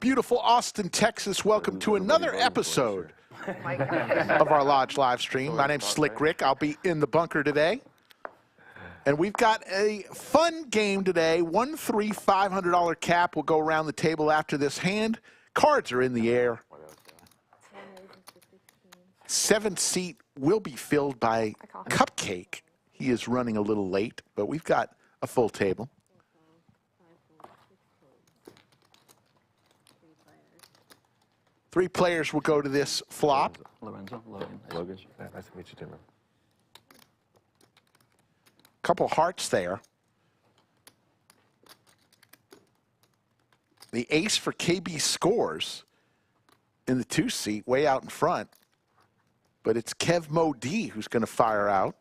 beautiful Austin, Texas. Welcome to another episode of our Lodge live stream. My name's Slick Rick. I'll be in the bunker today. And we've got a fun game today. 1-3 $500 cap will go around the table after this hand. Cards are in the air. 7th seat will be filled by Cupcake. He is running a little late, but we've got a full table. Three players will go to this flop. Logan. Nice to meet you, Tim. Couple hearts there. The ace for KB scores in the 2 seat, way out in front. But it's Kev Mo D who's going to fire out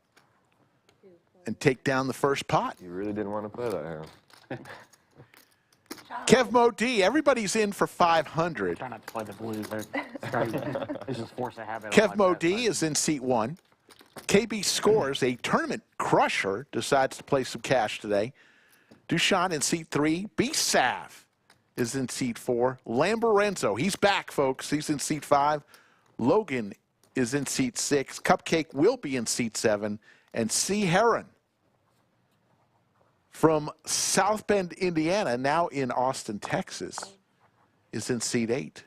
and take down the first pot. You really didn't want to play that hand. Kev Mo D, everybody's in for 500. Try not to play the blues. This is force a habit. Kev Mo D is in seat 1. KB scores, a tournament crusher, decides to play some cash today. Dushyant in seat 3. B-Sav is in seat 4. Lamborenzo, he's back, folks. He's in seat 5. Logan is in seat 6. Cupcake will be in seat 7. And C-Herron from South Bend, Indiana, now in Austin, Texas, is in seat 8.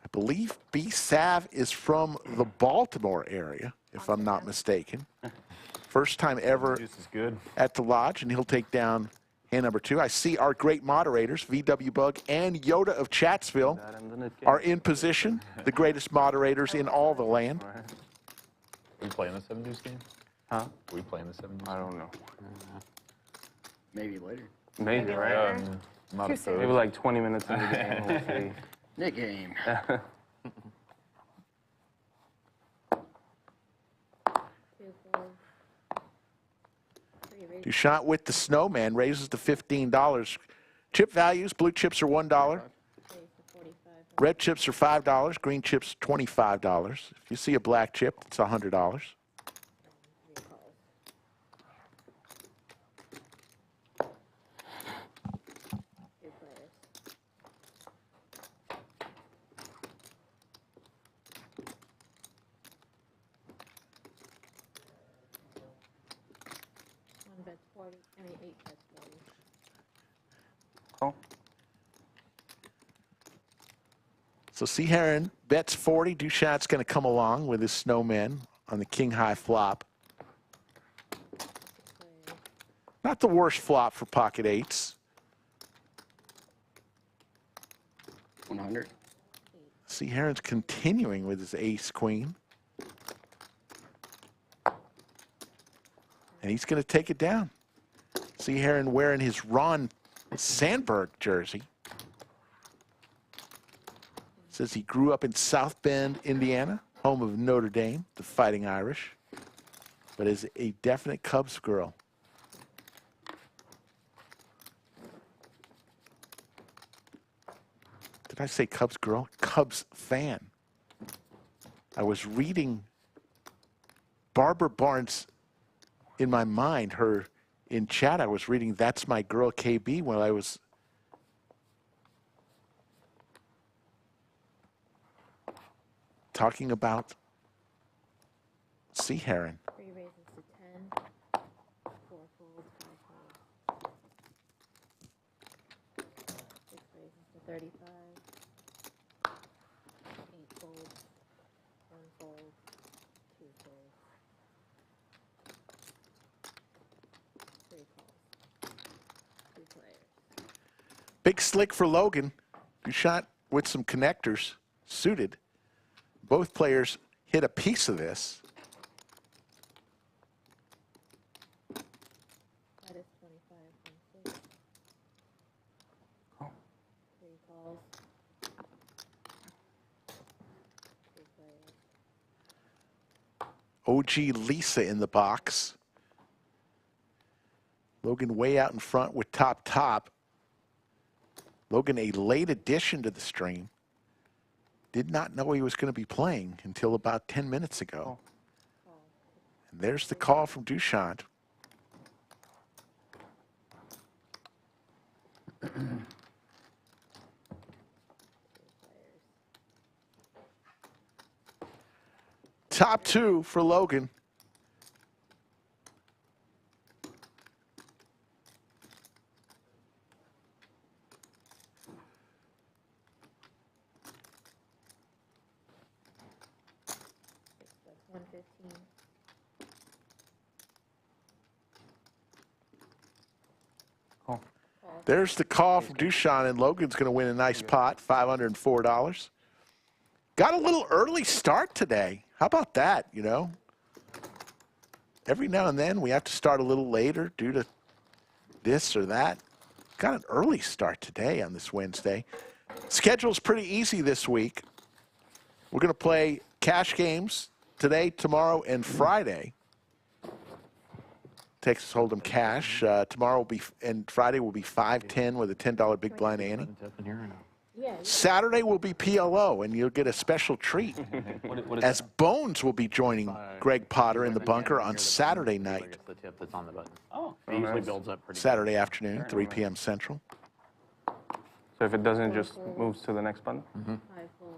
I believe B-Sav is from the Baltimore area, if I'm not mistaken. First time ever at the Lodge, and he'll take down hand number 2. I see our great moderators, VW Bug and Yoda of Chatsville, are in position. The greatest moderators in all the land. Are we playing the 7 deuce game? Huh? Are we playing the 7 deuce? I don't know. Maybe later. Maybe, right? Not a Maybe like 20 minutes into the game. We'll see. Nik game. Dushyant with the snowman raises to $15. Chip values, blue chips are $1. Red chips are $5. Green chips $25. If you see a black chip, it's $100. So C-Herron bets 40. Dushyant's going to come along with his snowman on the king high flop. Not the worst flop for pocket 8s. 100. C-Herron's continuing with his ace queen. And he's going to take it down. C-Herron wearing his Ron Sandberg jersey. Says he grew up in South Bend, Indiana, home of Notre Dame, the Fighting Irish, but is a definite Cubs girl. Did I say Cubs girl? Cubs fan. I was reading Barbara Barnes in my mind, her in chat. I was reading That's My Girl KB when I was talking about C-Herron. 3 raises to 10, 4 folds, 5 folds. 6 raises to 35, 8 folds, 1 fold, 2 folds, 3 calls, 2 players. Big slick for Logan. Dushyant with some connectors suited. Both players hit a piece of this. That is 25, 3 calls, 3 players. OG Lisa in the box. Logan way out in front with top. Logan, a late addition to the stream. Did not know he was going to be playing until about 10 minutes ago. And there's the call from Dushyant. Top two for Logan. That's 115. There's the call from Dushyant, and Logan's going to win a nice pot, $504. Got a little early start today. How about that, you know? Every now and then we have to start a little later due to this or that. Got an early start today on this Wednesday. Schedule's pretty easy this week. We're going to play cash games today, tomorrow, and Friday. Texas Hold'em cash. Tomorrow will be, and Friday will be 5-10 with a $10 big blind ante. Yeah. Saturday will be PLO, and you'll get a special treat. As Bones will be joining Greg Potter in the bunker on Saturday night. The tip that's on the button. Oh, it usually builds up pretty Saturday afternoon, 3 p.m. Central. So if it doesn't, just moves to the next button? 5 fold,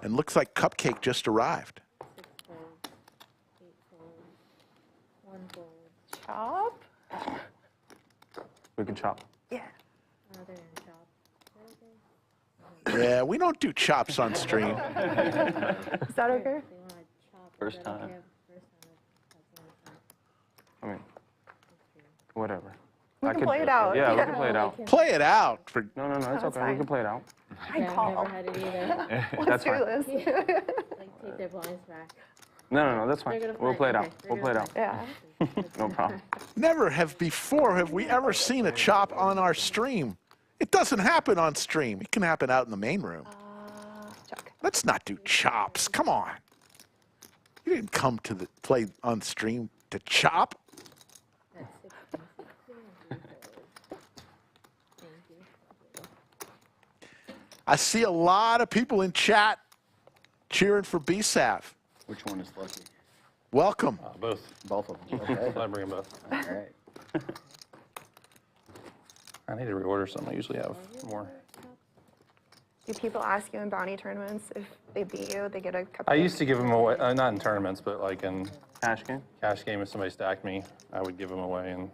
And looks like Cupcake just arrived. 6 fold, 8 fold, 1 fold. Chop? We can chop. Yeah. They're in chop. Is that okay? Yeah, we don't do chops on stream. Is that okay? They want to chop. First Is that time. okay? First time. That's I mean, whatever. We I can could- play it out. Yeah, we can play it out. Play it out. For, No, no, no, it's That's okay. We fine. can play it out. I I've call. never had it either. Let's do fine. this. Like, take their blinds back. No, no, no, that's fine. They're gonna We'll play it out. okay, We'll play it out. Yeah. No problem. never have we ever seen a chop on our stream. It doesn't happen on stream. It can happen out in the main room. Check. Let's not do chops. Come on. You didn't come to the play on stream to chop. That's 16, 16, and 3 folds. Thank you. I see a lot of people in chat cheering for B-Sav. Which one is lucky? Welcome. Both. Both of them. Okay. I bring them both. All right. I need to reorder some. I usually have more. Do people ask you in bounty tournaments if they beat you, they get a cupcake? I used to give them away, not in tournaments, but like in Cash game? cash game, if somebody stacked me, I would give them away. And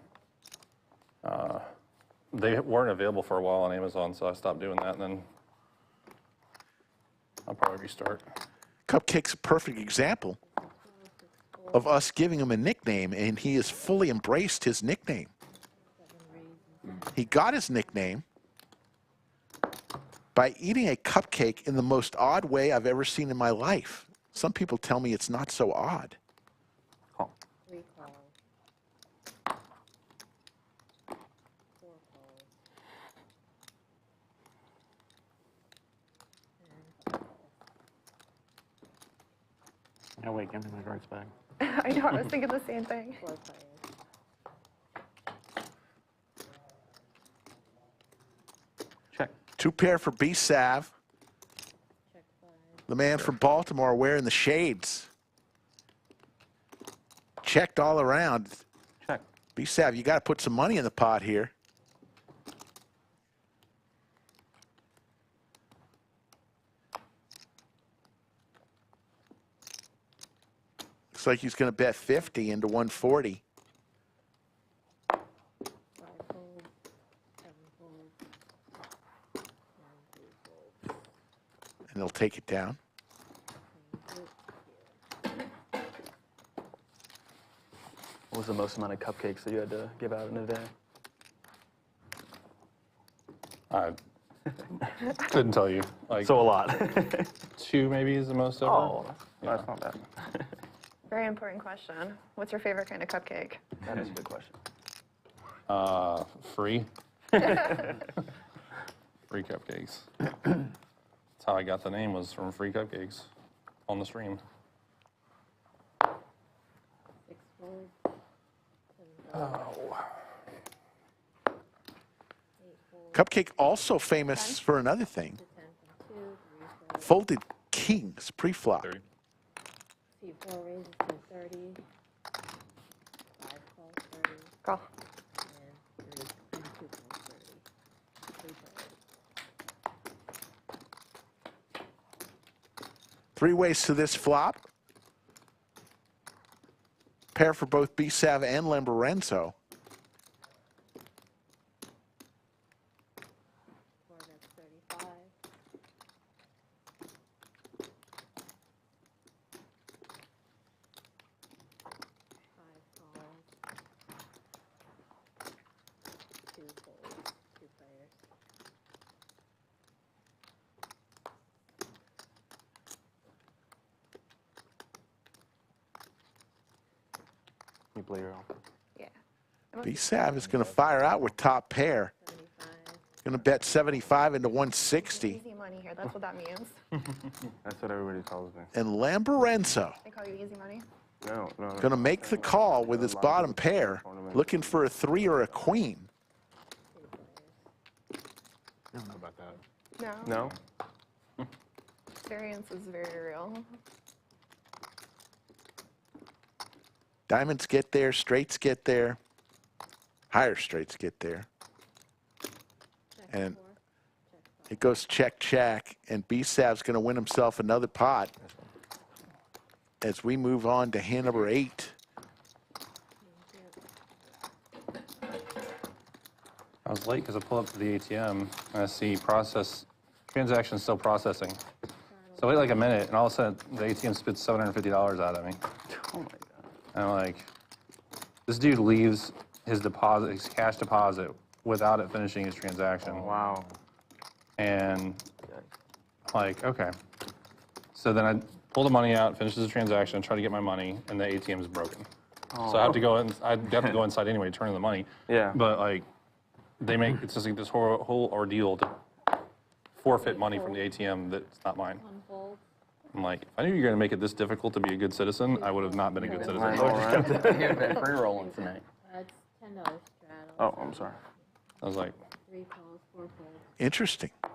they weren't available for a while on Amazon, so I stopped doing that. And then I'll probably restart. Cupcake's a perfect example of us giving him a nickname, and he has fully embraced his nickname. He got his nickname by eating a cupcake in the most odd way I've ever seen in my life. Some people tell me it's not so odd. Call. 3 calls. 4 calls. And 5 calls. Oh, wait, give me my cards back. I know, I was thinking the same thing. 4 players. Check. 2 pair for B-Sav. Check 5. The man from Baltimore wearing the shades. Checked all around. Check. B-Sav, you got to put some money in the pot here. Looks like he's going to bet 50 into 140. 5 folds. 7 folds. And 3 folds. And he'll take it down. What was the most amount of cupcakes that you had to give out in a day? I couldn't tell you. Like So a lot. 2 maybe is the most ever. Oh, that's not bad. Very important question. What's your favorite kind of cupcake? That is a good question. Free. Free cupcakes. That's how I got the name, was from free cupcakes on the stream. 6 folds. 7 folds. 8 folds. Cupcake also famous for another thing. To 10 from 2. 3 folds. Folded kings pre-flop. 30. C4 raises to 30. 5 calls 30. Call. And 2 calls 30. Three ways to this flop. Pair for both B-Sav and Lamborenzo. Four, that's 35. Five calls. Two folds, two players. You play your own. Yeah. B-Sav is going to fire out with top pair. 75. Going to bet 75 into 160. Easy money here. That's what that means. That's what everybody calls me. And Lamborenzo They call you easy money. No, no. going to make the call with his bottom pair, looking for a 3 or a queen. Two players. I don't know about that. No. No? Variance is very real. Diamonds get there, straights get there, higher straights get there. Check And 4. Check 5. it goes check, check, and B-Sav's going to win himself another pot as we move on to hand number 8. I was late because I pulled up to the ATM and I see transaction still processing. So I wait like a minute and all of a sudden the ATM spits $750 out at me. Oh my God. And I'm like, this dude leaves his deposit, his cash deposit, without it finishing his transaction. Wow. And like, okay. So then I pull the money out, finishes the transaction, try to get my money, and the ATM is broken. So I have to go in. I have to go inside anyway to turn in the money. Yeah. But like, they make it's just like this whole ordeal to forfeit money from the ATM that's not mine. One fold. I'm like, if I knew you were gonna make it this difficult to be a good citizen, I would have not been a good citizen. I know, right? You've been free rolling tonight. That's $10 straddle. Oh, I'm sorry. I was like, 3 calls, 4 folds, Interesting. 5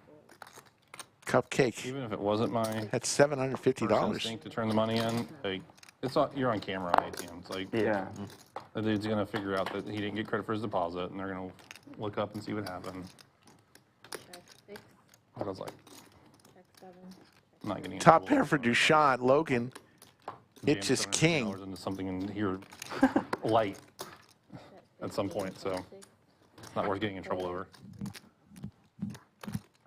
folds. Cupcake. even if it wasn't my That's first $750. instinct to turn the money in, like, it's not, you're on camera on ATM. It's like, Yeah. the dude's gonna figure out that he didn't get credit for his deposit, and they're gonna look up and see what happened. Check 6. But I was like, Check 7. I'm not getting in Top trouble pair for Dushyant. Logan, jam it's his $750 king. into something in here light at some point, so it's not worth getting in trouble over.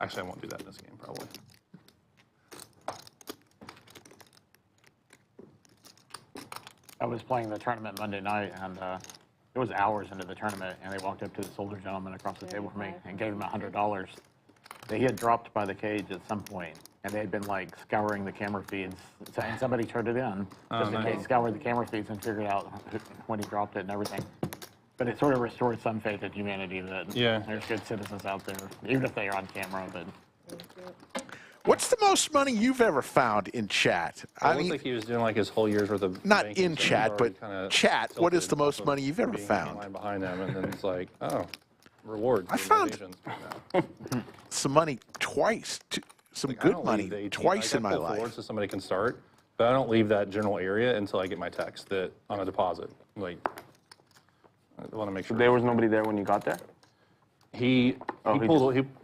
Actually, I won't do that in this game, probably. I was playing the tournament Monday night, and it was hours into the tournament, and they walked up to this older gentleman across the table from me and gave him $100 that he had dropped by the cage at some point, and they had been like scouring the camera feeds, and somebody turned it in just in case, scoured the camera feeds and figured out when he dropped it and everything. But it sort of restored some faith in humanity that Yeah. there's good citizens out there, even if they are on camera. But What's the most money you've ever found in chat? It I looked mean, like he was doing like his whole year's worth of not banking, in so he chat, was but already kinda chat, what is tilted the most off of money you've ever being found? in line behind them, and then it's like, oh, rewards. I for found- innovations. some money twice, some Like, I good don't money leave the ATM. twice Like, in I my pull forward life. so somebody can start, but I don't leave that general area until I get my text that on a deposit. Like, I want to make sure. There was nobody there when you got there? He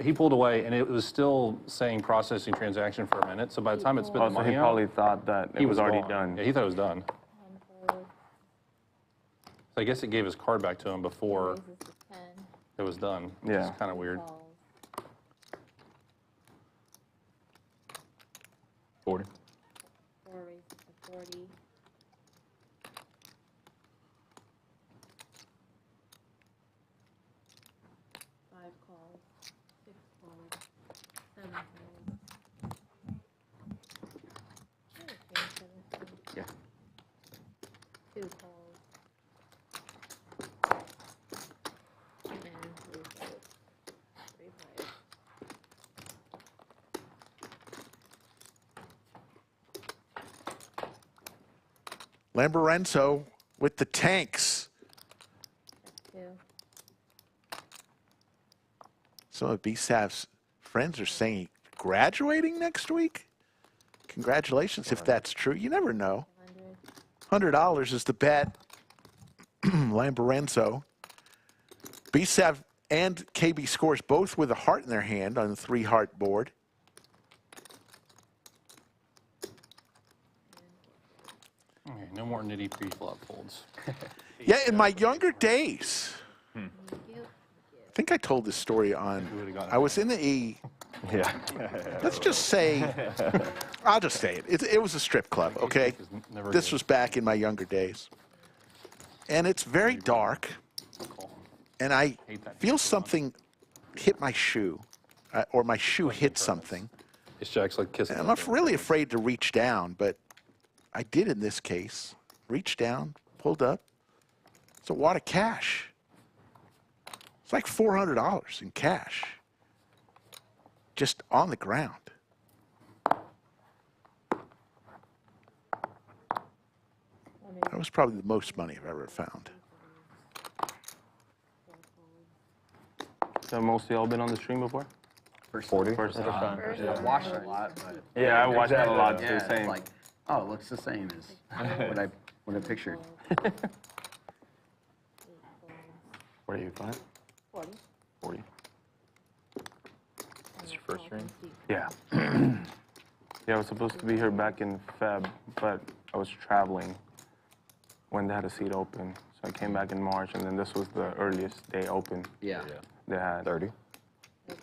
he pulled away, and it was still saying processing transaction for a minute. So by the time it spit Oh, the so money he out, probably thought that it he was already gone. done. Yeah, he thought it was done. 1 fold. So I guess it gave his card back to him before Raises to 10. it was done. Yeah. It's kind of weird. Calls. 40. 4 raises to 40. 5 calls. 6 folds. 7 folds. Okay, 7 folds. Yeah. 2 calls. And 3 folds. 3 players. Lamborenzo with the tanks. Check 2. Some of B-Sav's friends are saying he's graduating next week. Congratulations if that's true. You never know. 100. $100 is the bet. Lamborenzo. B-Sav and KB scores both with a heart in their hand on the 3-heart board. No more nitty pre-flop folds. Yeah, in my younger days, Thank you. I think I told this story on, I was in the Yeah. let's just say, I'll just say it. It was a strip club, okay? Never This good. was back in my younger days. And it's very dark, and I feel something hit my shoe, or my shoe hit something. Ace Jack's like kissing. And I'm really afraid to reach down, but I did in this case. Reached down, pulled up. It's a wad of cash. It's like $400 in cash. Just on the ground. That was probably the most money I've ever found. So most of y'all been on the stream before? 40? First time. I've watched it a lot, but Yeah, I watched that a lot too. yeah, it's Same. like, oh, it looks the same as what I pictured. What are you, 5? 40. 40. That's your first stream? Yeah. Yeah, I was supposed to be here back in Feb, but I was traveling when they had a seat open. So I came back in March, and then this was the earliest day open Yeah. they had. 30.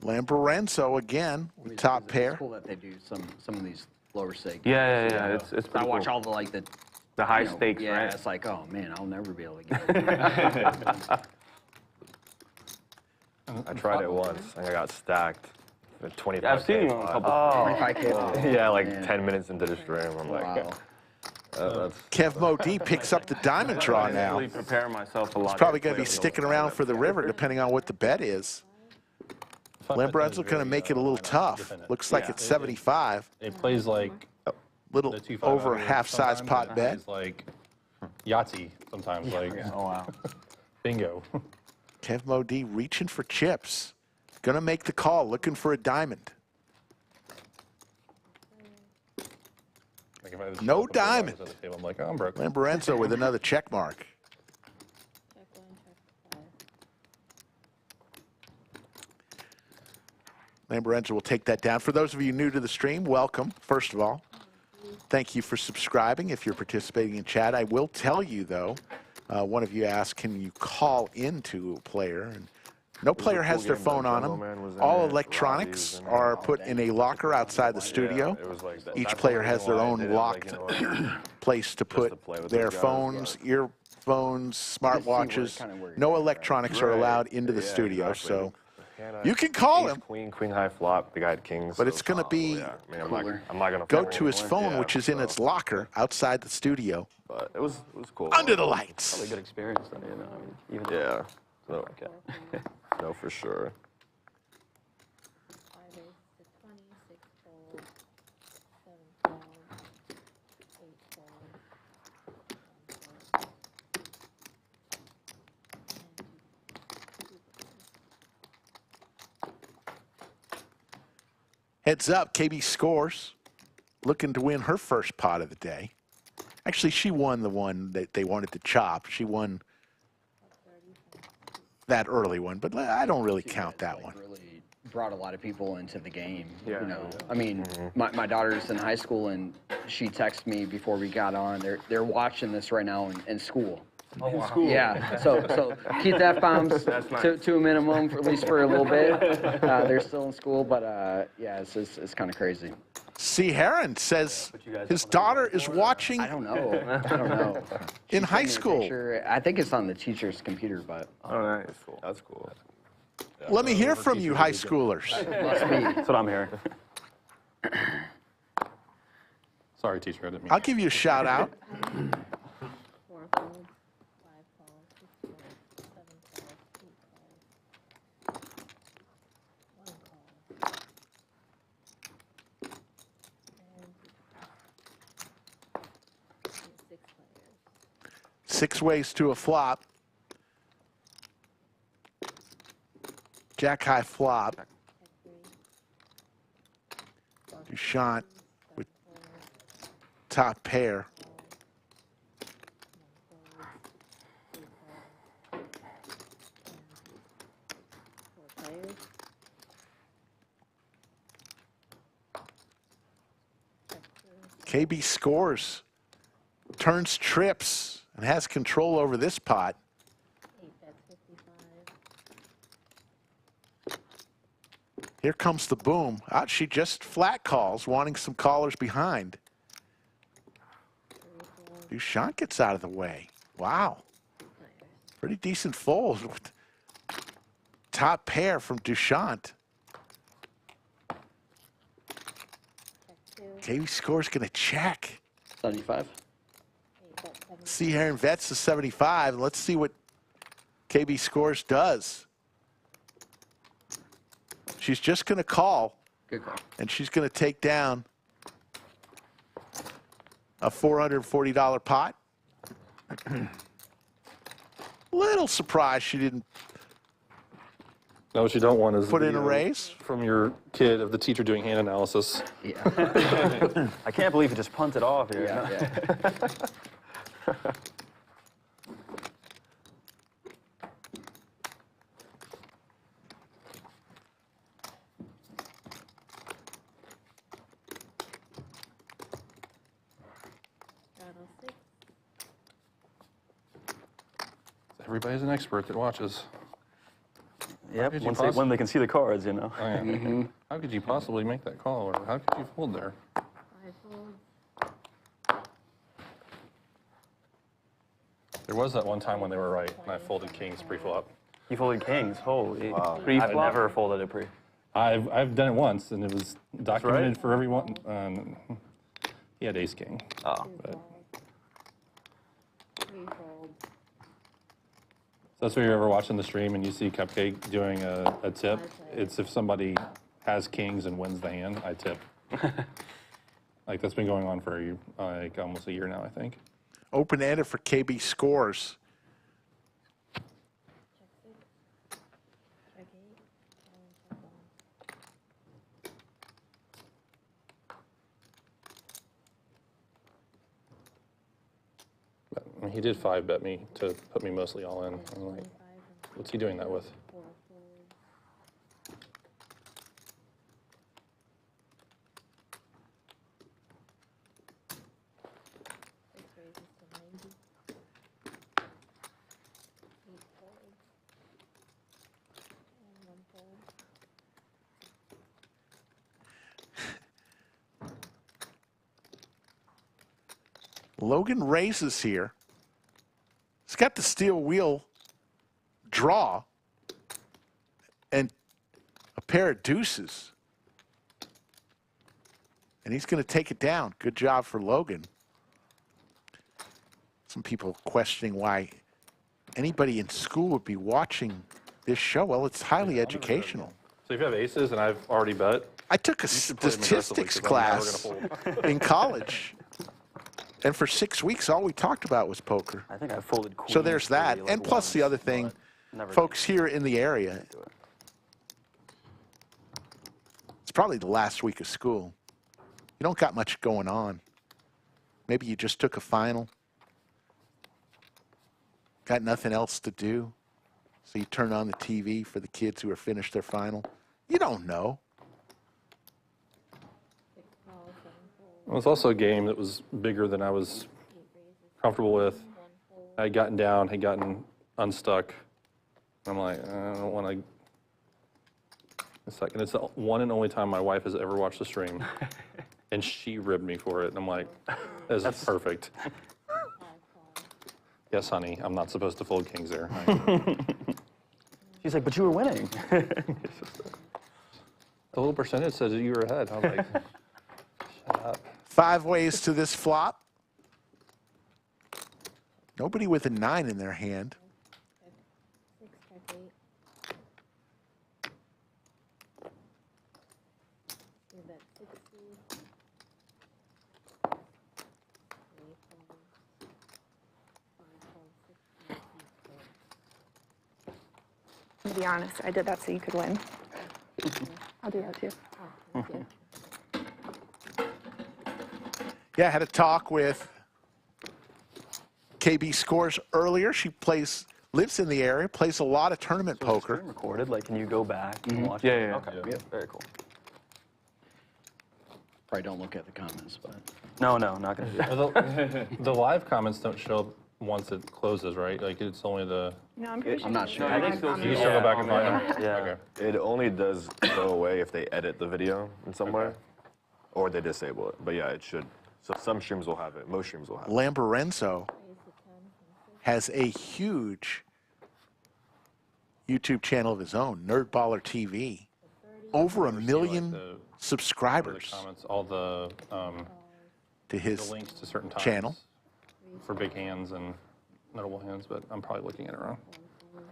Lamborenzo again with top pair. It's cool that they do some of these lower stakes. Yeah. It's I pretty watch cool. all the like The high you know, stakes, yeah, right? it's like, oh man, I'll never be able to get it. I tried it once and I got stacked. For 25K. I've seen you on a couple. 25K. Yeah, like Man. 10 minutes into the stream. I'm like, Wow. that's Kev Mo D picks up the diamond draw I now. really prepare myself a lot. He's probably going to be sticking around for the river depending on what the bet is. Lamborenzo going to make it a little tough. Looks like Yeah. it's 75. It plays like Little the 2-5 over out half-size sometimes, pot and it bet. plays like Yahtzee sometimes, like Oh wow. bingo. Kev Mo D reaching for chips. Going to make the call, looking for a diamond. Like if I just No show up and put diamond. $1 at the table, I'm like, oh, I'm broke. Lamborenzo with another check mark. Check 1, check 5. Lamborenzo will take that down. For those of you new to the stream, welcome, first of all. Thank you for subscribing if you're participating in chat. I will tell you, though, one of you asked, can you call into a player? And no player has their phone on them. All electronics are put in a locker outside the studio. Each player has their own locked place to put their phones, earphones, smartwatches. No electronics are allowed into the studio, so you can call him. Queen high flop. The guy had kings. But it's going to be Yeah, I mean, I'm not gonna go fold to his anymore. phone, Yeah, which is in so- its locker outside the studio, But it was cool. under the lights. Probably good experience then, you know. I mean, even Yeah. So, Okay. no, for sure. 5 ace to 20, 6 fold, 7 fold, 8 fold, 1 fold, Heads up, KB Scores, looking to win her first pot of the day. Actually, she won the one that they wanted to chop. She won that early one, but I don't really count that one. Really brought a lot of people into the game. Yeah. You know, I mean, my daughter's in high school, and she texted me before we got on. They're watching this right now in school. Oh, wow. Yeah, so keep that bombs to a minimum, for, at least for a little bit. They're still in school, but yeah, it's kind of crazy. C-Herron says his daughter is watching I don't know. in high Sent me a school. picture. I think it's on the teacher's computer, but Oh, nice. That's cool. Let me hear from you, high schoolers. must be. That's what I'm hearing. Sorry, teacher, I didn't mean I'll give you a shout out. 4 fold, 5 fold, 6 fold, 7 fold, 8 fold, 1 call, and 6 players. 6 ways to a flop. Jack high flop. Check 3, Dushyant with top pair. players. KB Scores turns trips and has control over this pot. 8 bets 55. Here comes the boom. Out she just flat calls, wanting some callers behind. Dushyant gets out of the way. Wow. Pretty decent fold. Top pair from Dushyant. KB Score's going to check. 75. C-Herron vets to 75. Let's see what KB Scores does. She's just going to call. Good call. And she's going to take down a $440 pot. Little surprised she didn't No, what you don't want is put the in a video raise. from your kid of the teacher doing hand analysis. Yeah. I can't believe he just punted off here. Yeah. Straddle 6. Everybody's an expert that watches. Yep. Did you When they can see the cards, you know. Oh, yeah. How could you possibly make that call, or how could you fold there? 5 folds. There was that one time when they were right, and I folded kings pre-flop. You folded kings. Holy. Wow. I've never folded a pre. I've done it once, and it was documented for everyone. He had ace king. Oh. 2 But- folds. 3 folds. So that's where you're ever watching the stream and you see Cupcake doing a tip. It's if somebody has kings and wins the hand, I tip. Like that's been going on for like almost a year now, I think. Open-ended for KB Scores. Check 6. Check 8. And check 1. But, I mean, he did 5-bet me to put me mostly all in. I'm like, 25 and what's he doing that with? 4 folds. 6 raises to 90. 8 folds. And 1 fold. Logan raises here. He's got the steel wheel draw and a pair of deuces. And he's going to take it down. Good job for Logan. Some people questioning why anybody in school would be watching this show. Well, it's highly educational. So if you have aces and I've already bet, I took a you should play them aggressively, statistics 'cause I'm never class gonna fold. in college. And for 6 weeks, all we talked about was poker. I think I folded queen. So there's that. like, And plus the once, other thing, but never folks here in the area, do it. it's probably the last week of school. You don't got much going on. Maybe you just took a final. Got nothing else to do. So you turn on the TV for the kids who are finished their final. You don't know. 6 calls, 7 folds. it was also a game that was bigger than I was 8 raises. comfortable with. 1 fold. I had gotten down, had gotten unstuck. I'm like, I don't want to. A second. It's the one and only time my wife has ever watched the stream. And she ribbed me for it. And I'm like, this is perfect. 5 calls. Yes, honey, I'm not supposed to fold kings there. She's like, but you were winning. The little percentage says that you were ahead. I was like, shut up. 5 ways to this flop. Nobody with a 9 in their hand. 6, check 8. 2 bet 60. 3 folds. 5 folds, 60. 8 folds. To be honest, I did that so you could win. I'll do that too. Oh, thank you. Yeah, I had a talk with KB Scores earlier. She lives in the area, plays a lot of tournament poker. Stream recorded. Like, can you go back and watch Yeah, it? yeah, Okay. yeah. Very cool. Probably don't look at the comments, but. No, not gonna do that. Well, the live comments don't show up once it closes, right? Like it's only the. No, I'm pretty sure. I'm not sure. I think so. You can still go back and find them. Yeah. Okay. It only does go away if they edit the video in some way, or they disable it. But yeah, it should. So some streams will have it. Most streams will have it. Lamborenzo has a huge YouTube channel of his own, Nerdballer TV. Over a million The subscribers comments, all the to his links to certain times channel. for big hands and notable hands, but I'm probably looking at it wrong.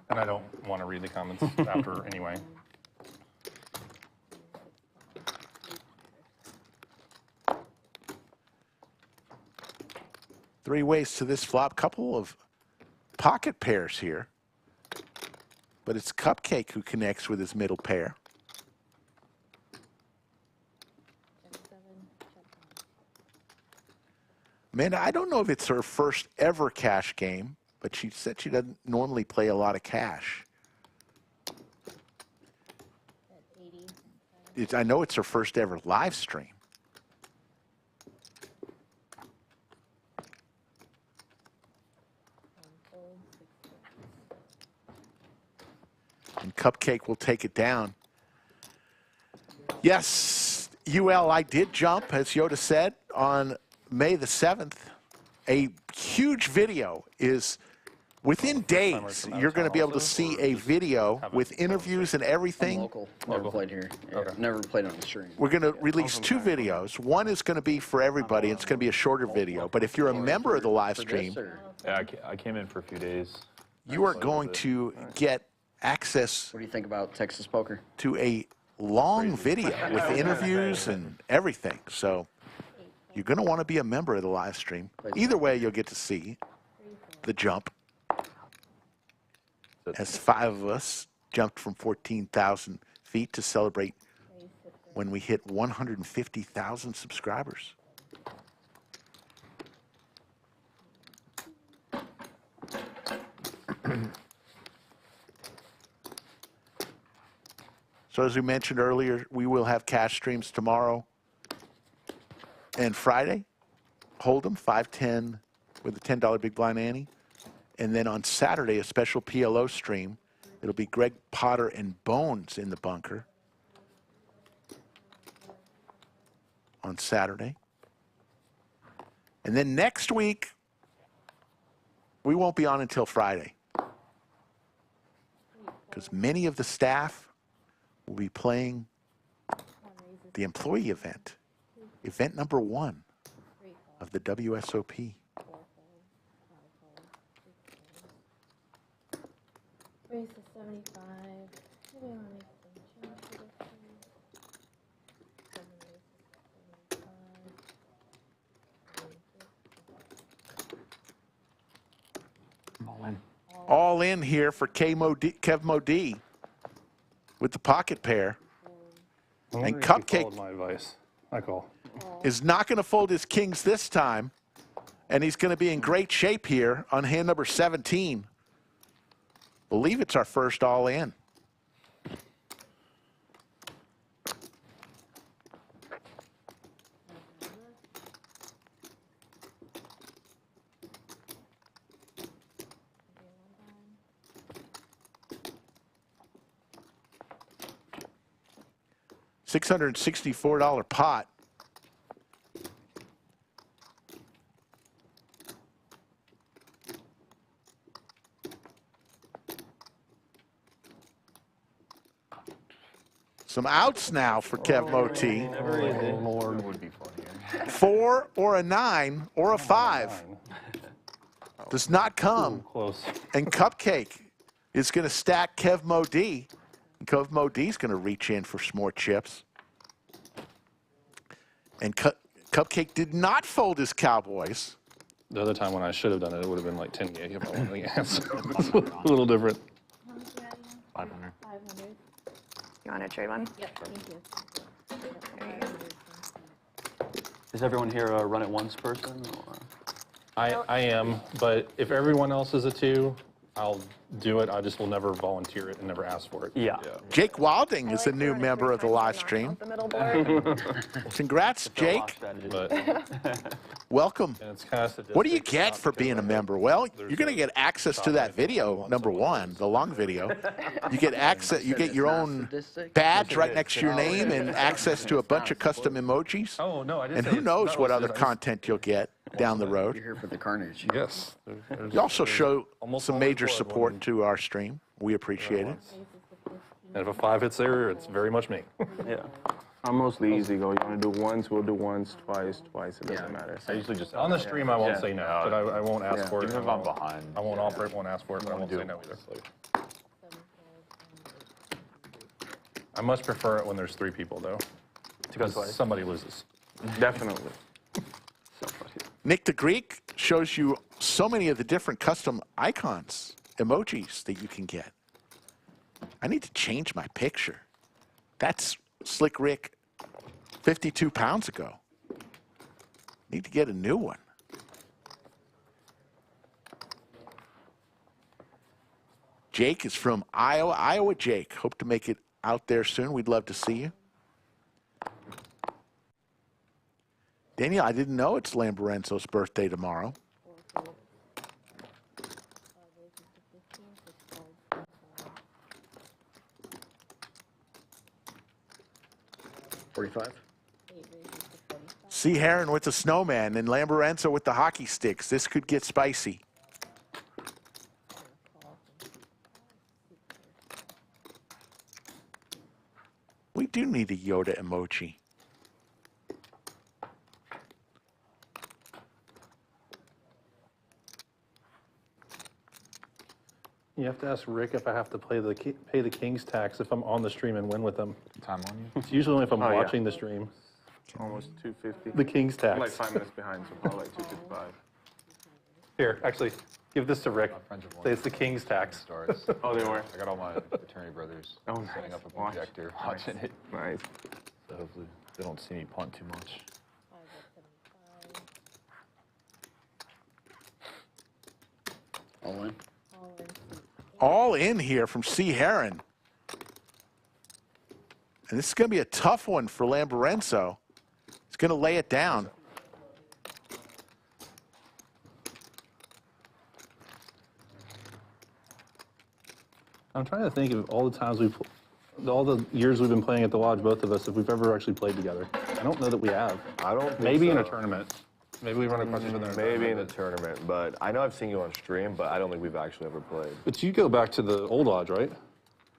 And I don't want to read the comments after anyway. Three ways to this flop. Couple of pocket pairs here. But it's Cupcake who connects with his middle pair. Amanda, I don't know if it's her first ever cash game, but she said she doesn't normally play a lot of cash. I know it's her first ever live stream. And Cupcake will take it down. Yes, UL, I did jump, as Yoda said, on May the 7th. A huge video is within days. You're going to be able to see a video with interviews and I'm everything. local. Never played here. Yeah, never played on the stream. We're going to release two videos. One is going to be for everybody. It's going to be a shorter video. But if you're a member of the live For this, stream, or Yeah, I came in for a few days. you are going to get access what do you think about Texas poker? to a long video with interviews and everything. So you're going to want to be a member of the live stream. Either way, you'll get to see the jump. As 5 of us jumped from 14,000 feet to celebrate when we hit 150,000 subscribers. So as we mentioned earlier, we will have cash streams tomorrow and Friday. Hold'em 5-10 with a $10 big blind ante. And then on Saturday, a special PLO stream. It'll be Greg Potter and Bones in the bunker on Saturday. And then next week, we won't be on until Friday, because many of the staff will be playing the employee event, event number 1 of the WSOP. Raise to 75. Maybe I want to make some change to this one. 7 raises to 75. I'm all in. All in here for Kev Mo D with the pocket pair. I'm And wondering if he Cupcake followed my advice. I call. is not going to fold his kings this time, and he's going to be in great shape here on hand number 17. Believe it's our first all in. $664 pot. Some outs now for Kev Mo D. Lord would be funnier. 4 or a 9 or a 5 does not come. Close. And Cupcake is going to stack Kev Mo D. And Kev Mo D is going to reach in for some more chips. And Cupcake did not fold his Cowboys. The other time when I should have done it, it would have been like 10 gig if I wanted the gas. A little different. How much you adding? 500. 500. You want to trade one? Yep, thank you. There you go. Is everyone here a run it once person? Or? I am, but if everyone else is a 2, I'll do it. I just will never volunteer it and never ask for it. Yeah. Jake Wilding is a new running member three of the times live and stream. knocking out the middle board. Well, congrats, Jake. But Welcome. and it's kind of What do you get for being a member? Well, you're going to get access to that video, number one, the long video. You get access, you get your own badge right next to your name and access to a bunch of custom emojis. Oh no, I didn't. And say who it's- knows that what was other just- content you'll get down the road. You're here for the carnage. Yes. You also show Almost some all major employed support women. to our stream. We appreciate it. And if a 5 hits there, it's very much me. Yeah. I'm mostly easy go. You want to do once, we'll do once, twice. It doesn't matter. I usually just on the stream I won't say no, but I won't ask for it. Even if I'm behind. I won't offer it, won't ask for it, but I won't say no either. I much prefer it when there's 3 people though. Because somebody loses. Definitely. Nick the Greek shows you so many of the different custom icons, emojis that you can get. I need to change my picture. That's Slick Rick 52 pounds ago. Need to get a new one. Jake is from Iowa. Iowa Jake. Hope to make it out there soon. We'd love to see you. Daniel, I didn't know it's Lamborenzo's birthday tomorrow. C-Herron with the snowman and Lamborenzo with the hockey sticks. This could get spicy. We do need a Yoda emoji. You have to ask Rick if I have to pay the King's tax if I'm on the stream and win with them. Time on you? It's usually only if I'm Oh, yeah. watching the stream. Almost 250. The King's tax. I'm like 5 minutes behind, so probably like 255. Here, actually, give this to Rick. friends of one. Say it's the King's tax. Stars. Oh, they were? I got all my fraternity brothers Oh, setting up a nice. projector, watching it. Nice. So hopefully they don't see me punt too much. All in. All in here from C-Herron. And this is going to be a tough one for Lamborenzo. He's going to lay it down. I'm trying to think of all the times all the years we've been playing at the lodge, both of us, if we've ever actually played together. I don't know that we have. I don't think Maybe in so. a tournament. Maybe we run across each other. Maybe in a tournament, but I know I've seen you on stream, but I don't think we've actually ever played. But you go back to the old lodge, right?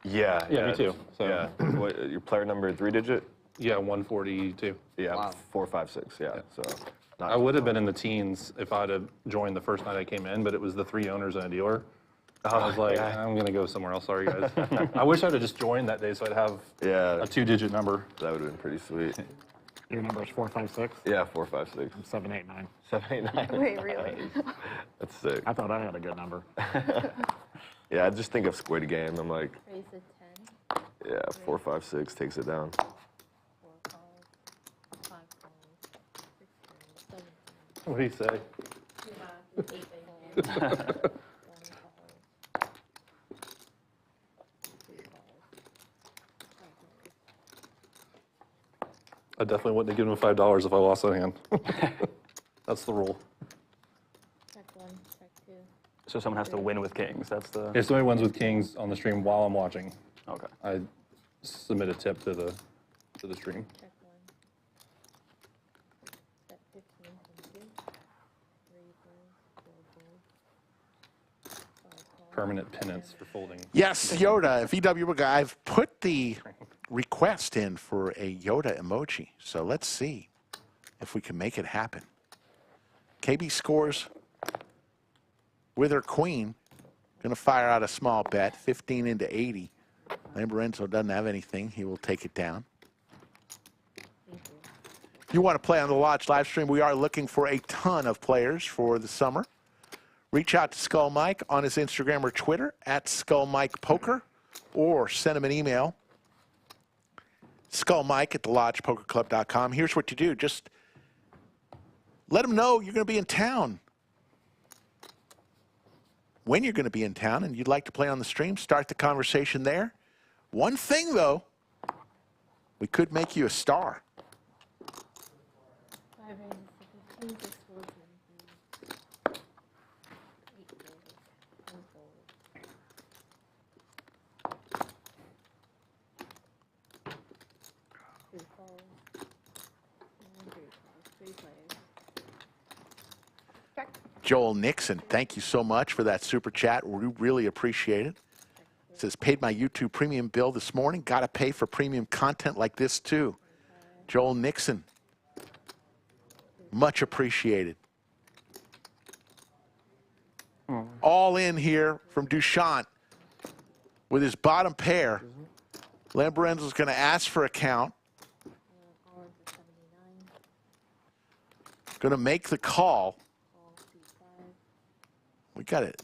Yeah. Yeah, me too. So. Yeah. What, your player number 3-digit? Yeah, 142. Yeah, Wow. 456. Yeah. So. Not I would have been in the teens if I'd have joined the first night I came in, but it was the 3 owners and a dealer. I was like, yeah. I'm going to go somewhere else. Sorry, guys. I wish I'd have just joined that day so I'd have Yeah. a 2-digit number. That would have been pretty sweet. Your number is 456? Yeah, 456. 789. 789. Wait, really? That's sick. I thought I had a good number. Yeah, I just think of Squid Game. I'm like, Raise a 10, yeah, 456 takes it down. 4 calls, 5 calls, 6 calls, 7 calls, What do you say? 2 8 calls, 1 call, 2 calls. I definitely wouldn't have given him $5 if I lost that hand. That's the rule. Check 1, check 2. So someone has to win with kings. That's the. If somebody wins with kings on the stream while I'm watching, Okay. I submit a tip to the stream. Check 1. Set 15 from 2. 3 bulls, 4 bulls. 5 calls. Permanent penance for folding. Yes, Yoda. VW guy. I've put the request in for a Yoda emoji. So let's see if we can make it happen. KB scores with her queen. Going to fire out a small bet, 15 into 80. Lamborenzo doesn't have anything. He will take it down. You want to play on the Lodge live stream? We are looking for a ton of players for the summer. Reach out to Skull Mike on his Instagram or Twitter at Skull Mike Poker, or send him an email. SkullMike at thelodgepokerclub.com. Here's what you do. Just let him know you're going to be in town. when you're going to be in town and you'd like to play on the stream, start the conversation there. One thing, though, we could make you a star. 5 rings, 15, 6 folds, and 8 folds, 10 folds. 3 folds, and 3 folds, 3 plays. Check. Joel Nixon, thank you so much for that super chat. We really appreciate it. It says, paid my YouTube premium bill this morning. Got to pay for premium content like this, too. Joel Nixon, much appreciated. All in here from Dushyant with his bottom pair. Lamborenzo's going to ask for a count. All in for 79. Going to make the call. All C5. We got it.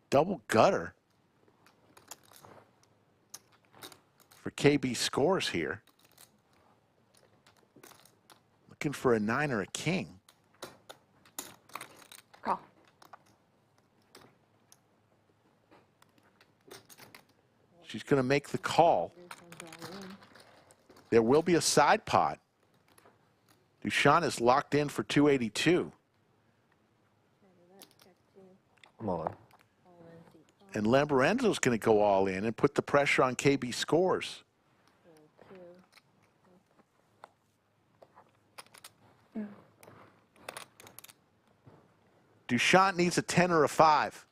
Double gutter for KB scores here. Looking for a 9 or a king. Call. She's going to make the call. There will be a side pot. Dushyant is locked in for 282. I'm all in. And Lamborenzo's going to go all in and put the pressure on KB scores. Dushyant needs a 10 or a 5.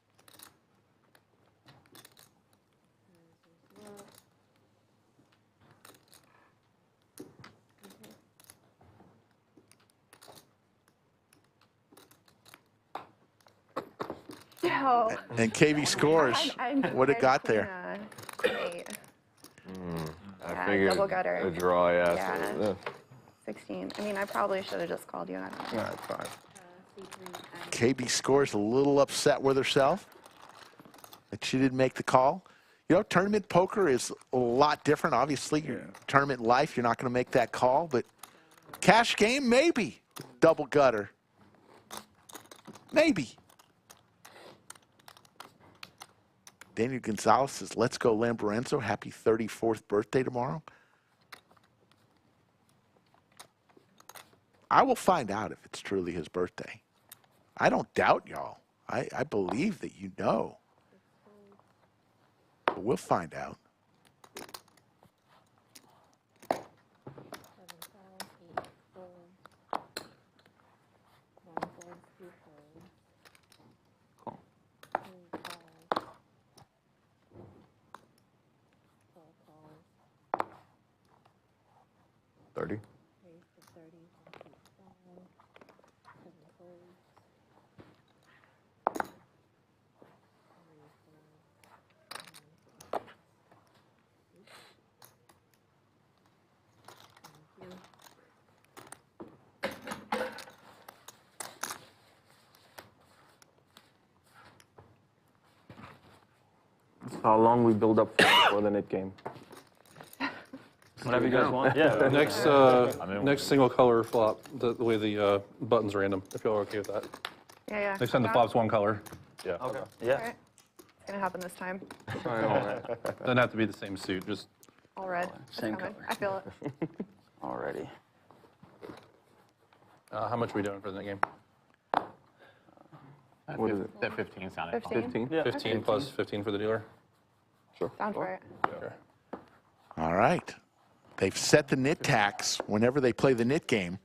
No. And KB scores. What it got there? Great. I Yeah, figured double gutter. a draw, yeah. Yeah. So, 16. I mean, I probably should have just called you. I don't know. Yeah, it's fine. KB scores a little upset with herself that she didn't make the call. You know, tournament poker is a lot different. Obviously, your tournament life, you're not going to make that call, but cash game, maybe. Double gutter. Maybe. Daniel Gonzalez says, let's go Lamborenzo. Happy 34th birthday tomorrow. I will find out if it's truly his birthday. I don't doubt y'all. I believe that you know. But we'll find out. 7 folds, 8 folds. 1 fold, 2 folds. Cool. 3 calls. 4 calls. 30. Raise to 30, 1 feet 5. 7 folds. 3 folds. 1 fold. Thank you. That's how long we build up for the net game. Whatever you guys want. Yeah. Next, mean, next single color flop, the way the button's random, if y'all are okay with that. Yeah, yeah. Next time the Yeah. flop's one color. Yeah. Okay. All Yeah. right. It's going to happen this time. I know, right? Doesn't have to be the same suit, just All red. It's Same coming. color. I feel it. Alrighty. how much are we doing for the game? What is it? That 15 sounded fun. 15? 15? Yeah. 15 plus 15 for the dealer? Sounds right. Okay. All right. They've set the nit tax whenever they play the nit game.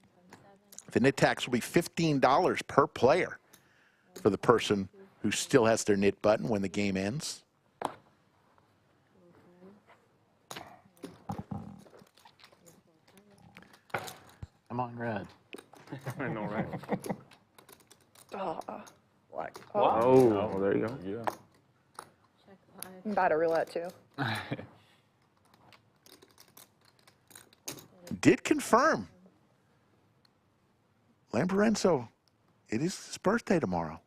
The nit tax will be $15 per player for the person who still has their nit button when the game ends. I'm on red. I know, right? Oh, Black. Oh, there you go. Yeah. Check 5. I'm bad at roulette, too. Did confirm. Lamborenzo, it is his birthday tomorrow.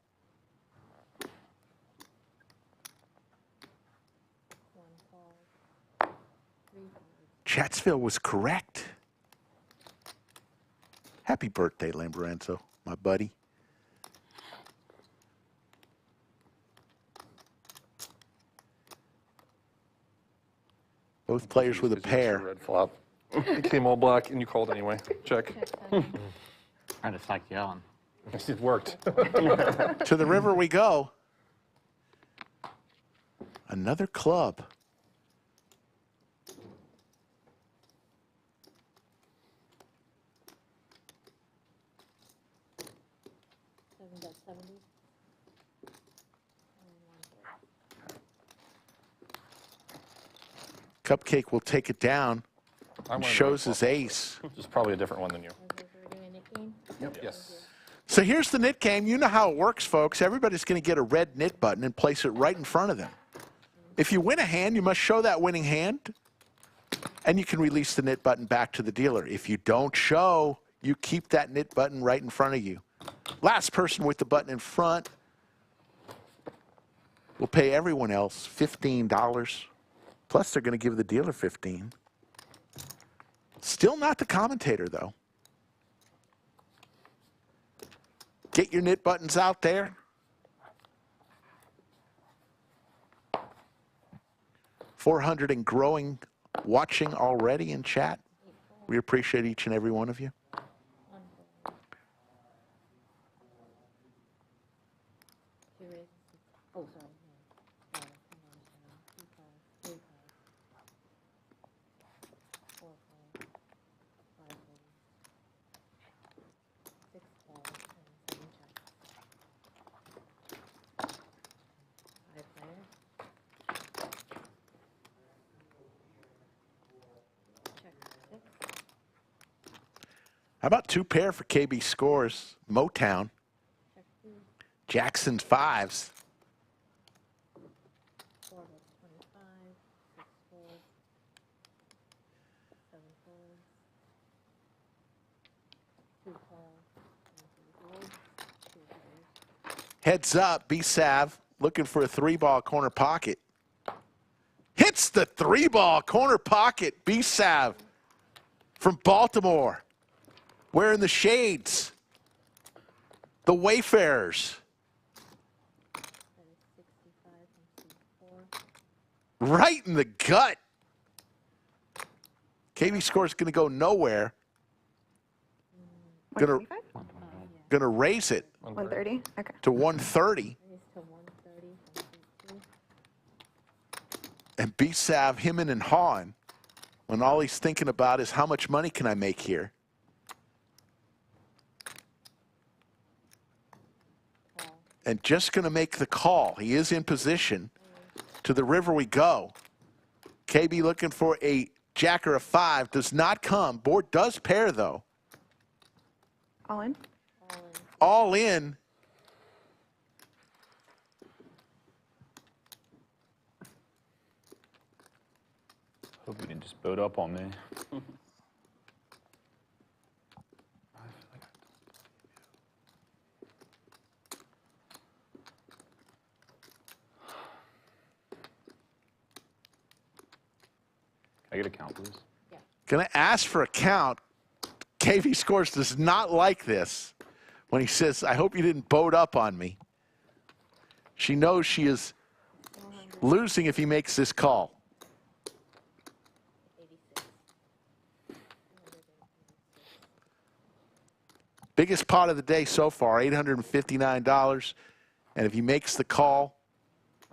1 fold. 3 folds. Chatsville was correct. Happy birthday, Lamborenzo, my buddy. Both players with a Because you missed your pair. Red flop. It came all black, and you called anyway. Check. Trying to psych you out. It worked. To the river we go. Another club. Cupcake will take it down I and wanted shows red his flop. ace. Just probably a different one than you. Yes. So here's the nit game. You know how it works, folks. Everybody's going to get a red nit button and place it right in front of them. If you win a hand, you must show that winning hand, and you can release the nit button back to the dealer. If you don't show, you keep that nit button right in front of you. Last person with the button in front will pay everyone else $15. Plus, they're going to give the dealer $15. Still not the commentator, though. Get your nit buttons out there. 400 and growing watching already in chat. We appreciate each and every one of you. How about two pair for KB scores? Motown. Jackson's fives. Heads up, B-Sav looking for a 3-ball corner pocket. Hits the 3-ball corner pocket, B-Sav from Baltimore. Wearing the shades. The Wayfarers. Right in the gut. KB score's going to go nowhere. Gonna raise it 130? Okay. to 130. And B-Sav, hemming and hawing when all he's thinking about is how much money can I make here? And just going to make the call. He is in position. To the river we go. KB looking for a jack or a 5. Does not come. Board does pair, though. All in? All in. Hope you didn't just boat up on me. Can I get a count, please? Going to ask for a count. KV Scores does not like this when he says, I hope you didn't boat up on me. She knows she is losing if he makes this call. Biggest pot of the day so far, $859. And if he makes the call,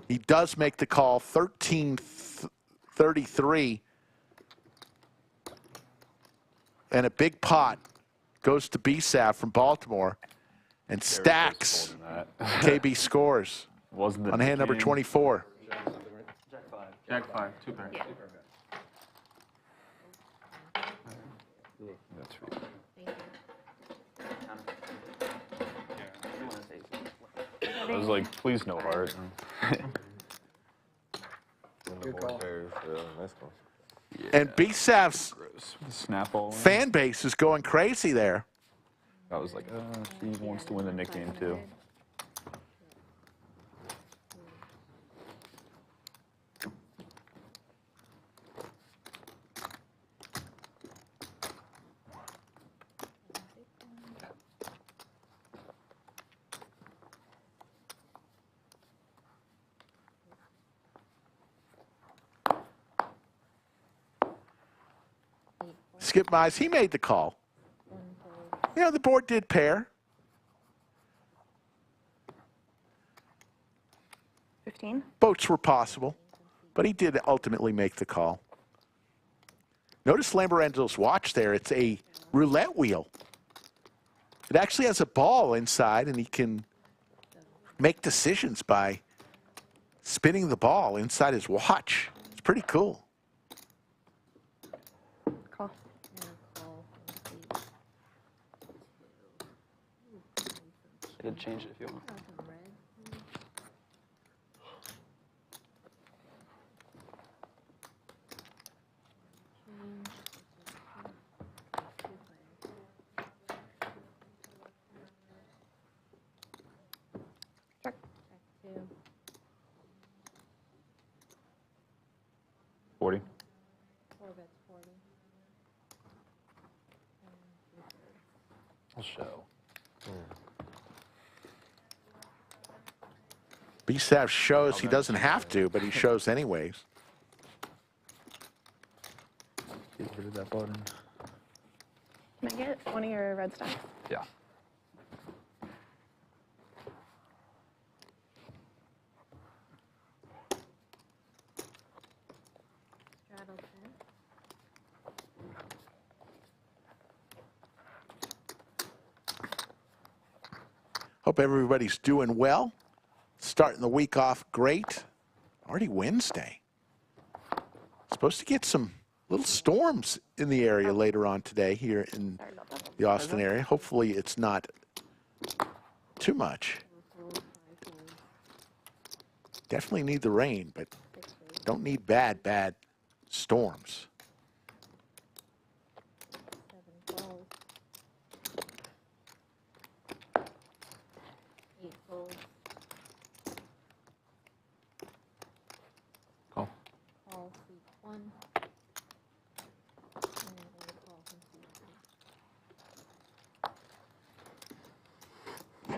he does make the call, 1333. And a big pot goes to B-Sav from Baltimore and stacks KB Scores on hand number 24. Jack 5, 2 pairs. That's right. I was like, please no heart. Good call. Nice call. And B-Sav's Snap all in. fan base is going crazy there. I was like, he wants to win the nickname too. Skip Mize, he made the call. You know, the board did pair. 15. Boats were possible, but he did ultimately make the call. Notice Lamborenzo's watch there. It's a roulette wheel. It actually has a ball inside, and he can make decisions by spinning the ball inside his watch. It's pretty cool. Call. I could change it if you want. Check. 40. 4 bets 40. I'll show. B-Sav shows he doesn't have to, but he shows anyways. Get rid of that button. Can I get one of your red stacks? Yeah. Straddle 10. Hope everybody's doing well. Starting the week off great. Already Wednesday. Supposed to get some little storms in the area later on today here in Sorry about that. the Austin area. Hopefully it's not too much. Definitely need the rain, but don't need bad storms. 7 calls. 8 folds. Call. Call seat 1. And a call from seat 2.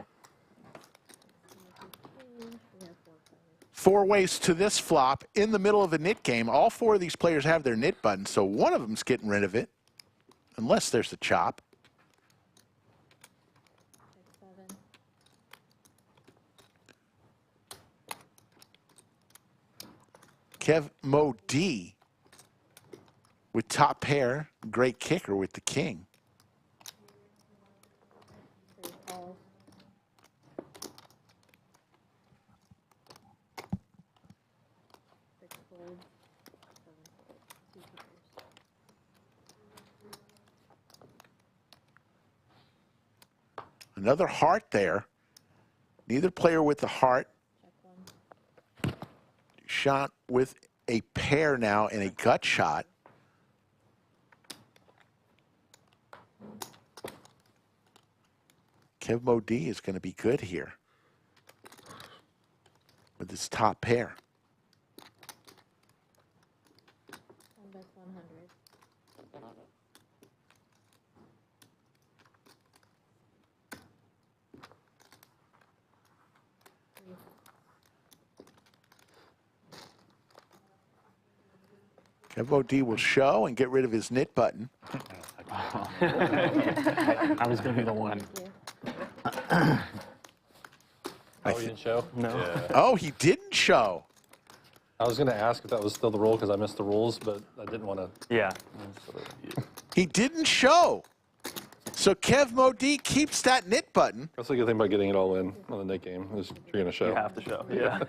We have 4 players. 4 ways to this flop in the middle of a nit game. All 4 of these players have their nit button, so one of them's getting rid of it, unless there's a chop. 6, 7. Kev Mo D with top pair, great kicker with the king. 3 calls. 6 folds. 7 folds. 2 kickers. Another heart there. Neither player with the heart. Check 1. Shot with a pair now and a gut shot. Kev Mo D is going to be good here with his top pair. 1 bets 100. Kev Mo D will show and get rid of his knit button. I was going to be the one. Oh, you didn't show? No. Oh, he didn't show. I was going to ask if that was still the rule because I missed the rules, but I didn't want to. Yeah. He didn't show. So Kev Mo D keeps that knit button. That's the good thing about getting it all in on the Nik game is you're going to show. You have to show. Yeah.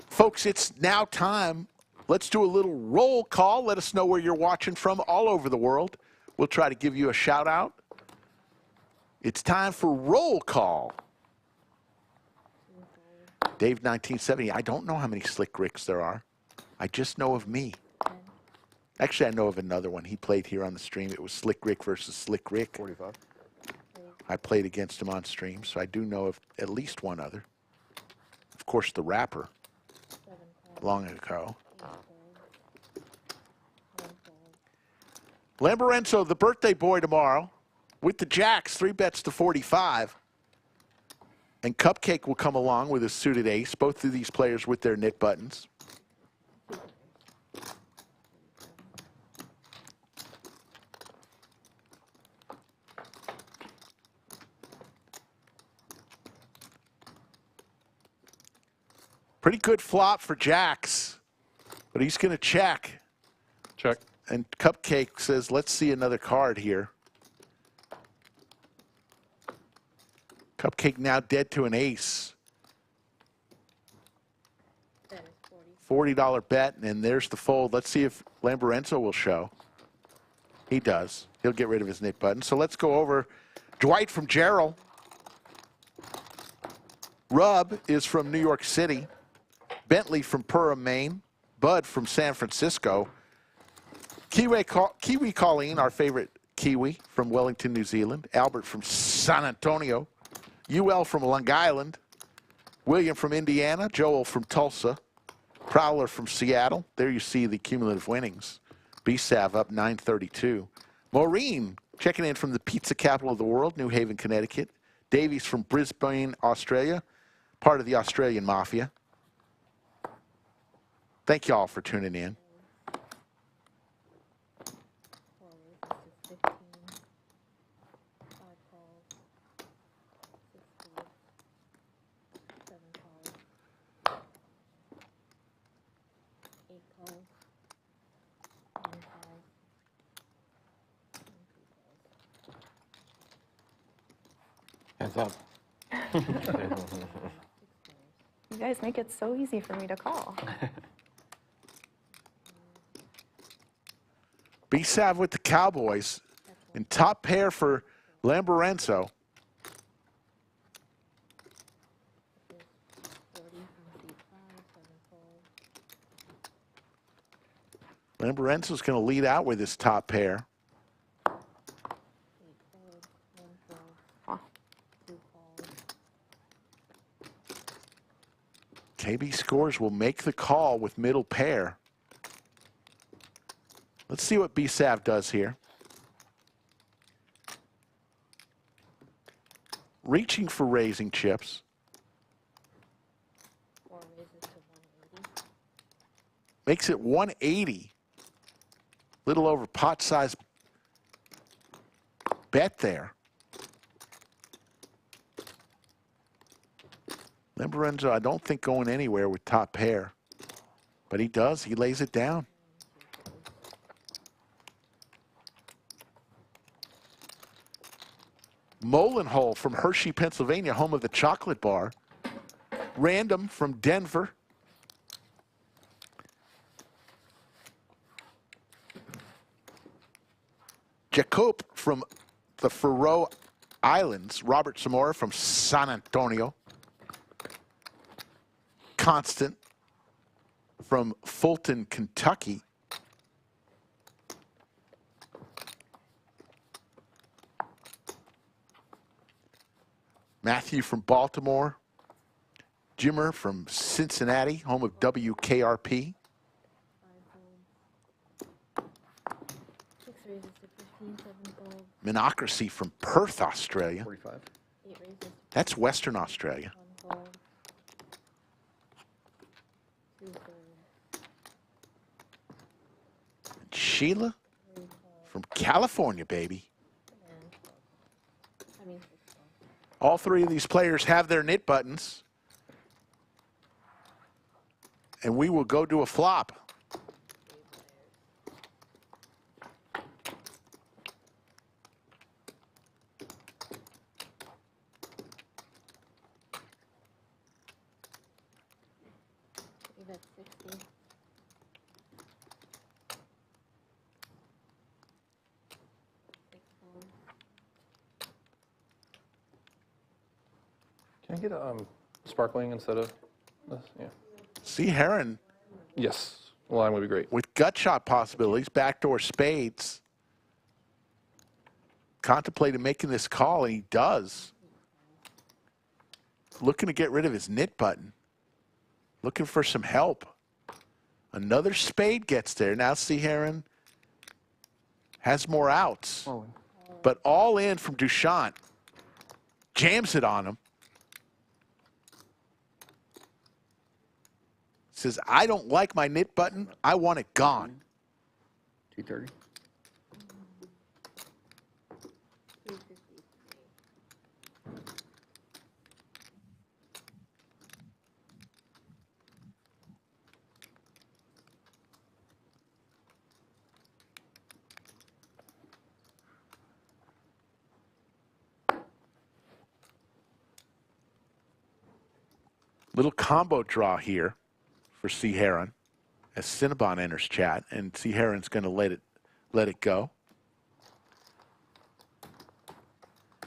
Folks, it's now time. Let's do a little roll call. Let us know where you're watching from all over the world. We'll try to give you a shout out. It's time for roll call. Dave 1970, I don't know how many Slick Ricks there are. I just know of me. 10. Actually, I know of another one. He played here on the stream. It was Slick Rick versus Slick Rick. 45. I played against him on stream, so I do know of at least one other. Of course, the rapper, 7 calls. long ago. 8 folds. 1 fold. Lamborenzo, the birthday boy tomorrow, with the jacks, 3 bets to 45. And Cupcake will come along with his suited ace. Both of these players with their knit buttons. Pretty good flop for jacks, but he's going to check. Check. And Cupcake says, let's see another card here. Cupcake now dead to an ace. $40 bet, and there's the fold. Let's see if Lamborenzo will show. He does. He'll get rid of his knit button. So let's go over Dwight from Gerald. Rub is from New York City. Bentley from Pura, Maine. Bud from San Francisco. Kiwi Colleen, our favorite Kiwi from Wellington, New Zealand. Albert from San Antonio. UL from Long Island. William from Indiana. Joel from Tulsa. Prowler from Seattle. There you see the cumulative winnings. B-Sav up 932. Maureen checking in from the pizza capital of the world, New Haven, Connecticut. Davies from Brisbane, Australia, part of the Australian Mafia. Thank you all for tuning in. Heads up. You guys make it so easy for me to call. B-Sav with the Cowboys. And top pair for Lamborenzo. Lamborenzo's going to lead out with his top pair. KB Scores will make the call with middle pair. Let's see what B-Sav does here. Reaching for raising chips. Makes it 180. Little over pot size bet there. Lamborenzo, I don't think going anywhere with top pair. But he does. He lays it down. Molenhole from Hershey, Pennsylvania, home of the chocolate bar. Random from Denver. Jacob from the Faroe Islands. Robert Zamora from San Antonio. Constant from Fulton, Kentucky. Matthew from Baltimore. Jimmer from Cincinnati, home of WKRP. Minocracy from Perth, Australia. 45. That's Western Australia. Sheila from California, baby. All three of these players have their knit buttons. And we will go to a flop. Can I get a sparkling instead of this? Yeah. C-Herron Yes. Line would be great. with gut shot possibilities, backdoor spades. Contemplated making this call, and he does. Looking to get rid of his knit button. Looking for some help. Another spade gets there. Now C-Herron has more outs. But all in from Dushyant. Jams it on him. Says, I don't like my knit button. I want it gone. 230. Little combo draw here for C-Herron as Cinnabon enters chat, and C-Herron's going to let it go.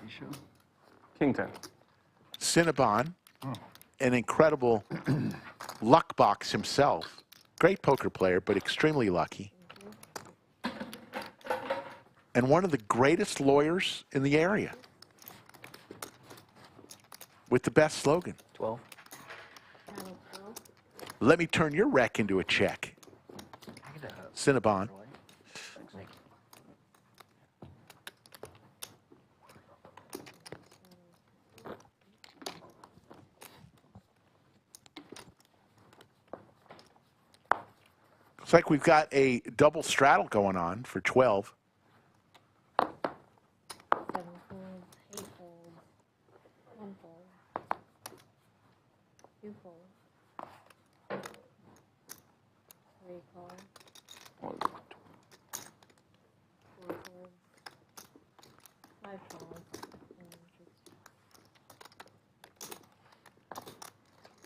You sure? King 10. Cinnabon, an incredible luck box himself. Great poker player, but extremely lucky. And one of the greatest lawyers in the area. With the best slogan. 12. Let me turn your wreck into a check. Cinnabon. Looks like we've got a double straddle going on for 12. 7 folds, 8 folds, 1 fold, 2 folds, 3 calls, 4 folds, 5 calls, and just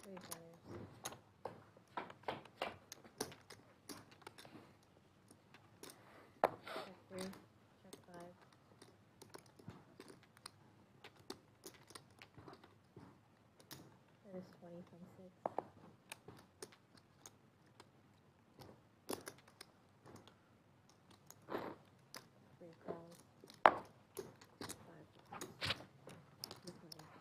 3 players. Check 3, check 5. That is 20 from 6. Three calls. 5 calls. 2 calls.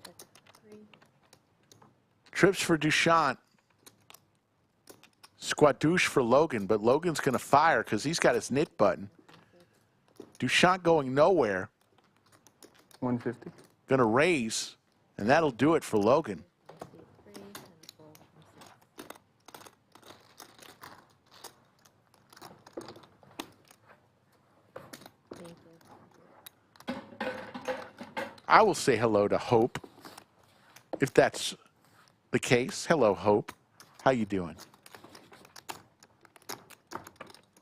Check 3. Trips for Dushyant. Squadouche for Logan, but Logan's going to fire because he's got his knit button. Dushyant going nowhere. 150. Going to raise, and that'll do it for Logan. 3 and a fold from 6. Thank you. I will say hello to Hope, if that's the case. Hello, Hope. How you doing?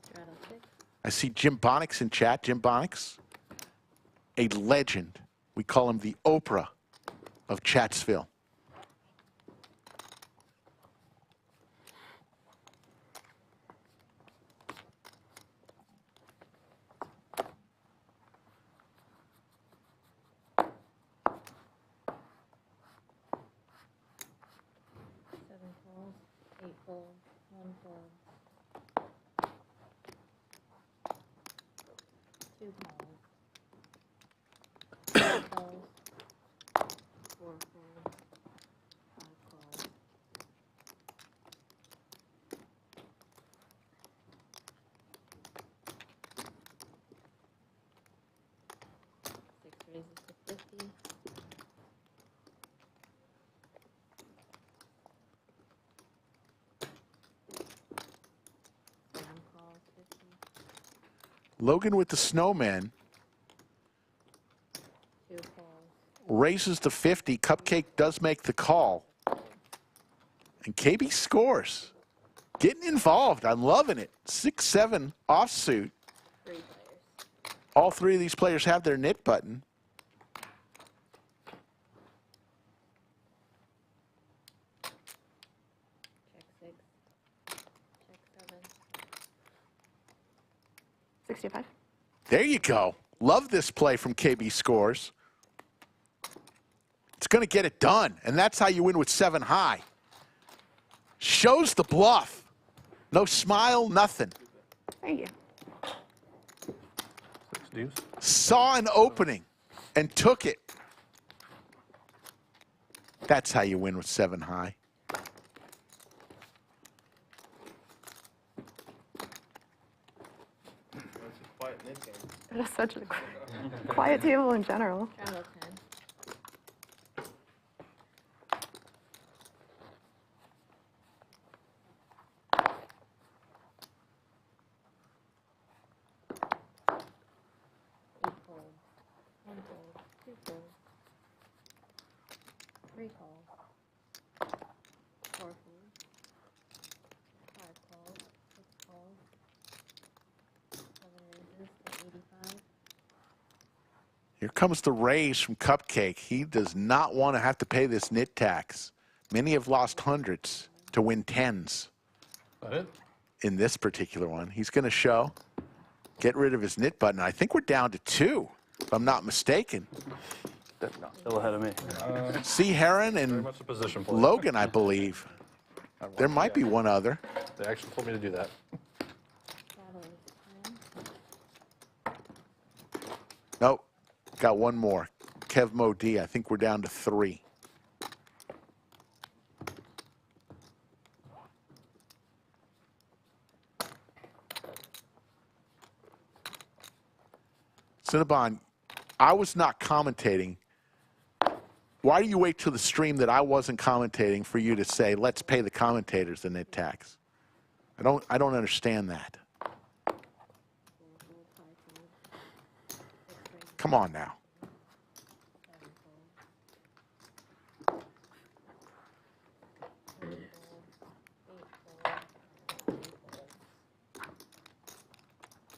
Straddle 6. I see Jim Bonix in chat. Jim Bonix, a legend. We call him the Oprah of Chatsville. Seven folds, 8 folds, 1 fold, 2 calls, 3 calls, 4 folds, 5 calls, 6 raises to 50. Calls 50. Logan with the snowman 2 calls. raises to 50. Cupcake does make the call. And KB scores. Getting involved. I'm loving it. 6-7 offsuit. 3 players. All 3 of these players have their knit button. Check 6. Check 7. 65. There you go. Love this play from KB Scores. It's going to get it done, and that's how you win with 7 high. Shows the bluff. No smile, nothing. Thank you. 6 deuce. Saw an opening and took it. That's how you win with 7 high. It's such a quiet table in general. Straddle 10. Eight folds, 1 fold, 2 folds, 3 calls, 4 folds, 5 calls, 6 calls, 7 raises to 85. Here comes the raise from Cupcake. He does not want to have to pay this nit tax. Many have lost hundreds to win tens. That it? In this particular one. He's going to show, get rid of his nit button. I think we're down to 2, if I'm not mistaken. Still ahead of me. C-Herron Very and much a position play. Logan, I believe. There might be one other. They actually told me to do that. Nope. Got one more. Kev Mo D. I think we're down to 3. Cinnabon, I was not commentating. Why do you wait till the stream that I wasn't commentating for you to say, let's pay the commentators the nit tax? I don't understand that. Come on now.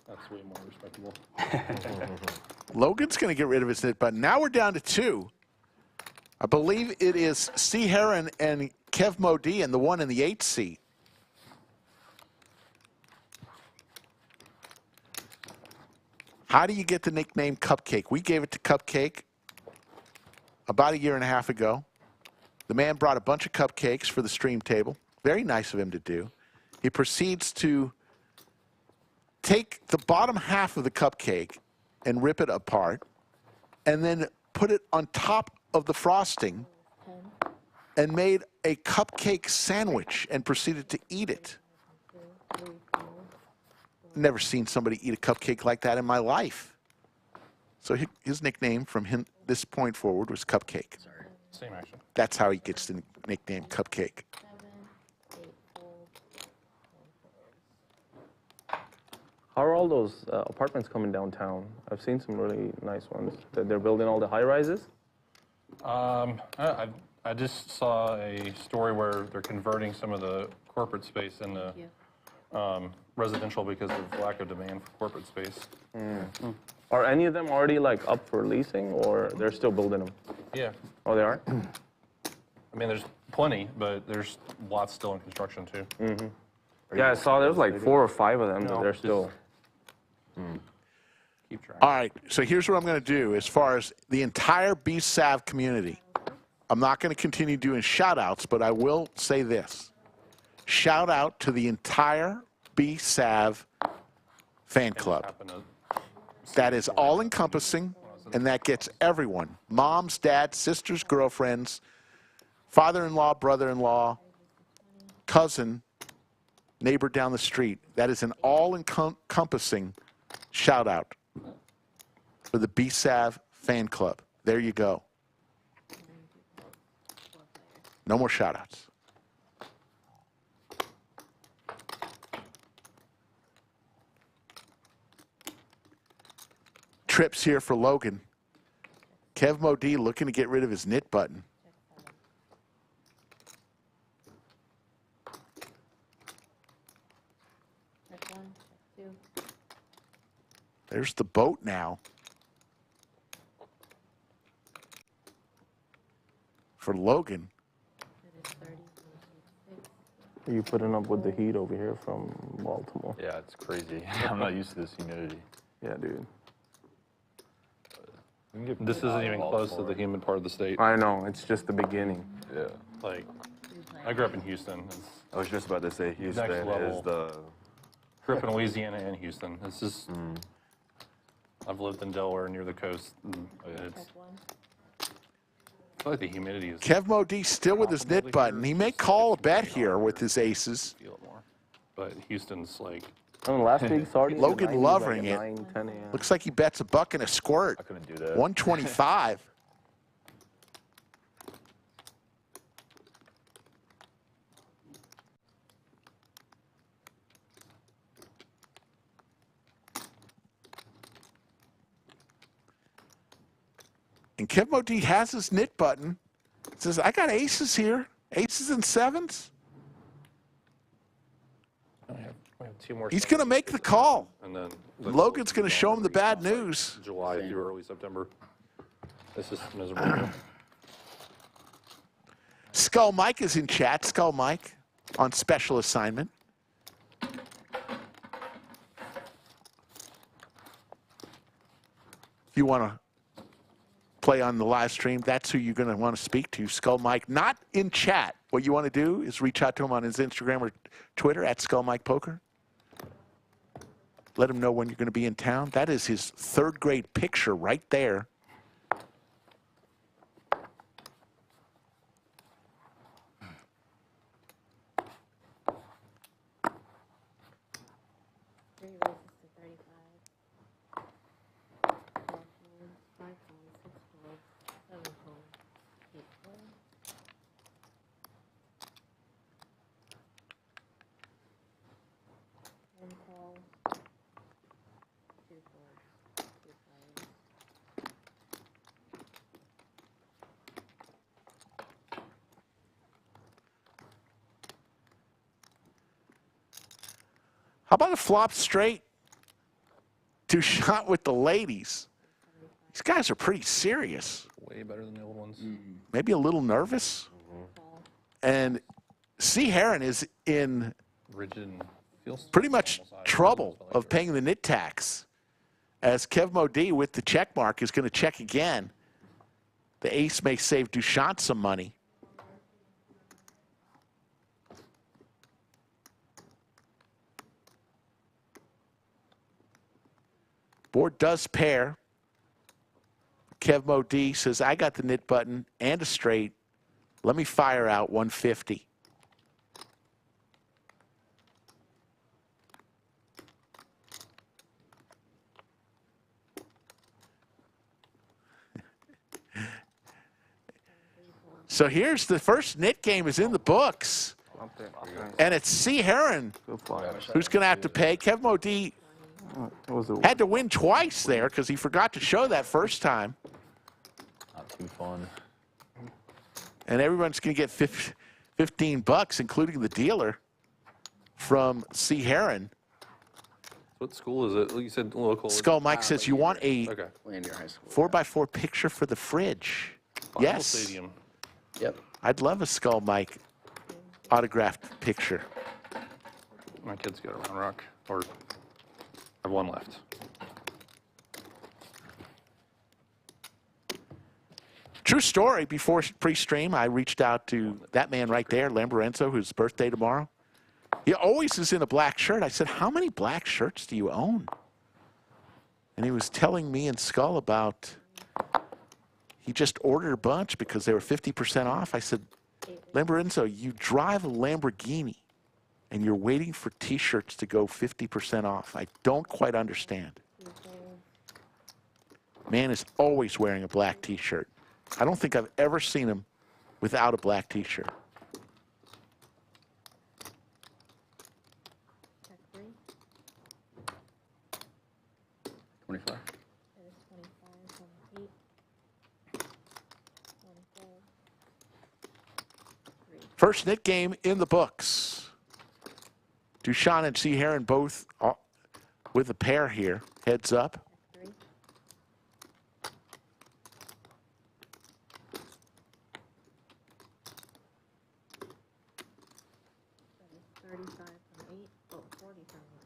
That's way more respectable. Logan's going to get rid of his nit button. Now we're down to 2. I believe it is C-Herron and Kev Mo D and the one in the 8th seat. How do you get the nickname Cupcake? We gave it to Cupcake about 1.5 years ago. The man brought a bunch of cupcakes for the stream table. Very nice of him to do. He proceeds to take the bottom half of the cupcake and rip it apart, and then put it on top of the frosting and made a cupcake sandwich and proceeded to eat it. Never seen somebody eat a cupcake like that in my life. So his nickname from him this point forward was Cupcake. Same action. That's how he gets the nickname Cupcake. How are all those apartments coming downtown? I've seen some really nice ones. That they're building all the high rises. I just saw a story where they're converting some of the corporate space into residential because of lack of demand for corporate space. Are any of them already like up for leasing, or they're still building them? Yeah. Oh, they are. I mean, there's plenty, but there's lots still in construction too. Yeah, I saw there was like 4 or 5 of them that they're still. Keep track. All right, so here's what I'm going to do as far as the entire B-Sav community. I'm not going to continue doing shout-outs, but I will say this. Shout out to the entire B-Sav fan club. That is all-encompassing, and that gets everyone. Moms, dads, sisters, girlfriends, father-in-law, brother-in-law, cousin, neighbor down the street. That is an all-encompassing shout-out for the B-Sav fan club. There you go. No more shout-outs. Trips here for Logan. Kev Mo D looking to get rid of his nit button. There's the boat now. For Logan. Are you putting up with the heat over here from Baltimore? Yeah, it's crazy. I'm not used to this humidity. Yeah, dude. This isn't even close to the humid part of the state. I know, it's just the beginning. Yeah. Like, I grew up in Houston. I was just about to say Houston level. is the... Grew up in Louisiana and Houston. It's just, I've lived in Delaware near the coast. And it's, I feel like the humidity is... Kev Mo D still with his nit button. He may call a bet here with his aces. Feel it more. But Houston's like... I mean, last week, sorry. Logan loving it. 9, 10 a.m. Looks like he bets a buck and a squirt. I couldn't do that. 125. And Kev Mo D has his nit button. Says, I got aces here. Aces and sevens. We have 2 more. He's going to make the call. And then Logan's going to show him the bad news. July through early September. This is miserable. Skull Mike is in chat. Skull Mike on special assignment. If you want to play on the live stream, that's who you're going to want to speak to. Skull Mike, not in chat. What you want to do is reach out to him on his Instagram or Twitter at Skull Mike Poker. Let him know when you're going to be in town. That is his third grade picture right there. How about a flop straight? Dushyant with the ladies. These guys are pretty serious. Way better than the old ones. Maybe a little nervous. And C-Herron is in Rigid. Feels pretty much trouble of paying the nit tax. As Kev Mo D with the check mark is going to check again. The ace may save Dushyant some money. Board does pair. Kev Mo D says, I got the nit button and a straight. Let me fire out 150. So here's the first nit game is in the books. And it's C-Herron who's going to have to pay. Kev Mo D had to win twice there because he forgot to show that first time. Not too fun. And everyone's going to get 15 bucks, including the dealer, from C-Herron. What school is it? You said local. Skull Mike says you want a Okay. Lanier High School. 4x4 picture for the fridge. Bible Yes. Stadium. Yep. I'd love a Skull Mike autographed picture. My kid's got a round rock. Or I have one left. True story, before pre-stream, I reached out to that man right there, Lamborenzo, whose birthday tomorrow. He always is in a black shirt. I said, how many black shirts do you own? And he was telling me and Skull about he just ordered a bunch because they were 50% off. I said, Lamborenzo, you drive a Lamborghini and you're waiting for T-shirts to go 50% off. I don't quite understand. Man is always wearing a black T-shirt. I don't think I've ever seen him without a black T-shirt. Check 3. 25. That is 25, 28, 24, 3. First nit game in the books. Dushyant and C-Herron both with a pair here. Heads up. 3. That is 35 from 8. Oh, 40 from 8.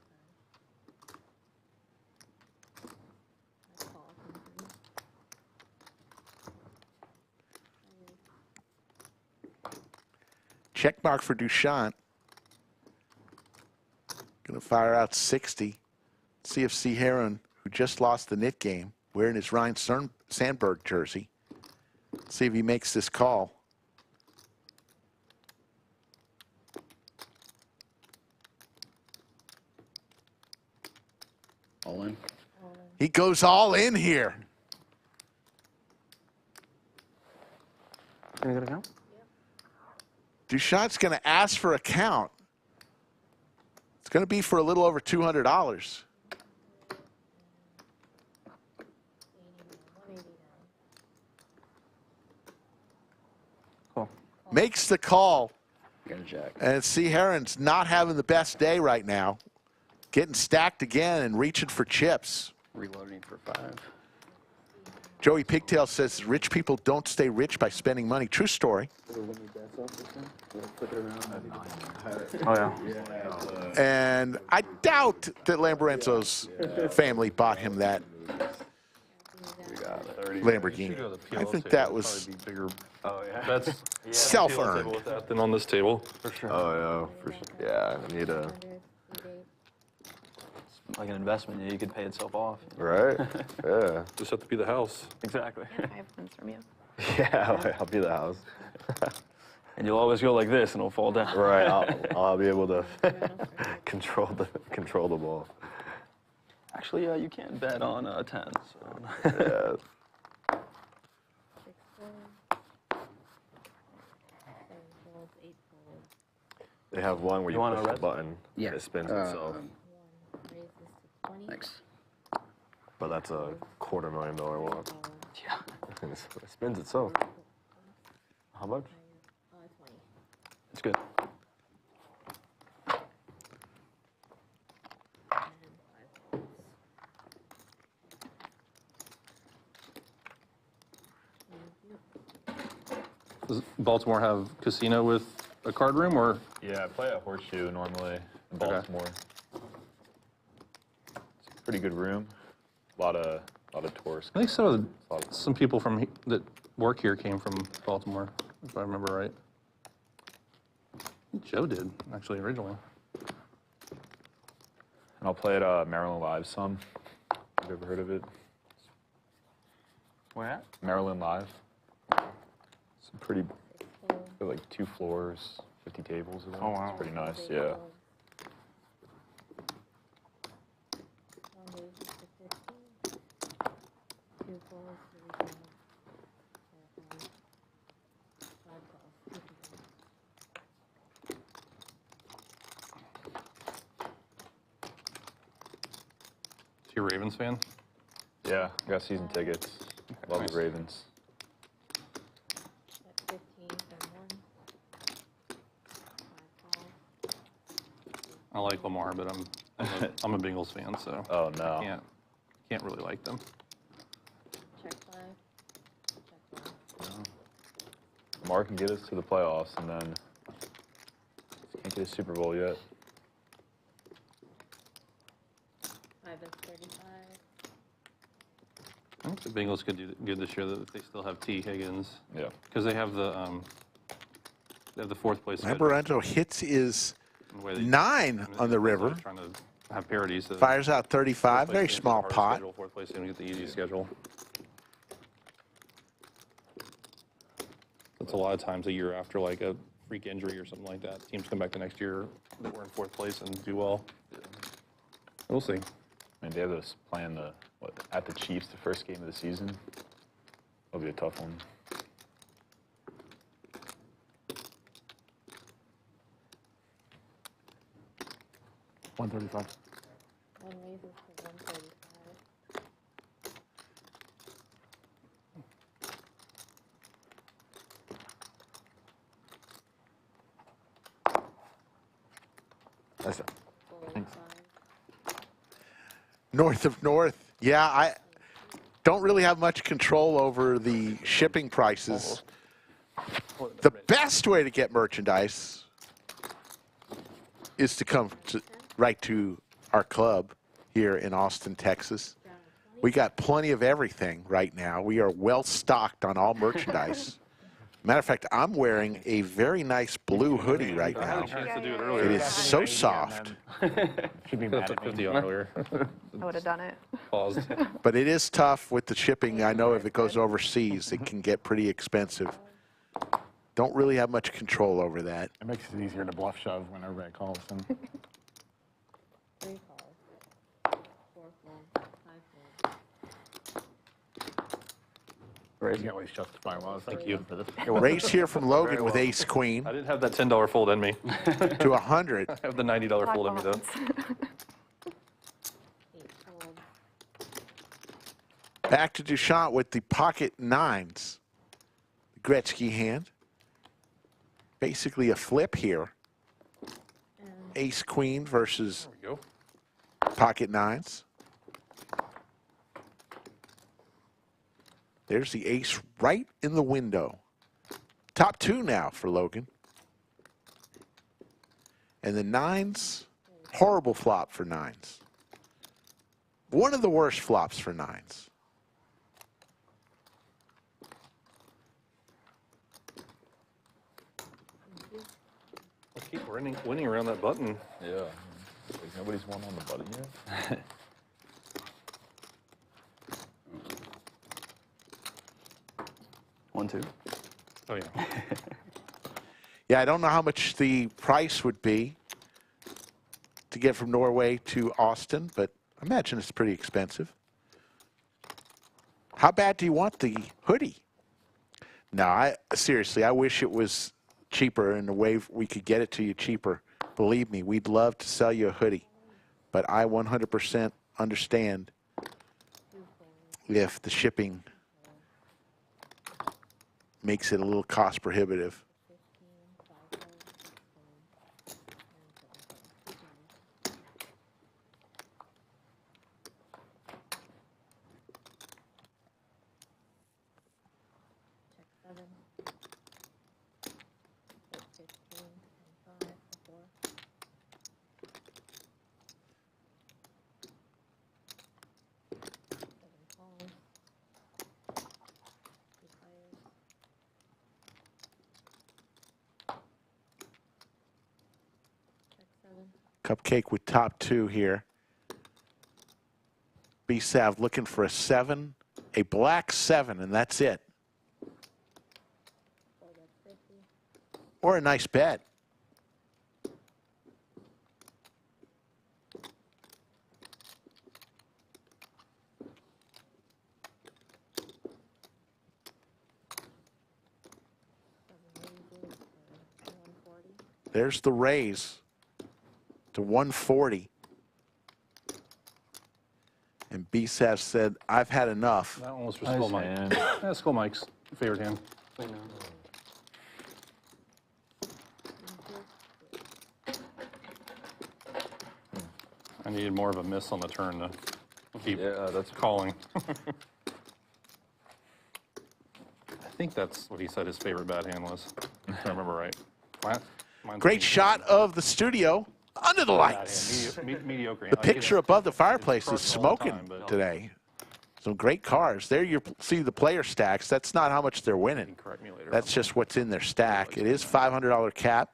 That's all from 3. Check mark for Dushyant. Going to fire out 60. See if C-Herron, who just lost the nit game, wearing his Ryan Sandberg jersey, see if he makes this call. All in. He goes all in here. Can you get a count? Dushyant's going to ask for a count. It's going to be for a little over $200. Cool. Makes the call. Got a jack. And C-Herron's not having the best day right now. Getting stacked again and reaching for chips. Reloading for 5. Joey Pigtail says rich people don't stay rich by spending money. True story. Oh, yeah. And I doubt that Lamborenzo's family bought him that Lamborghini. I think that was bigger. Oh, yeah. That's self-earned. with that than on this table. For sure. Oh, yeah, for sure. Yeah, I need a... Like an investment, yeah, you could pay itself off. Right? Yeah. Just have to be the house. Exactly. I have ones from you. Yeah, I'll be the house. And you'll always go like this, and it'll fall down. Right, I'll be able to control the ball. Actually, you can't bet on 10. So. Yeah. They have one where you want push a the red? button Yeah. and it spins itself. Thanks. But that's a $250,000 one. Yeah. It spins itself. How much? It's good. Does Baltimore have casino with a card room, or? Yeah, I play at Horseshoe normally in Baltimore. It's a pretty good room. A lot of tourists. I think some people that work here came from Baltimore, if I remember right. I think Joe did, actually, originally. And I'll play at Maryland Live some. Have you ever heard of it? Where at? Maryland Live. It's a pretty, like 2 floors, 50 tables. Oh, wow. It's pretty nice, yeah. You a Ravens fan? Yeah, I got season tickets. Love Nice. the Ravens. I like Lamar, but I'm a Bengals fan, so Oh, no. can't really like them. Lamar can get us to the playoffs, and then can't get a Super Bowl yet. 35. I think the Bengals could do good this year. That they still have T. Higgins Yeah. because they have the 4th place. schedule. Lamborenzo hits is And the way they- 9 on the river. Trying to have parity. So Fires out 35. 4th place Very teams get small the hardest pot. Schedule, 4th place team get the easy schedule. That's a lot of times a year after like a freak injury or something like that. Teams come back the next year that were in 4th place and do well. We'll see. And they have us playing at the Chiefs the first game of the season. That'll be a tough one. $135. One raises to 135. That's it. North of North. Yeah, I don't really have much control over the shipping prices. The best way to get merchandise is to come right to our club here in Austin, Texas. We got plenty of everything right now. We are well stocked on all merchandise. Matter of fact, I'm wearing a very nice blue hoodie right I had now. a chance to do it It earlier. is so soft, She'd be I mad took at me. 50 on earlier. I would have done it. Paused. but it is tough with the shipping. I know if it goes overseas, it can get pretty expensive. Don't really have much control over that. It makes it easier to bluff shove when everybody calls. And 3 calls. 4 calls. 5 calls. you can always justify why I was thank you for this. Race here from Logan with ace queen I didn't have that $10 fold in me. to 100. I have the $90 fold in me though. 8 calls. Back to Dushyant with the pocket 9s. Gretzky hand. Basically a flip here. Ace queen versus There we go. pocket 9s. There's the ace right in the window. Top 2 now for Logan. And the 9s, horrible flop for 9s. One of the worst flops for 9s. Let's keep winning around that button. Yeah. Like nobody's won on the button yet. 1, 2. Oh, yeah. Yeah, I don't know how much the price would be to get from Norway to Austin, but I imagine it's pretty expensive. How bad do you want the hoodie? No, seriously, I wish it was cheaper and the way we could get it to you cheaper. Believe me, we'd love to sell you a hoodie, but I 100% understand if the shipping makes it a little cost prohibitive. Cupcake with top 2 here. B-Sav looking for a 7, a black 7, and that's it. Or a nice bet. There's the raise to 140. And B-Sav said, I've had enough. That one was for Skull Mike. Yeah, Skull Mike's favorite hand. I needed more of a miss on the turn to keep that's calling. I think that's what he said his favorite bad hand was, if I remember right. Great shot of the studio under the lights. Mediocre. The picture above the fireplace is smoking today. Some great cars. There you see the player stacks. That's not how much they're winning. That's just what's in their stack. It is $500 cap.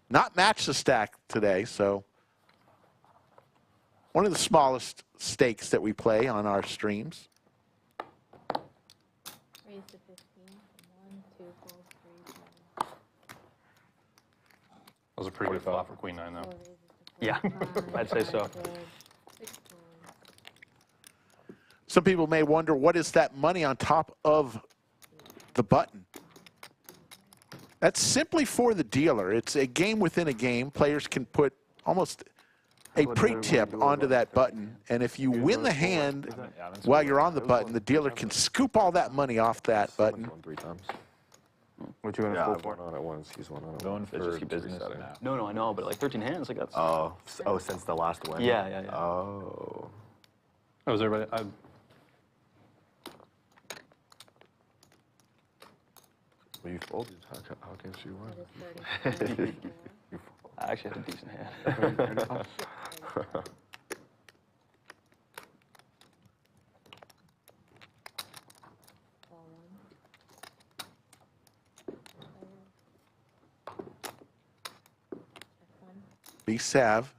Not match the stack today, so one of the smallest stakes that we play on our streams. Raise to 15. 1, 2, 4, 3, 4. That was a pretty good flop for Queen 9, though. Yeah, I'd say so. Some people may wonder, what is that money on top of the button? That's simply for the dealer. It's a game within a game. Players can put almost a pre-tip onto that button, and if you win the hand while you're on the button, the dealer can scoop all that money off that button. 3 times. What you gonna I've for? won on it once. He's won on it. Going once. for business now. No, I know, but like 13 hands, like that's. Oh, since the last win. Yeah. Oh. That was everybody. Well, you folded. How can she win? I actually had a decent hand. B-Sav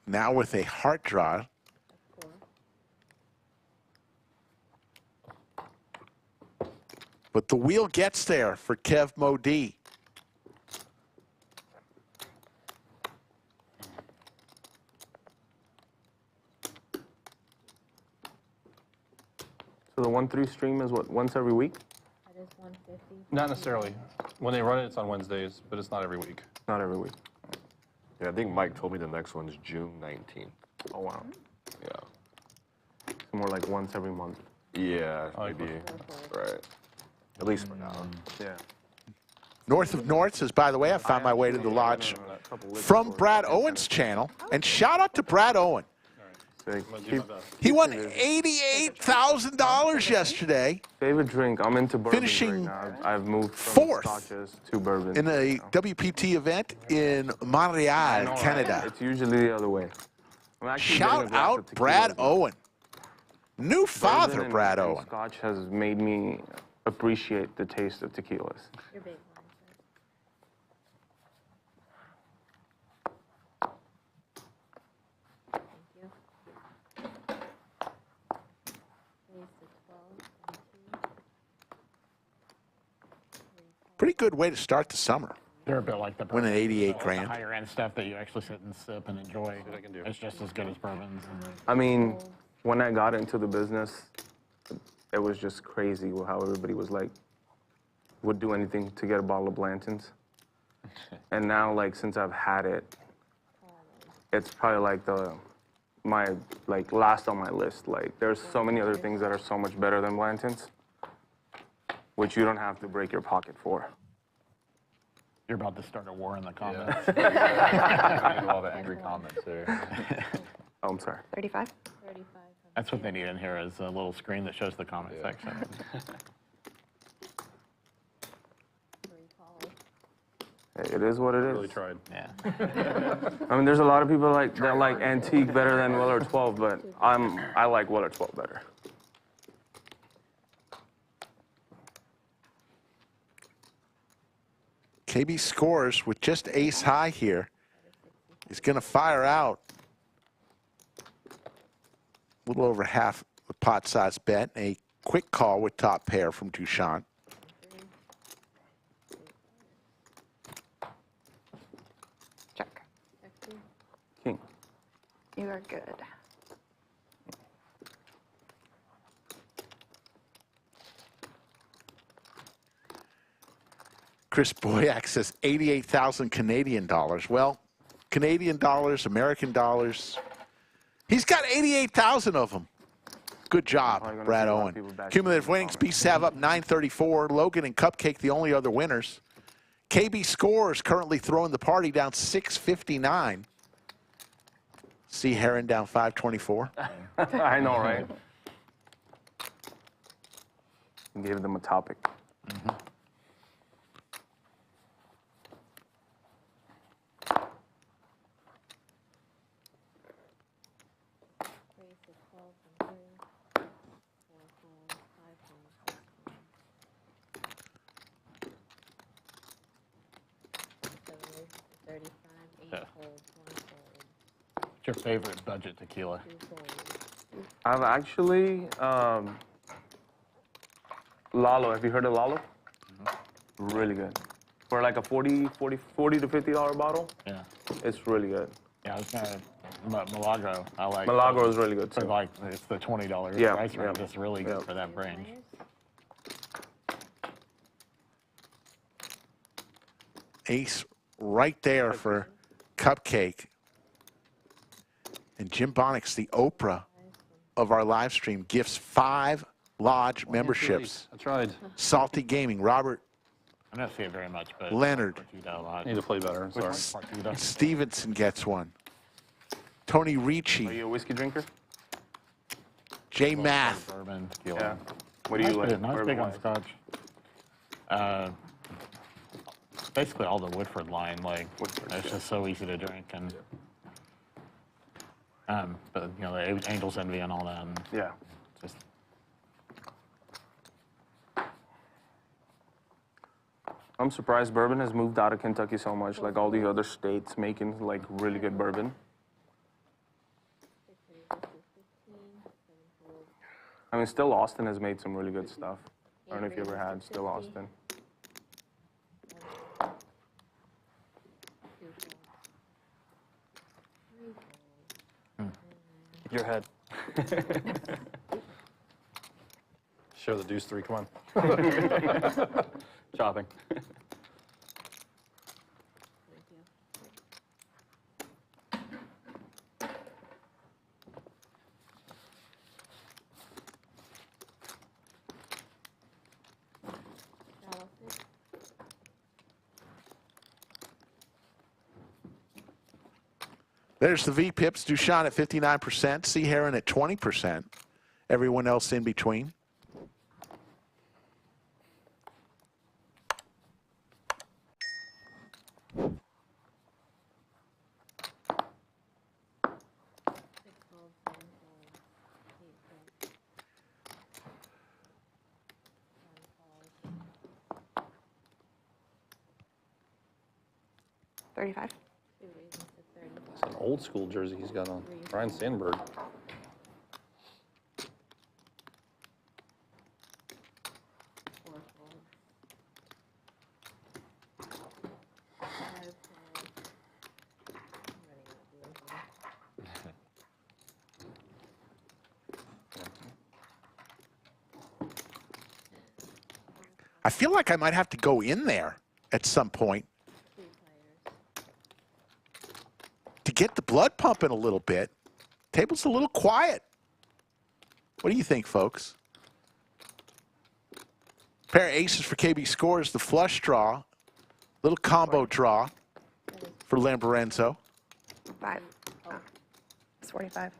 now with a heart draw. But the wheel gets there for Kev Mo D. So the 1-3 stream is what, once every week? That is 150. Not necessarily. When they run it, it's on Wednesdays, but it's not every week. Not every week. Yeah, I think Mike told me the next one's June 19th. Oh, wow. Yeah. So more like once every month. Yeah, I like maybe. Right. At least for now. Yeah. North of Norths is, by the way, I found my way to the lodge from Brad Owen's channel. And shout out to Brad Owen. Like, I'm gonna do my best. He won $88,000 yesterday favorite drink? I'm into bourbon Finishing right now. I've moved from fourth scotches to bourbon. in a WPT event in Montreal, Canada. It's usually the other way. I'm actually getting a Shout glass out of tequila Brad as well. Owen. New father, Bourbon Brad and Owen. Scotch has made me appreciate the taste of tequilas. You're big one. Thank you. Raise to 12 and 2. Pretty good way to start the summer. They're a bit like the Winning bourbons, 88 the grand. higher end stuff that you actually sit and sip and enjoy. what I can do. It's just as good as bourbons. I mean, when I got into the business, it was just crazy how everybody was like, would do anything to get a bottle of Blanton's. And now, like, since I've had it, it's probably like my last on my list. Like, there's so many other things that are so much better than Blanton's, which you don't have to break your pocket for. You're about to start a war in the comments. All the angry comments there. Oh, I'm sorry. 35? 35. That's what they need in here is a little screen that shows the comment section. 3 calls. It is what it is. Really tried. Yeah. I mean, there's a lot of people that like Antique better than Weller 12, but I like Weller 12 better. KB scores with just ace high here. He's going to fire out a little over half the pot size bet. A quick call with top pair from Dushyant. Check. King. You are good. Chris Boyack says 88,000 Canadian dollars. Well, Canadian dollars, American dollars. He's got 88,000 of them. Good job, Probably gonna Brad see a lot of Owen. people back Cumulative in the winnings, comments. B-Sav up 934. Logan and Cupcake the only other winners. KB scores currently throwing the party down 659. C-Herron down 524. I know, right? Give them a topic. Raise to 12 and 3. 4 calls, 5 calls, 6 calls. 7 raises to 35. 8 Yeah. folds, 1 fold, What's your favorite budget tequila? 2 folds. I've actually, Lalo. Have you heard of Lalo? Really good. For like a $40 to $50 bottle, Yeah. it's really good. Yeah, I was gonna, Milagro. I like. Milagro is really good So too. like, it's the $20 Yeah, price range. yeah. It's really good Yeah. for that range. Ace right there for Cupcake. And Jim Bonix, the Oprah of our live stream, gifts 5 lodge memberships. I tried. Salty Gaming, Robert I don't see it very much, but. Leonard. Partita a lot. I need to play better. Sorry. Partita. Stevenson gets one. Tony Are Ricci, you a whiskey drinker? J Math. Bourbon, tequila. Yeah. What do you like? Not big on bourbon-wise? Scotch. Basically all the Woodford line, like, it's just so easy to drink and. But you know, the Angel's Envy and all that. And Yeah. just I'm surprised bourbon has moved out of Kentucky so much. Like all the other states making like really good bourbon. 6 raises to 15. 7 folds. I mean, still Austin has made some really good stuff. I don't know if you ever 8 raises had to still 50. Austin. 2 folds. 3 folds. Your head. Show the deuce 3. Come on. Chopping. Thank you. Straddles it. There's the V-Pips. Dushyant at 59%. C-Herron at 20%. Everyone else in between. $35. It's an old school jersey he's got on. Ryan Sandberg. I feel like I might have to go in there at some point to get the blood pumping a little bit. Table's a little quiet. What do you think, folks? Pair of aces for KB Scores, the flush draw. Little combo draw for Lamborenzo. 5. Oh, it's 45.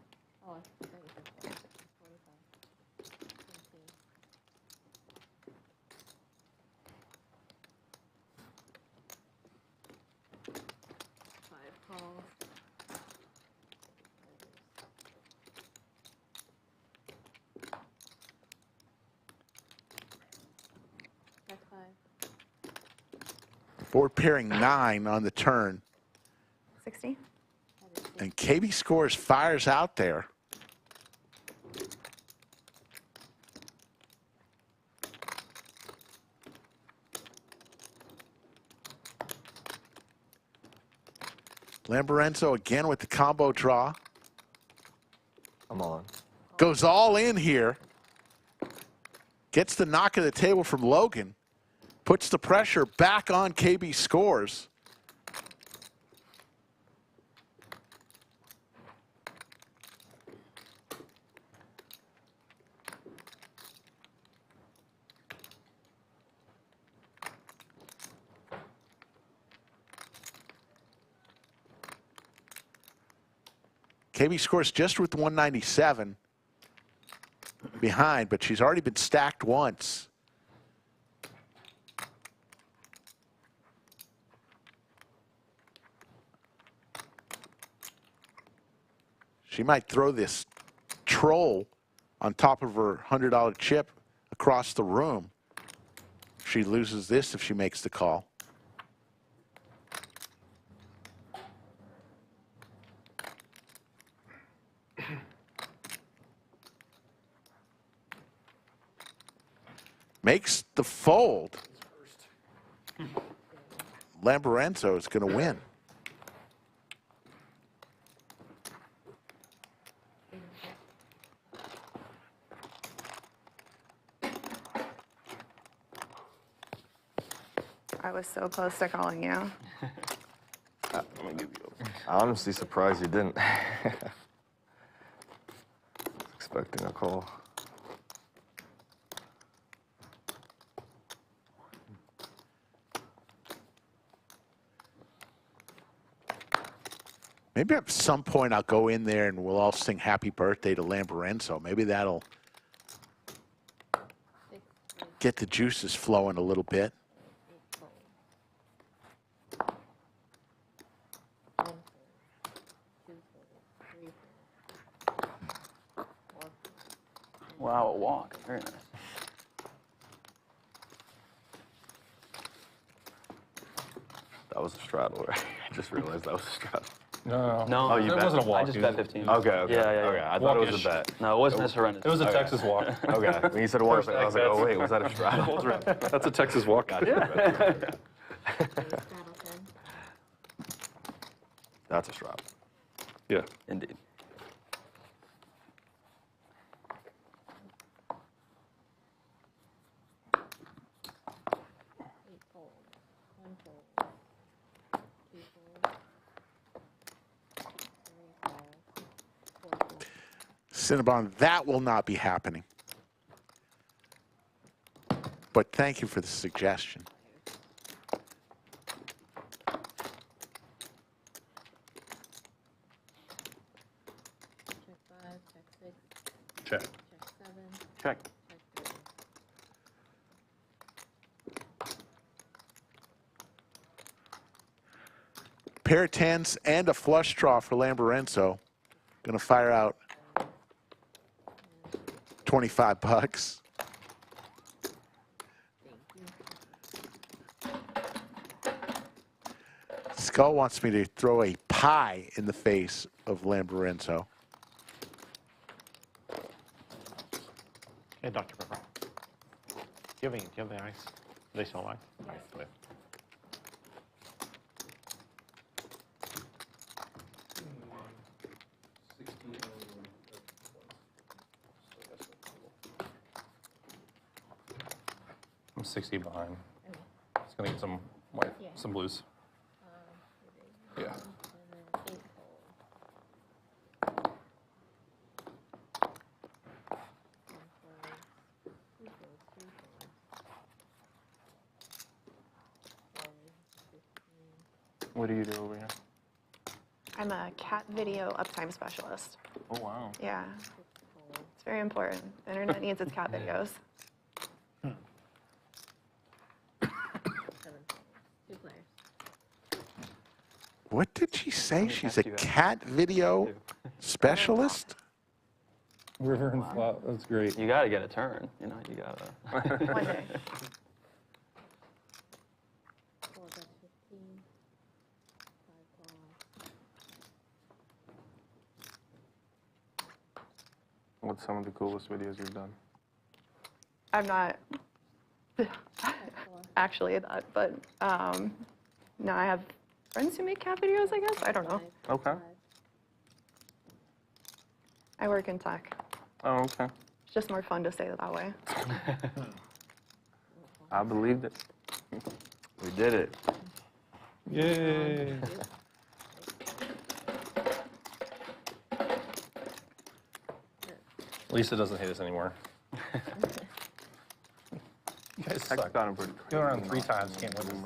Board pairing 9 on the turn. 60. And KB Scores fires out there. Lamborenzo again with the combo draw. I'm on. Goes all in here. Gets the knock of the table from Logan. Puts the pressure back on KB Scores. KB Scores just with 197 behind, but she's already been stacked once. She might throw this troll on top of her $100 chip across the room. She loses this if she makes the call. Makes the fold. Lamborenzo is going to win. I was so close to calling you. I'm honestly surprised you didn't. Expecting a call. Maybe at some point I'll go in there and we'll all sing happy birthday to Lamborenzo. Maybe that'll get the juices flowing a little bit. Wow, a walk. Very nice. That was a straddle, right? I just realized that was a straddle. No. No, you it bet. wasn't a walk. I just bet 15. Okay, okay. Yeah. Okay, I thought it was a bet. No, it wasn't as horrendous. It was a Texas walk. Okay, when you said walk, I was like, oh wait, was that a straddle? That's a Texas walk. Gotcha. That's a straddle. Yeah. Indeed. Cinnabon, that will not be happening. But thank you for the suggestion. Check. Pair of tens and a flush draw for Lamborenzo. Going to fire out 25 bucks. Skull wants me to throw a pie in the face of Lamborenzo. Hey, Dr. Pepper. Do you have the ice? Do they sell ice? Ice. Okay. I'm 60 behind. Just gonna get some white, some blues. Yeah. What do you do over here? I'm a cat video uptime specialist. Oh, wow. Yeah. It's very important. The internet needs its cat videos. What did she say? She's a cat video specialist? River and flop, that's great. You gotta get a turn. You know, you gotta. One day. What's some of the coolest videos you've done? I'm not actually that, but no, I have friends who make cat videos, I guess. I don't know. Okay. I work in tech. Oh, okay. It's just more fun to say it that way. I believed it. We did it. Yay. Lisa doesn't hate us anymore. You guys Tech's suck. gotten pretty crazy. Go around 3 times, can't win.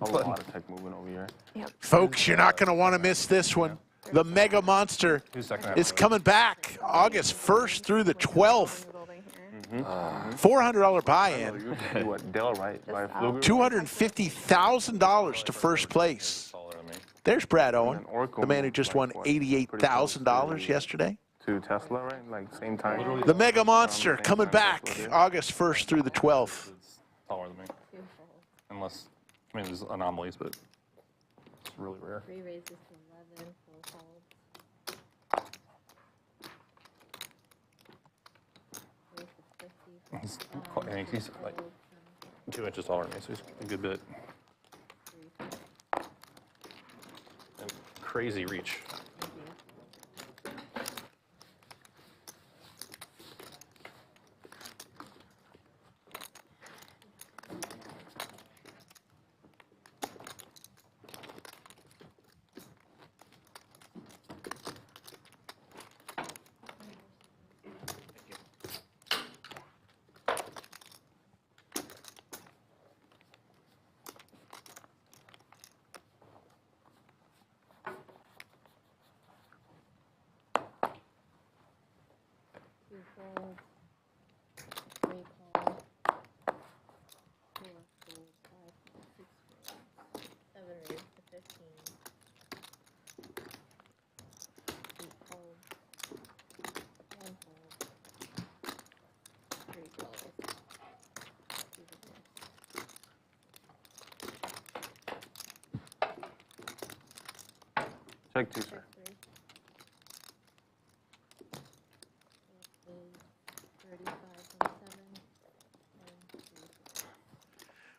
A lot of tech moving over here. Yep. Folks, you're not going to want to miss this one. The Mega Monster is coming back August 1st through the 12th. $400 buy-in. What, Dell, right? By Fluger? $250,000 to first place. There's Brad Owen, the man who just won $88,000 yesterday. To Tesla, right? Like, same time. The Mega Monster coming back August 1st through the 12th. It's taller than me. Unless, I mean, there's anomalies, but it's really rare. 3 raises to 11, 4 folds. He's, I think he's like 2 inches taller than me, so he's a good bit. And crazy reach. Check 2, sir.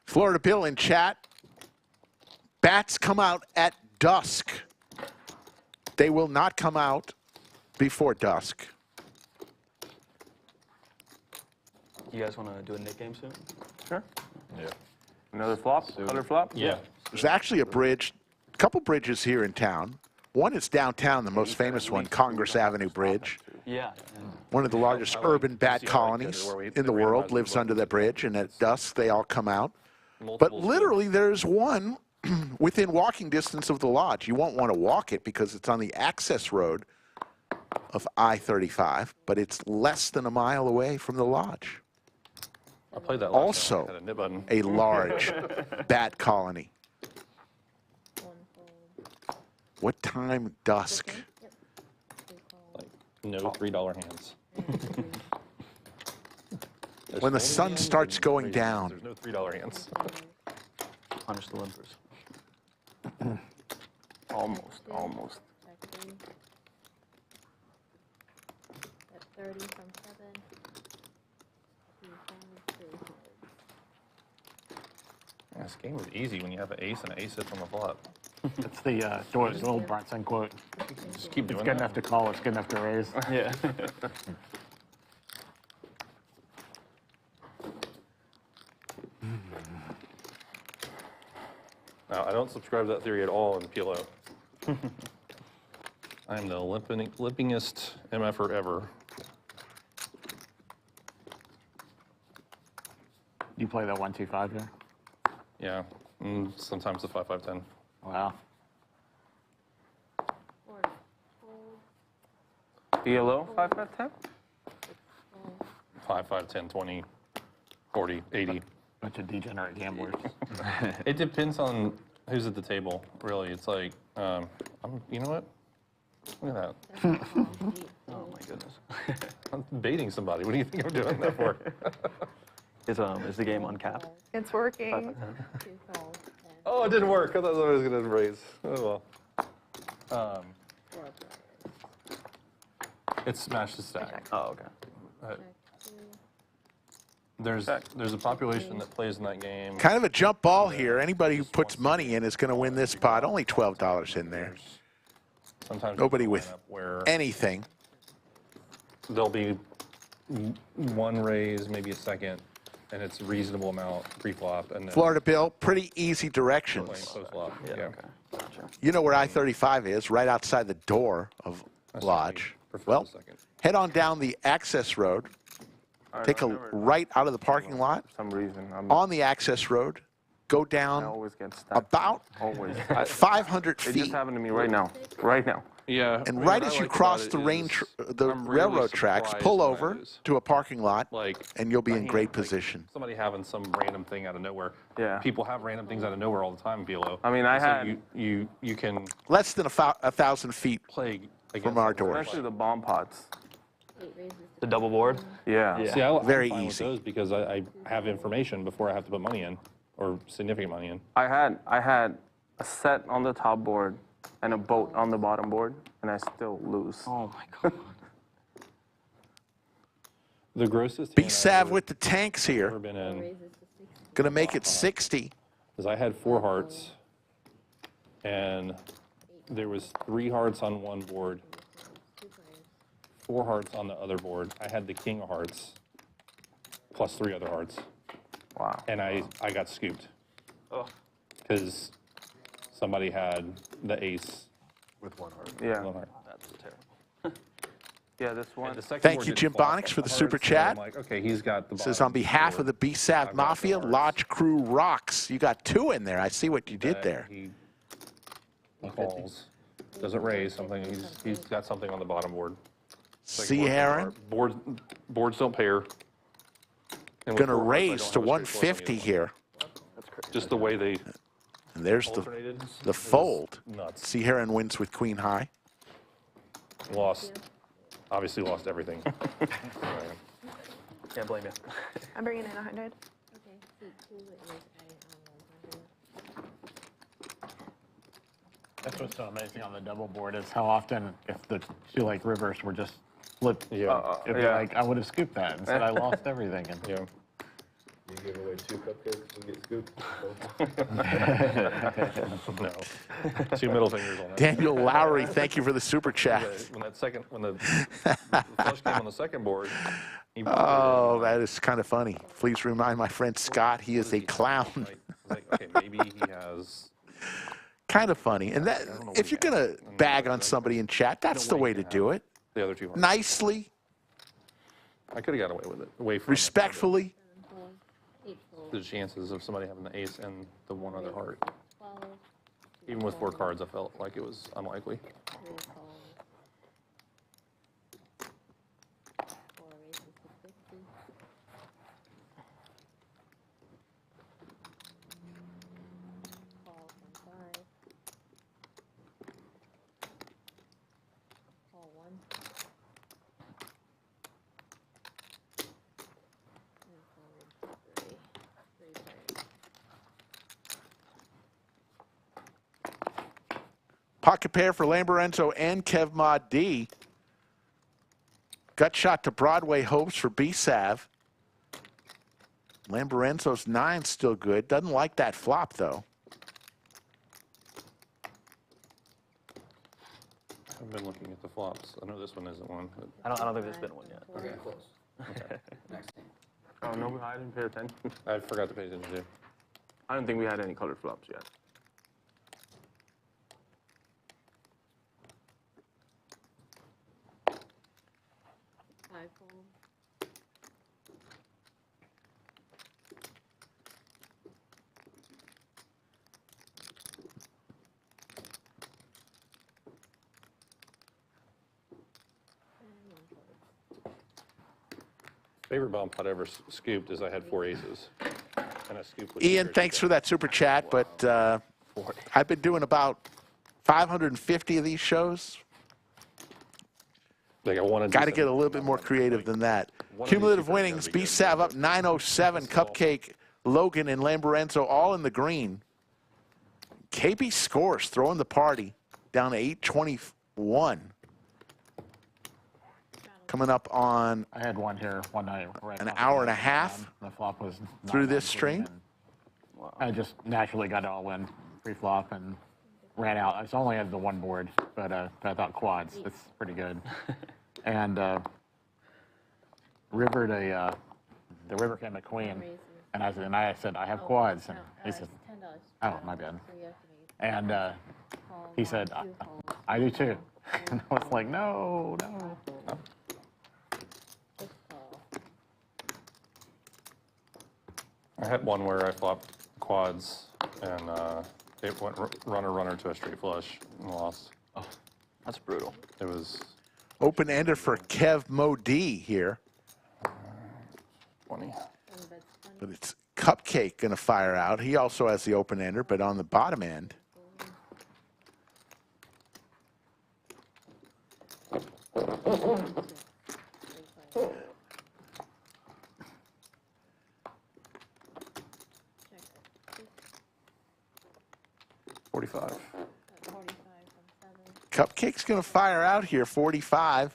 Florida Bill in chat. Bats come out at dusk. They will not come out before dusk. You guys want to do a Nik game soon? Sure. Yeah. Another flop? Color flop? Yeah. There's actually a bridge, a couple bridges here in town. One is downtown, the most famous one, Congress Avenue Bridge. Yeah. One of the largest urban bat colonies in the world lives under that bridge, and at dusk they all come out. But literally there's one within walking distance of the lodge. You won't want to walk it because it's on the access road of I-35, but it's less than a mile away from the lodge. I played that last Also, night. I had a nib button. a large bat colony. One fold. What time dusk? Yep. Two calls. Like, no $3 hands. There's When the folding sun hands starts and going raises. down. There's no $3 hands. Punish the limpers. Almost, almost. Check three. At 30 from 7. Two fives, three cards. This game is easy when you have an ace and an ace sits on the flop. It's the Joel Brunson quote. Just keep It's doing good that. enough to call, it's good enough to raise. Yeah. Now, I don't subscribe to that theory at all in PLO. I am the limpingest MFer ever. You play that 1-2-5 here? Yeah, sometimes the 5-5-10. Wow. Four. Fold. PLO 5-5-10? 5-5-10, 20, 40, 80. Bunch of degenerate gamblers. It depends on who's at the table, really. It's like, you know what? Look at that. Oh my goodness. I'm baiting somebody. What do you think I'm doing that for? Is the game on cap? It's working. Two calls. And Oh, it didn't work. I thought I was going to raise. Oh, well. four players. It's smash the stack. Oh, okay. Check two. There's a population that plays in that game. Kind of a jump ball here. Anybody who puts money in is going to win this pot. Only $12 in there. Sometimes Nobody you with line up where anything. there'll be one raise, maybe a second, and it's a reasonable amount pre-flop, and then Florida Bill, pretty easy playing directions. post-flop. Yeah, Yeah. okay. Gotcha. You know where I-35 is, right outside the door of I Lodge. certainly prefer Well, the second. head on down the access road. Take a right out of the parking lot. For some reason, On the access road, go I down always get stuck. about Always. 500 It just feet. happened to me right now. Right now. Yeah. And what right I as you like cross about the it is I'm really railroad tracks, surprised pull when I over lose. to a parking lot, Like, and you'll be in like, great like, position. Somebody having some random thing out of nowhere. Yeah. People have random things out of nowhere all the time in PLO. I mean, I So had- you can Less than 1,000 feet. play against From our them. doors. Especially the bomb pots. 8 raises The double board? Yeah. Yeah. See, Very I'm fine easy. with those because I have information before I have to put money in, or significant money in. I had a set on the top board and a boat on the bottom board, and I still lose. Oh my god. The grossest B-Sav with the tanks I've here. ever been in raises to 60. Going to make it 60. is I had 4 hearts, and there was 3 hearts on one board, 2 players. 4 hearts on the other board. I had the king of hearts, plus 3 other hearts, Wow. and I got scooped Oh. because somebody had the ace. With one heart. Yeah. One heart. That's terrible. Yeah, this one. And the second Thank board you, didn't Jim flop Bonics, for the hearts, super so chat. I'm like, okay, he's got the Says bottom on behalf of the board. B-Sav I've got the Mafia, hearts. Lodge Crew rocks. You got 2 in there. I see what you did that there. He calls, doesn't raise something. He's got something on the bottom board. Second board, C-Herron boards don't pair. And with going to 4 hearts, I raise don't to have a straight flush on 150 either here. That's crazy. one. Just the way they And there's alternated. the fold. Nuts. C-Herron wins with queen high. Lost. Obviously lost everything. Can't blame you. I'm bringing in 100. Okay, seat 2 is a 100. That's what's so amazing on the double board is how often, if the 2 like rivers were just flipped, Yeah. it'd be Yeah. like, I would have scooped that. Instead, I lost everything. And Yeah. You give away 2 cupcakes and get scooped. No. 2 middle fingers on that. Daniel Lowry, thank you for the super chat. When the flush came on the second board, he Oh, that is kind of funny. Please remind my friend Scott he is a clown. like, okay, maybe he has. Kind of funny. And that, if you're going to bag on somebody in chat, that's the way to do it. The other 2 hearts. Nicely, I could have got away with it. Away from respectfully. 7 fold. 8 fold. the chances of somebody having the ace and the one other heart. 12. Even with 4 cards, I felt like it was unlikely. 3 calls. Pocket pair for Lamborenzo and Kev Mo D. Gut shot to Broadway hopes for B-Sav. Lamborenzo's 9 still good. Doesn't like that flop, though. I haven't been looking at the flops. I know this one isn't one. But... I don't think there's been one yet. Okay, close. Next game. Oh, no, I didn't pay attention. I forgot to pay attention to. I don't think we had any colored flops yet. Favorite bomb pot I ever scooped is I had 4 aces. And I scooped with Ian, thanks for that super chat, but I've been doing about 550 of these shows. Like I wanted Got to get a little bit more creative than that. Cumulative winnings, B-Sav up 907, Cupcake, Logan, and Lamborenzo all in the green. KB scores, throwing the party down to 821. Coming up on I had one here one night. Right an off hour the and a bat. half The flop was through not this on stream. green, and I just naturally got it all in pre-flop and ran out. I only had the one board, but I thought quads. It's pretty good. And the river came at queen, and I said I have quads, and he said, oh my bad. And he said I do too. And I was like, no. I had one where I flopped quads and it went runner to a straight flush and lost. Oh, that's brutal. It was Open-ender for Kev Mo D here. 20. But it's Cupcake going to fire out. He also has the open-ender, but on the bottom end. Cupcake's going to fire out here, 45.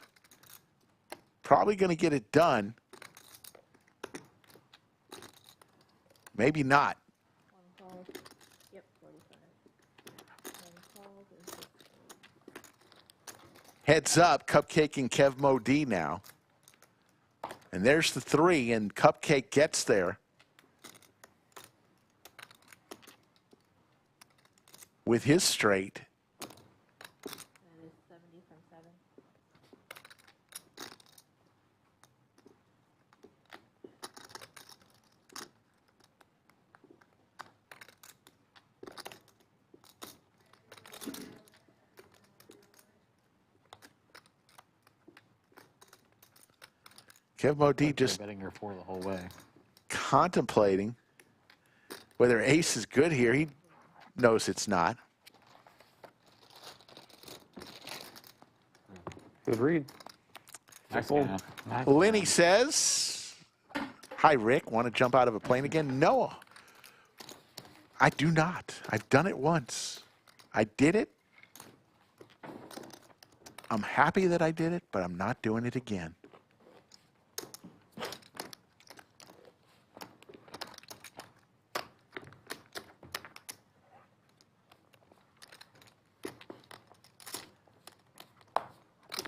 Probably going to get it done. Maybe not. Heads up, Cupcake and Kev Mo D now. And there's the 3, and Cupcake gets there. With his straight. Kev Mo D just betting her 4 the whole way. contemplating whether ace is good here. He knows it's not. Good read. Nice. Lenny says, hi, Rick. Want to jump out of a plane again? No, I do not. I've done it once. I did it. I'm happy that I did it, but I'm not doing it again.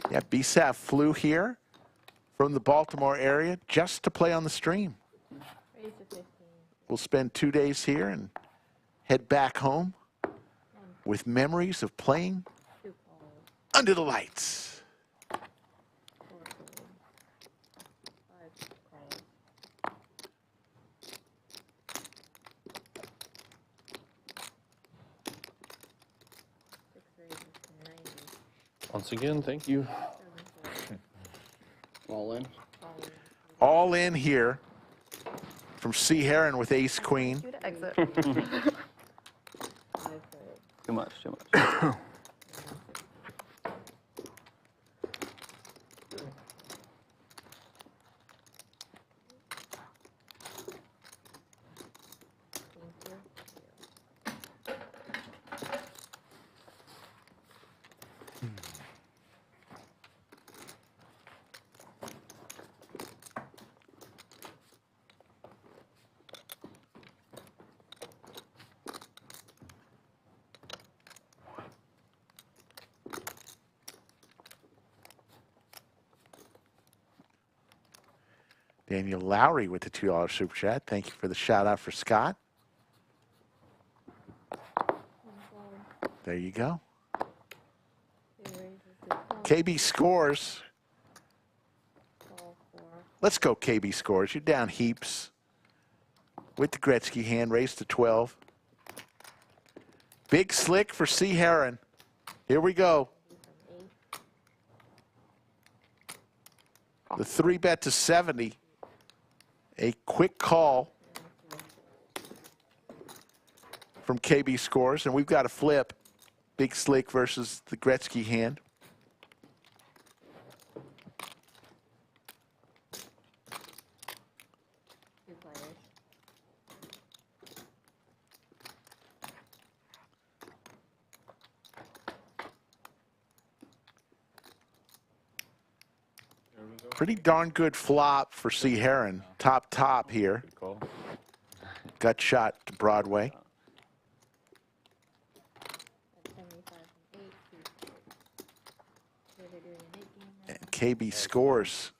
Yeah, B-Sav flew here from the Baltimore area just to play on the stream. We'll spend 2 days here and head back home with memories of playing under the lights. Once again, thank you. All in. All in here from C-Herron with ace queen. You to exit. Too much. Daniel Lowry with the $2 super chat. Thank you for the shout out for Scott. There you go. KB scores. Let's go, KB scores. You're down heaps. With the Gretzky hand, raised to 12. Big slick for C-Herron. Here we go. The 3-bet to 70. A quick call from KB scores, and we've got a flip. Big slick versus the Gretzky hand. Pretty darn good flop for C-Herron. Top here. Good call. Gut shot to Broadway. And KB scores.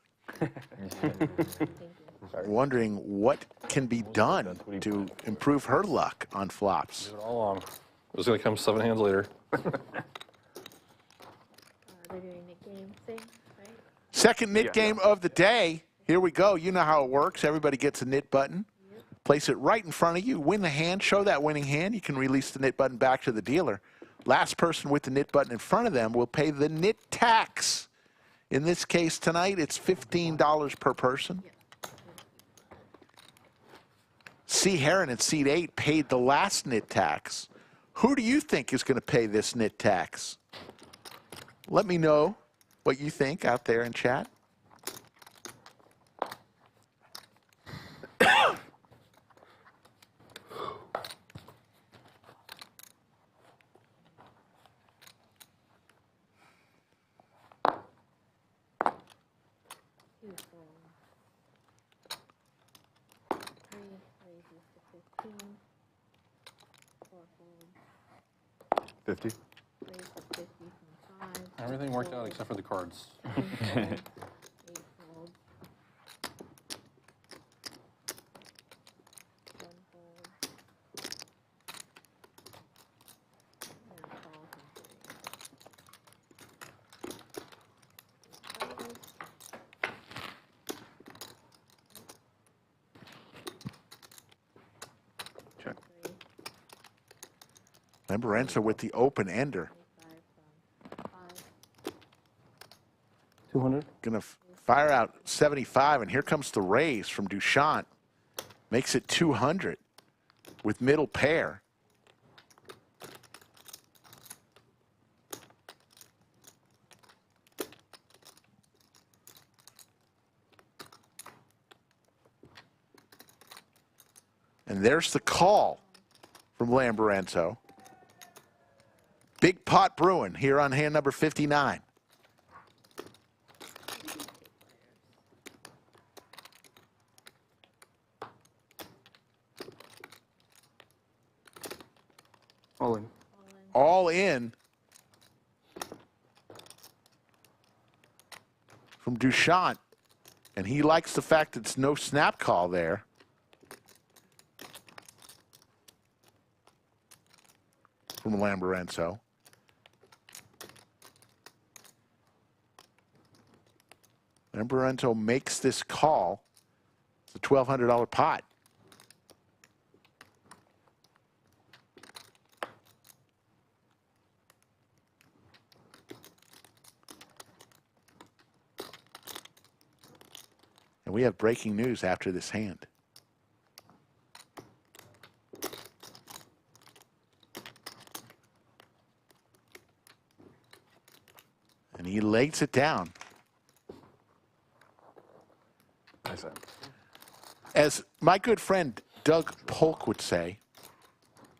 Wondering what can be done to improve her luck on flops. Leave it all on. It was going to come 7 hands later. Second knit game of the day. Here we go. You know how it works. Everybody gets a knit button. Place it right in front of you. Win the hand. Show that winning hand. You can release the knit button back to the dealer. Last person with the knit button in front of them will pay the knit tax. In this case tonight, it's $15 per person. C-Herron in seat 8 paid the last knit tax. Who do you think is going to pay this knit tax? Let me know what you think out there in chat. Everything worked out except for the cards. Lamborenzo with the open ender. 200. Gonna fire out 75, and here comes the raise from Dushyant. Makes it 200 with middle pair. And there's the call from Lamborenzo. Big pot brewing here on hand number 59. All in. All in from Dushyant. And he likes the fact that it's no snap call there. From Lamborenzo. Lamborenzo makes this call. It's a $1,200 pot. And we have breaking news after this hand. And he lays it down. As my good friend Doug Polk would say,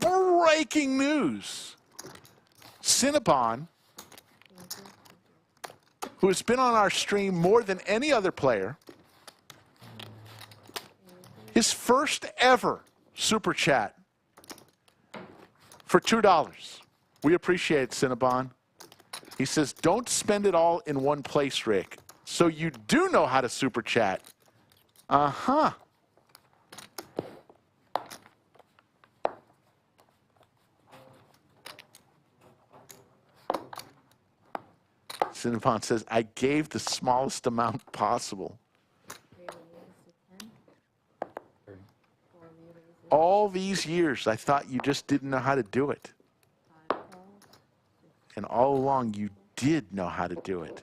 breaking news. Cinnabon, who has been on our stream more than any other player, his first ever super chat for $2. We appreciate it, Cinnabon. He says, don't spend it all in one place, Rick. So you do know how to super chat. Uh-huh. Cinnabon says, I gave the smallest amount possible. All these years, I thought you just didn't know how to do it. And all along, you did know how to do it.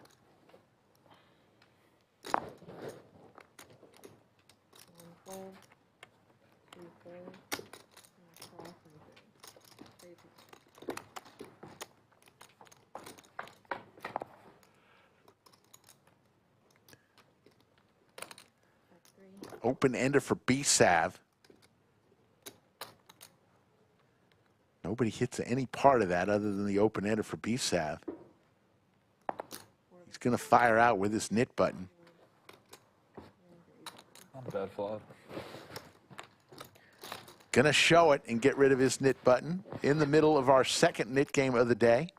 Open-ender for B-Sav. Nobody hits any part of that other than the open-ender for B-Sav. He's going to fire out with his knit button. Not a bad flop. Going to show it and get rid of his knit button in the middle of our second knit game of the day.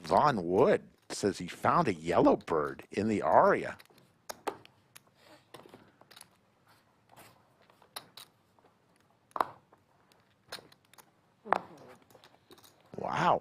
Von Wood says he found a yellow bird in the aria. Wow.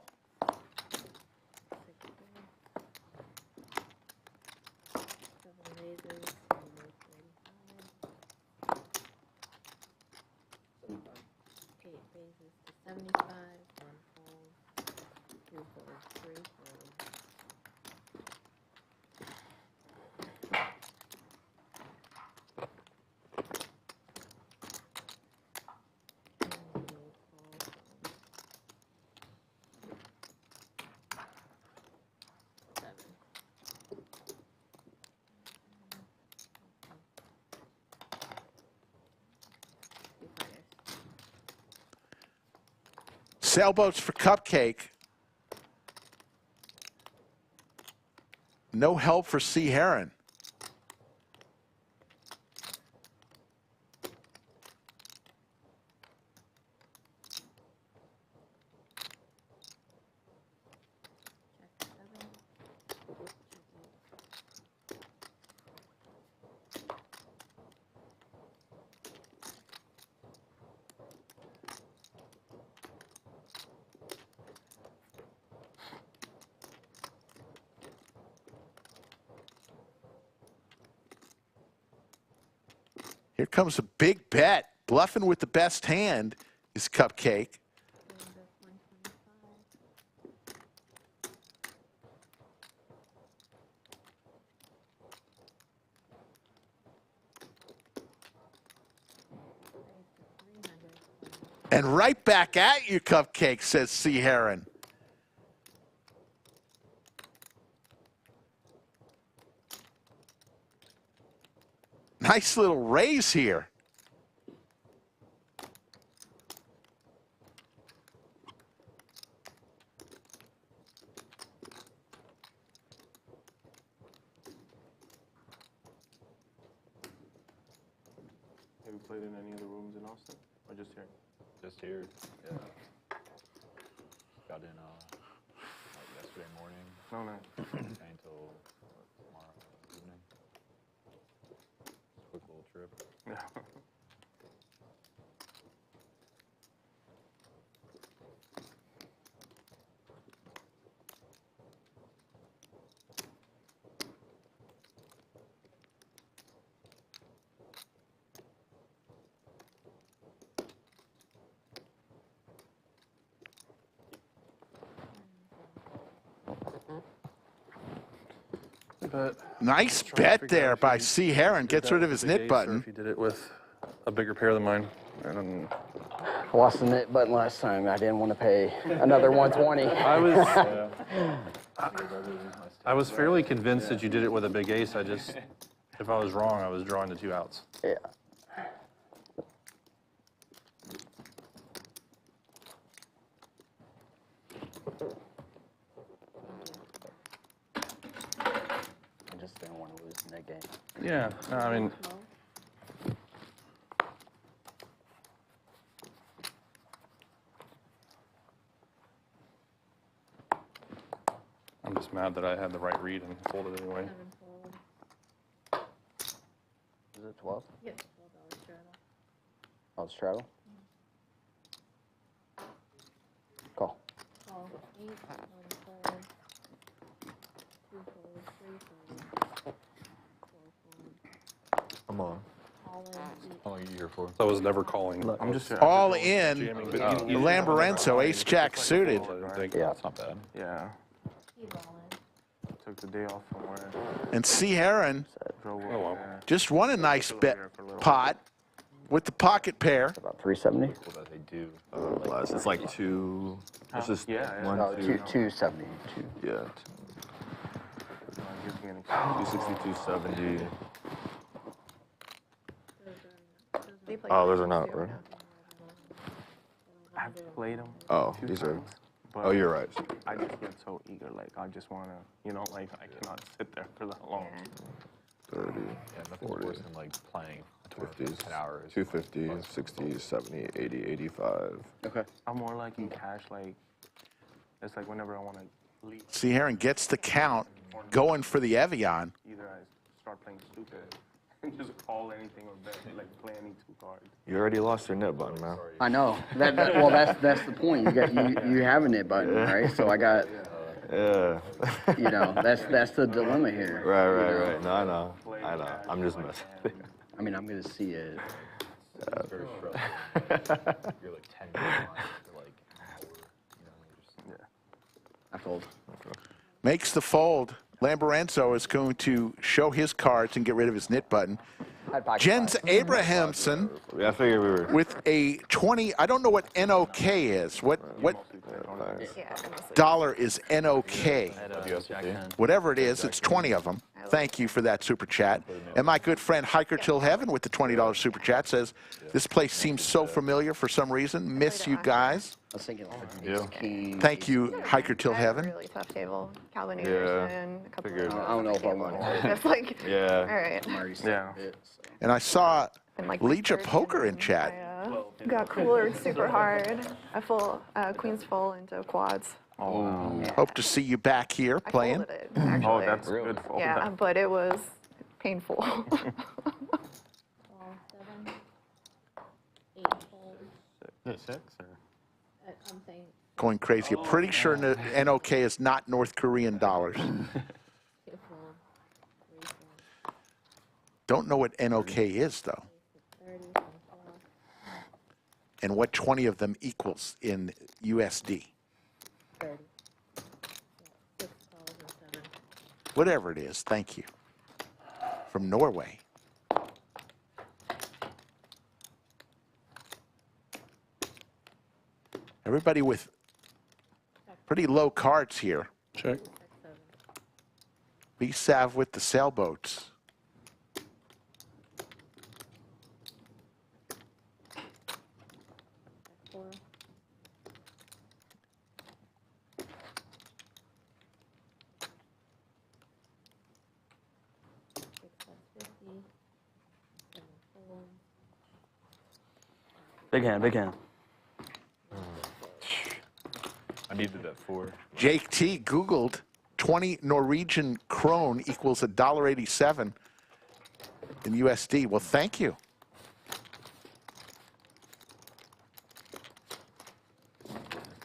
Sailboats for Cupcake. No help for C-Herron. Here comes a big bet. Bluffing with the best hand is Cupcake. And right back at you, Cupcake, says C-Herron. Nice little raise here. Have you played in any of the rooms in Austin, or just here? Just here, yeah. Got in like yesterday morning. No, no. Staying until tomorrow evening. Quick little trip. Yeah. But Nice bet there by C-Herron. Gets rid of his knit button. If you did it with a bigger pair than mine, and I lost the knit button last time. I didn't want to pay another 120. I was fairly convinced that you did it with a big ace. I just, if I was wrong, I was drawing the two outs. Yeah. Yeah, no, I mean, I'm just mad that I had the right read and folded anyway. Is it 12? Yep, $12 straddle. Oh, straddle? Call. Call 8, 1 fold, 2 fold, 3 fold, 4 fold, Come on. all in, eat. How long are you here for? So I was never calling. I'm just All in, Jamming, but the Lamborenzo ace-jack suited. Yeah. That's not bad. Yeah. He's all in. Took the day off from work. And C-Herron Drove well. over there. just won a nice bet pot with the pocket pair. About 370? Cool that they do. Last, it's like two. It's just Yeah, yeah. one, No, two. 270. Yeah. Gives me an excuse. 260, 270. They play Oh, those are not, too. right? I've played them. Oh, two these are. times, but Oh, you're right. I just get so eager. Like, I just want to, you know, like, I cannot sit there for that long. 30, Yeah, nothing's 40, worse than like playing a tour for 50s, 10 hours. 250, 60, 70, 80, 85. Okay. I'm more like in cash, like, it's like whenever I want to leave, C-Herron gets the count, going for the Evian. either I start playing stupid and just call anything or bet, like, play any 2 cards. You already lost your net button, man. I know. Well, that's the point. You have a knit button, right? So I got, Yeah. you know, that's the dilemma here. Right. No, I know. I'm just messing. I mean, I'm gonna see it. It's very stressful. You're like 10 minutes behind for like an hour. You know, you're just, I fold. Makes the fold. Lamborenzo is going to show his cards and get rid of his knit button. Jens Abrahamson Yeah, I figured we were. with a 20. I don't know what NOK is. What Yeah, dollar is NOK? WSOP. Whatever it is, it's 20 of them. Thank you for that super chat. And my good friend Hiker Till Heaven with the $20 super chat says, this place seems so familiar for some reason. Miss you guys. I was thinking like king. Thank you, Hiker Till I have a Heaven. really tough table. Calvin Yeah, Anderson, a couple figured. of I don't know if I want to. It's like, Yeah. all right. I'm already Yeah. set it, so. And I saw And like Legia third Poker in hand, chat. I got coolered super hard. I full queens full into quads. Oh, wow. Hope to see you back here I playing. folded it actually. Oh, that's good. For Yeah, but it was painful. 12, 7, 8 fold. Is it 6 or? I'm saying Going crazy. I'm pretty sure NOK is not North Korean dollars. 2 fold, 3 fold, Don't know what NOK is, though. 30, 12, And what 20 of them equals in USD. 30. Yeah, 6 calls and 7. Whatever it is, thank you. From Norway. Everybody with pretty low cards here. Check. B-Sav with the sailboats. Four. Six plus 50. 7 fold. Big hand, big hand. I needed that 4. Jake T Googled 20 Norwegian krone equals $1.87 in USD. Well, thank you.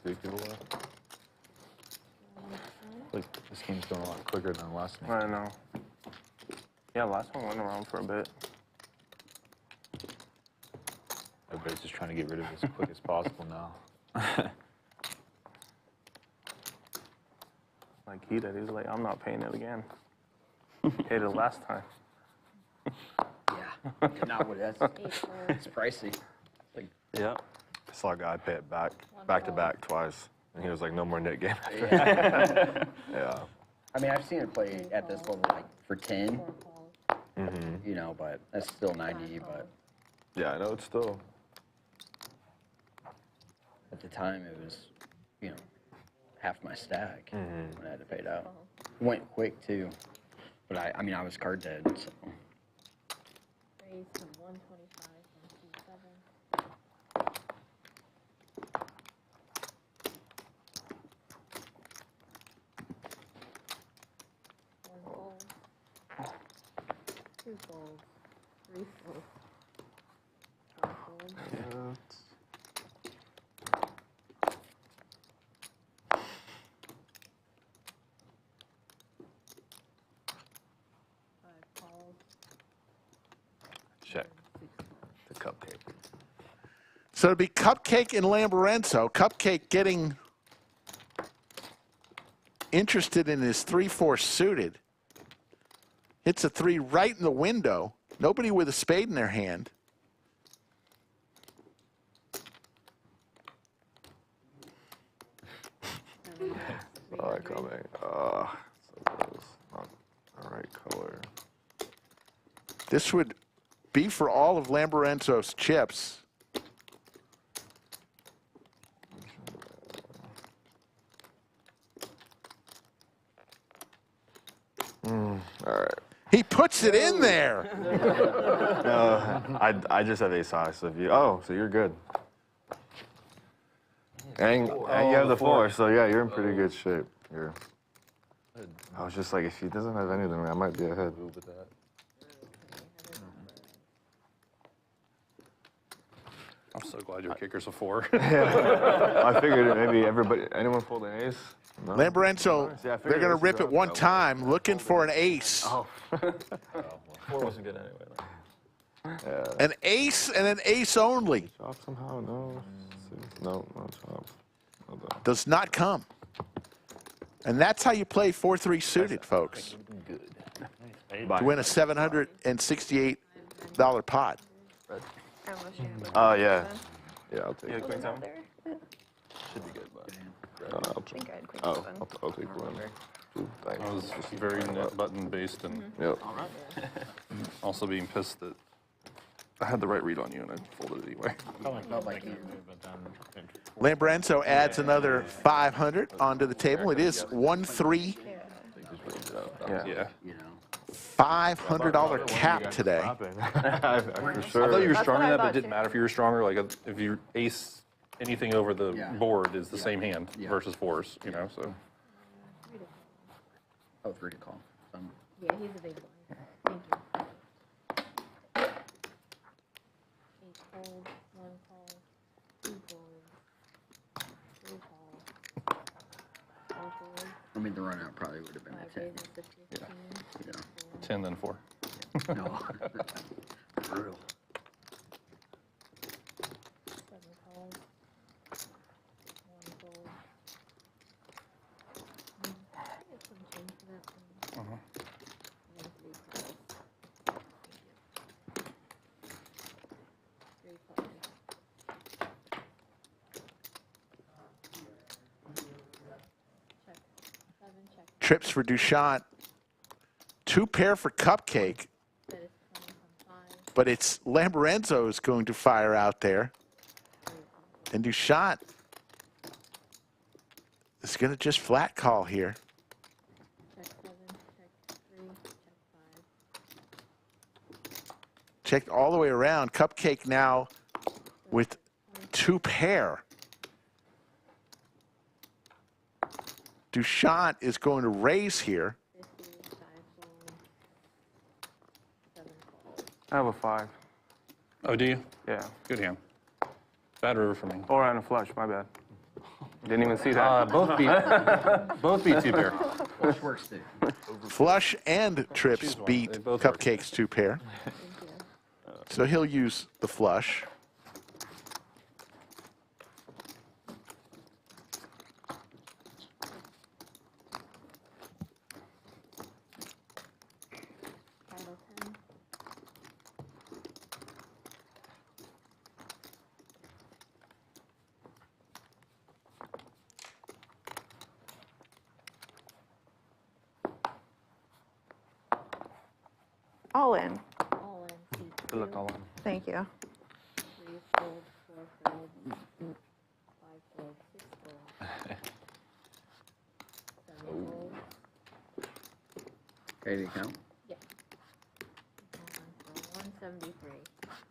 Three people left. Like this game's going a lot quicker than the last one. I know. Yeah, last one went around for a bit. Everybody's just trying to get rid of it as quick as possible now. Like he did. He's like, I'm not paying it again. Paid it last time. Yeah. Not what that's. 8 fold. It's pricey. Like, Yeah. I saw a guy pay it back to back twice, and he was like, "No more net game." yeah. Yeah. I mean, I've seen it play at this level like for 10, 4 calls. you know, but that's still 90. But Yeah, I know it's still. at the time, it was, half my stack when I had to pay it out. Went quick too. But I mean, I was card dead, so. Raise to 125 from C7. One fold. Two folds. Three folds. Four folds. Five calls. Check. The cupcake. So it'll be Cupcake and Lamborenzo. Cupcake getting interested in his 3-4 suited. Hits a 3 right in the window. Nobody with a spade in their hand. Oh, I coming. So close. Not the right color. This would be for all of Lamborenzo's chips. All right. He puts it in there. No, I just have ace high, so if you, so you're good. And you have the 4, so yeah, you're in pretty good shape. I was just like, if he doesn't have anything, I might be ahead. I'm so glad your kicker's a 4. I figured maybe anyone pulled an ace? No? Lamborenzo, Yeah, I they're figured going to this rip was it one up. time, looking for an ace. Oh, well, 4 wasn't good anyway. Yeah. An ace and an ace only. Chop somehow? No. No chop. No, no. Does not come. And that's how you play 4-3 suited, folks. Good. To win a $768 pot. Unless you have Oh, yeah. Yeah, I'll take Yeah, it. Queen 7. there. Should be good, but. I'll I think I had queen Oh, seven. I'll take one. Two, thanks. I was very net button based and Yep. also being pissed that I had the right read on you and I folded it anyway. Felt like you moved, but then. Lamborenzo adds another 500 onto the table. It is 1-3, Yeah. $500 cap today. For I sure. thought you were That's stronger what I than that, but it thought, didn't too. matter if you were stronger. Like if you ace anything over the board is the same hand versus 4s, you know. So Oh, 3 to call. Yeah, he's a big one. Thank you. 8 folds, 1 call, 2 folds, 3 calls, 4 folds, I mean, the run out probably would have been 5 a 10. raises to 15. Yeah. 10 then 4. No. Brutal. 7 calls, 1 fold. I get some change for that one. And 3 calls. Thank you. 3 calls. Check. 7 check. Trips for Dushyant. 2 pair for Cupcake, That is 20 from 5. but it's Lamborenzo is going to fire out there. 3 calls. And Dushyant is going to just flat call here. Check 7, check 3, check 5. Checked all the way around. Cupcake now with 2 pair. Dushyant is going to raise here. 50, 5 fold, 7 calls. I have a 5. Oh, do you? Yeah. Good hand. Bad river for me. Or on a flush, my bad. Didn't even see that. Both beat 2 pair. Flush works too. Flush and Trips Choose one. beat They both work. Cupcake's 2 pair. So he'll use the flush. Title 10. All in. All in. Seat Good luck, 2. all in. Thank you. 3 fold, 4 fold, 5 fold, 6 fold. 7 fold. Ready to count? Yeah. 173.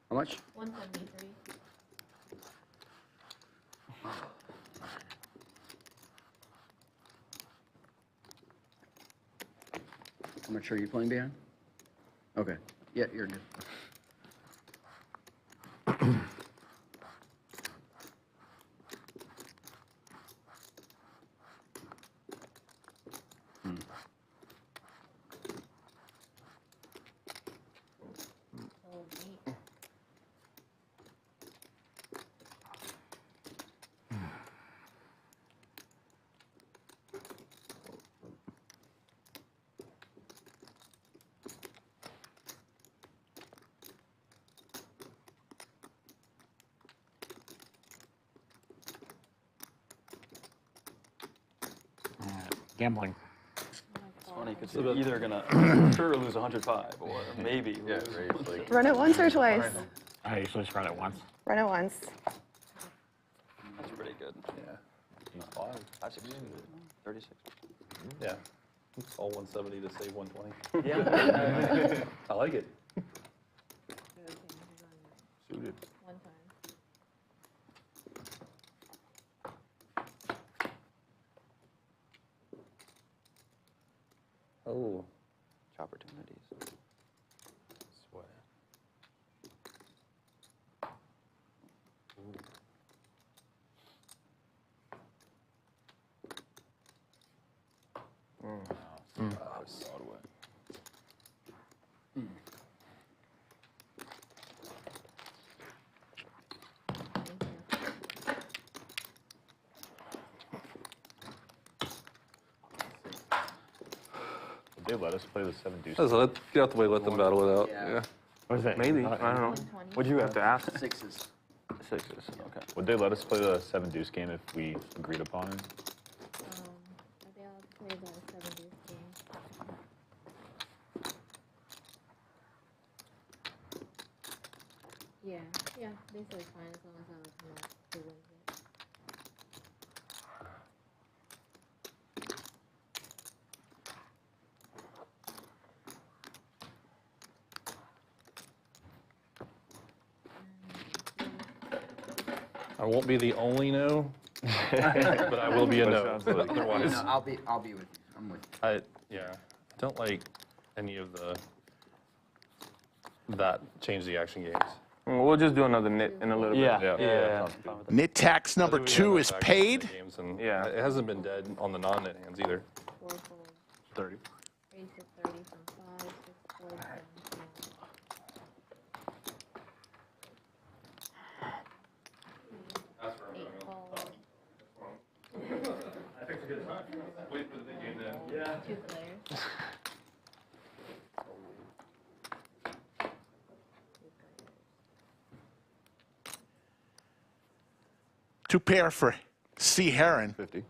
How much? 173. How much are you playing behind? Okay. Yeah, you're good. Gambling. It's funny because you're either gonna sure lose 105 or maybe lose. Like, Run it once or twice? I usually just run it once. Run it once. That's pretty good. Yeah. That's 36. Yeah. It's all 170 to save 120. Yeah. I like it. suited. One time. Oh. Opportunities. Sweat. Did they let us play the 7 deuce? Get out the way, let them battle it out. Yeah. What is it? Maybe. I don't know. 120. Would you have to ask? Sixes. Sixes. Okay. Would they let us play the 7 deuce game if we agreed upon it? Are they allowed to play the 70s game? Yeah, yeah, they said it's fine as long as I don't come out who wins it. I won't be the only no, but I will be a no. Otherwise, No, I'll be with you. I'm with you. I don't like any of that change the action games. We'll just do another knit in a little Yeah. bit. Yeah. Knit tax number We 2 have is back paid. games, and Yeah. it hasn't been dead on the non-net hands either. 4 fold. 30. Raise to 30 from 5, 6 fold, 7 fold. Eight fold. Yeah. 2 players. Two pair for C-Herron. 50.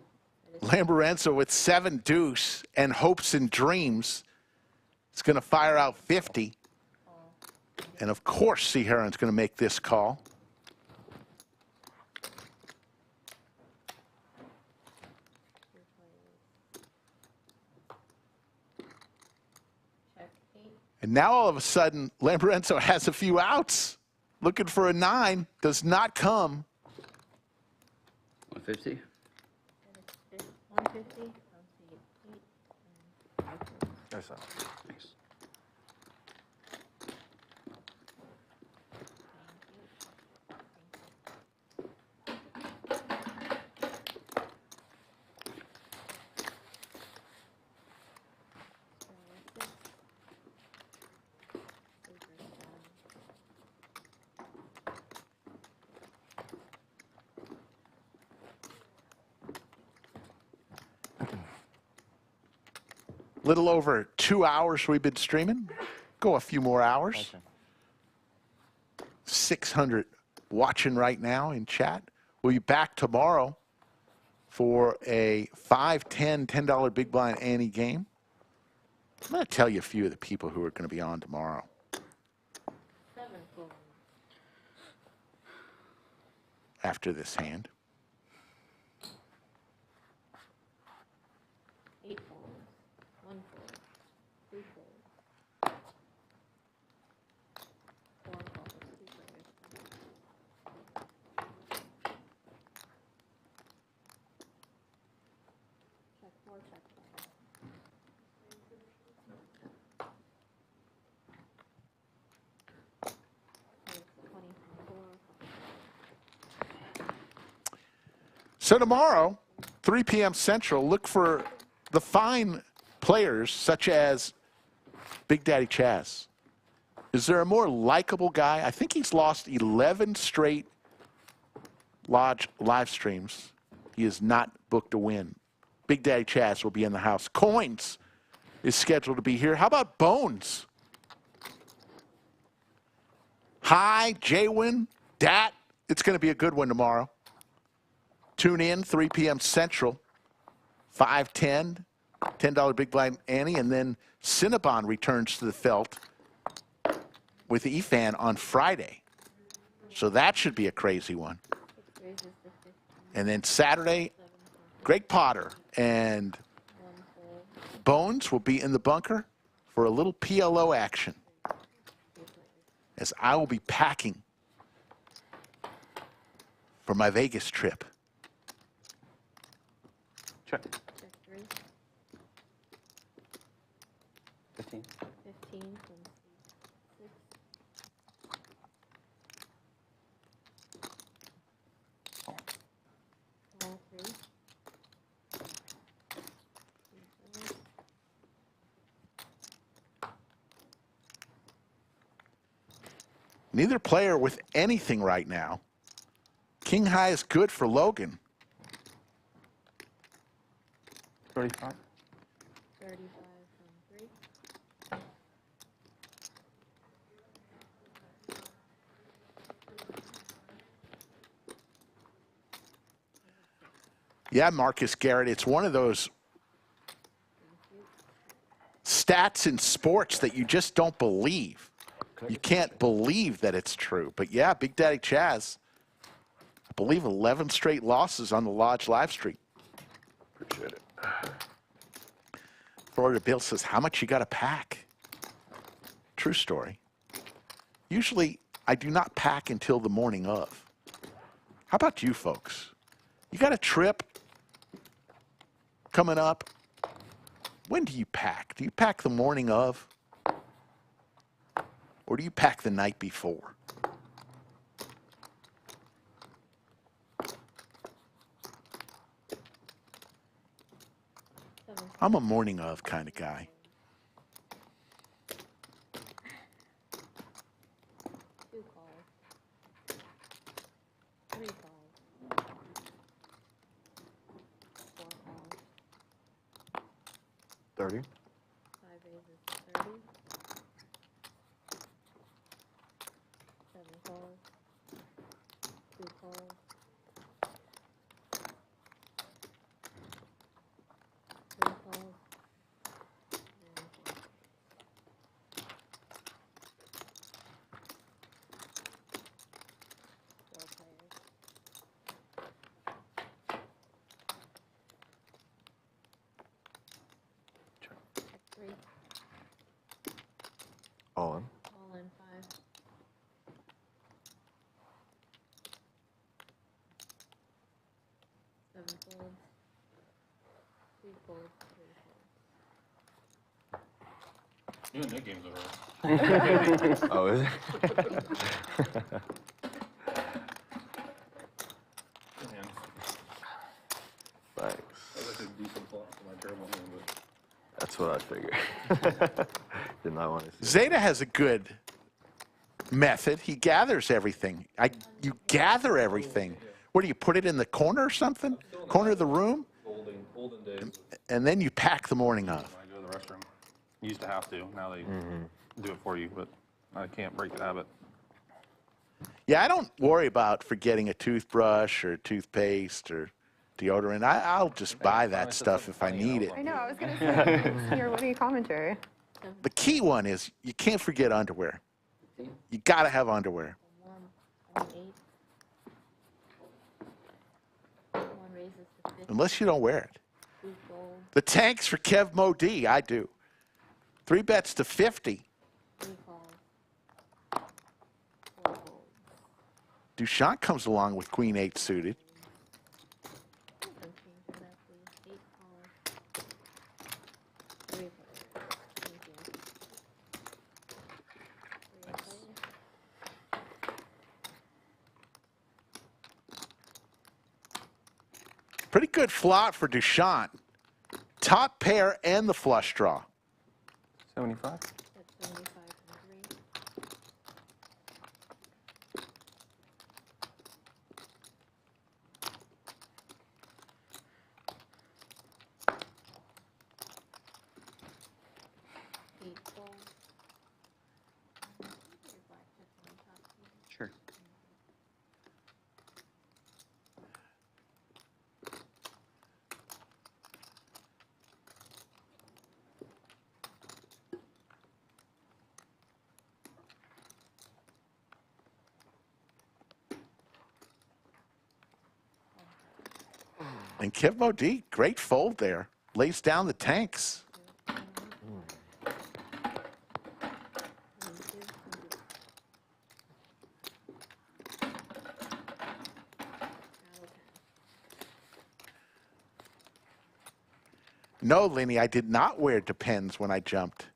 Lamborenzo with 7 deuce and hopes and dreams. It's going to fire out 50. And of course, C-Herron's going to make this call. Check 8. And now all of a sudden, Lamborenzo has a few outs. Looking for a 9. Does not come. 150? And it's 150. I'll see 8 and 5 fold. There's that. Thanks. Little over 2 hours we've been streaming. Go a few more hours. 600 watching right now in chat. We'll be back tomorrow for a $5, $10 big blind ante game. I'm going to tell you a few of the people who are going to be on tomorrow. 7 fold. After this hand. 8 folds. 1 fold. 2 fold. So tomorrow, 3 p.m. Central, look for the fine players such as Big Daddy Chaz. Is there a more likable guy? I think he's lost 11 straight Lodge live streams. He is not booked a win. Big Daddy Chaz will be in the house. Coins is scheduled to be here. How about Bones? Hi, Jwin, Dat. It's going to be a good one tomorrow. Tune in, 3 p.m. Central, 5:10, $10 Big Blind Annie, and then Cinnabon returns to the felt with EFAN on Friday. So that should be a crazy one. And then Saturday, Greg Potter and Bones will be in the bunker for a little PLO action, as I will be packing for my Vegas trip. Check. Check 3. 15. 15 from 6. All 3. Neither player with anything right now. King high is good for Logan. 35. 35 from 3. Yeah, Marcus Garrett, it's one of those stats in sports that you just don't believe. You can't believe that it's true. But yeah, Big Daddy Chaz, I believe 11 straight losses on the Lodge live stream. Appreciate it. Florida Bill says, how much you got to pack? True story. Usually, I do not pack until the morning of. How about you folks? You got a trip coming up? When do you pack? Do you pack the morning of? Or do you pack the night before? I'm a morning of kind of guy. 2 calls. 3 calls. 4 calls. 30. 5 raises 30. 7 calls. 2 calls. 3 calls. Check 3. All in. All in 5. 7 folds. 2 folds. 3 folds. You and Nick game's over. Oh, is it? Thanks. That's what I figured. Did not want to see Zeta has a good method. He gathers everything. You gather everything. What do you put it in the corner or something? Corner of the room? Olden days. And then you pack the morning of. When I go to the restroom. You used to have to. Now they do it for you, but I can't break the habit. Yeah, I don't worry about forgetting a toothbrush or toothpaste or deodorant. I'll just buy that stuff if I need it. I know, I was going to say, it's your witty commentary. The key one is you can't forget underwear. You got to have underwear. 1 8. 1 raises to 50. Unless you don't wear it. 2 gold. The tanks for Kev Mo D, I do. 3 bets to 50. 3 calls. 4 folds. Dushyant comes along with Queen 8 suited. 8 calls. Pretty good flop for Dushyant. Top pair and the flush draw. 75. That's 75 from 3. Eight fold. Sure. And Kev Mo D, great fold there. Lays down the tanks. No, Lenny, I did not wear Depends when I jumped.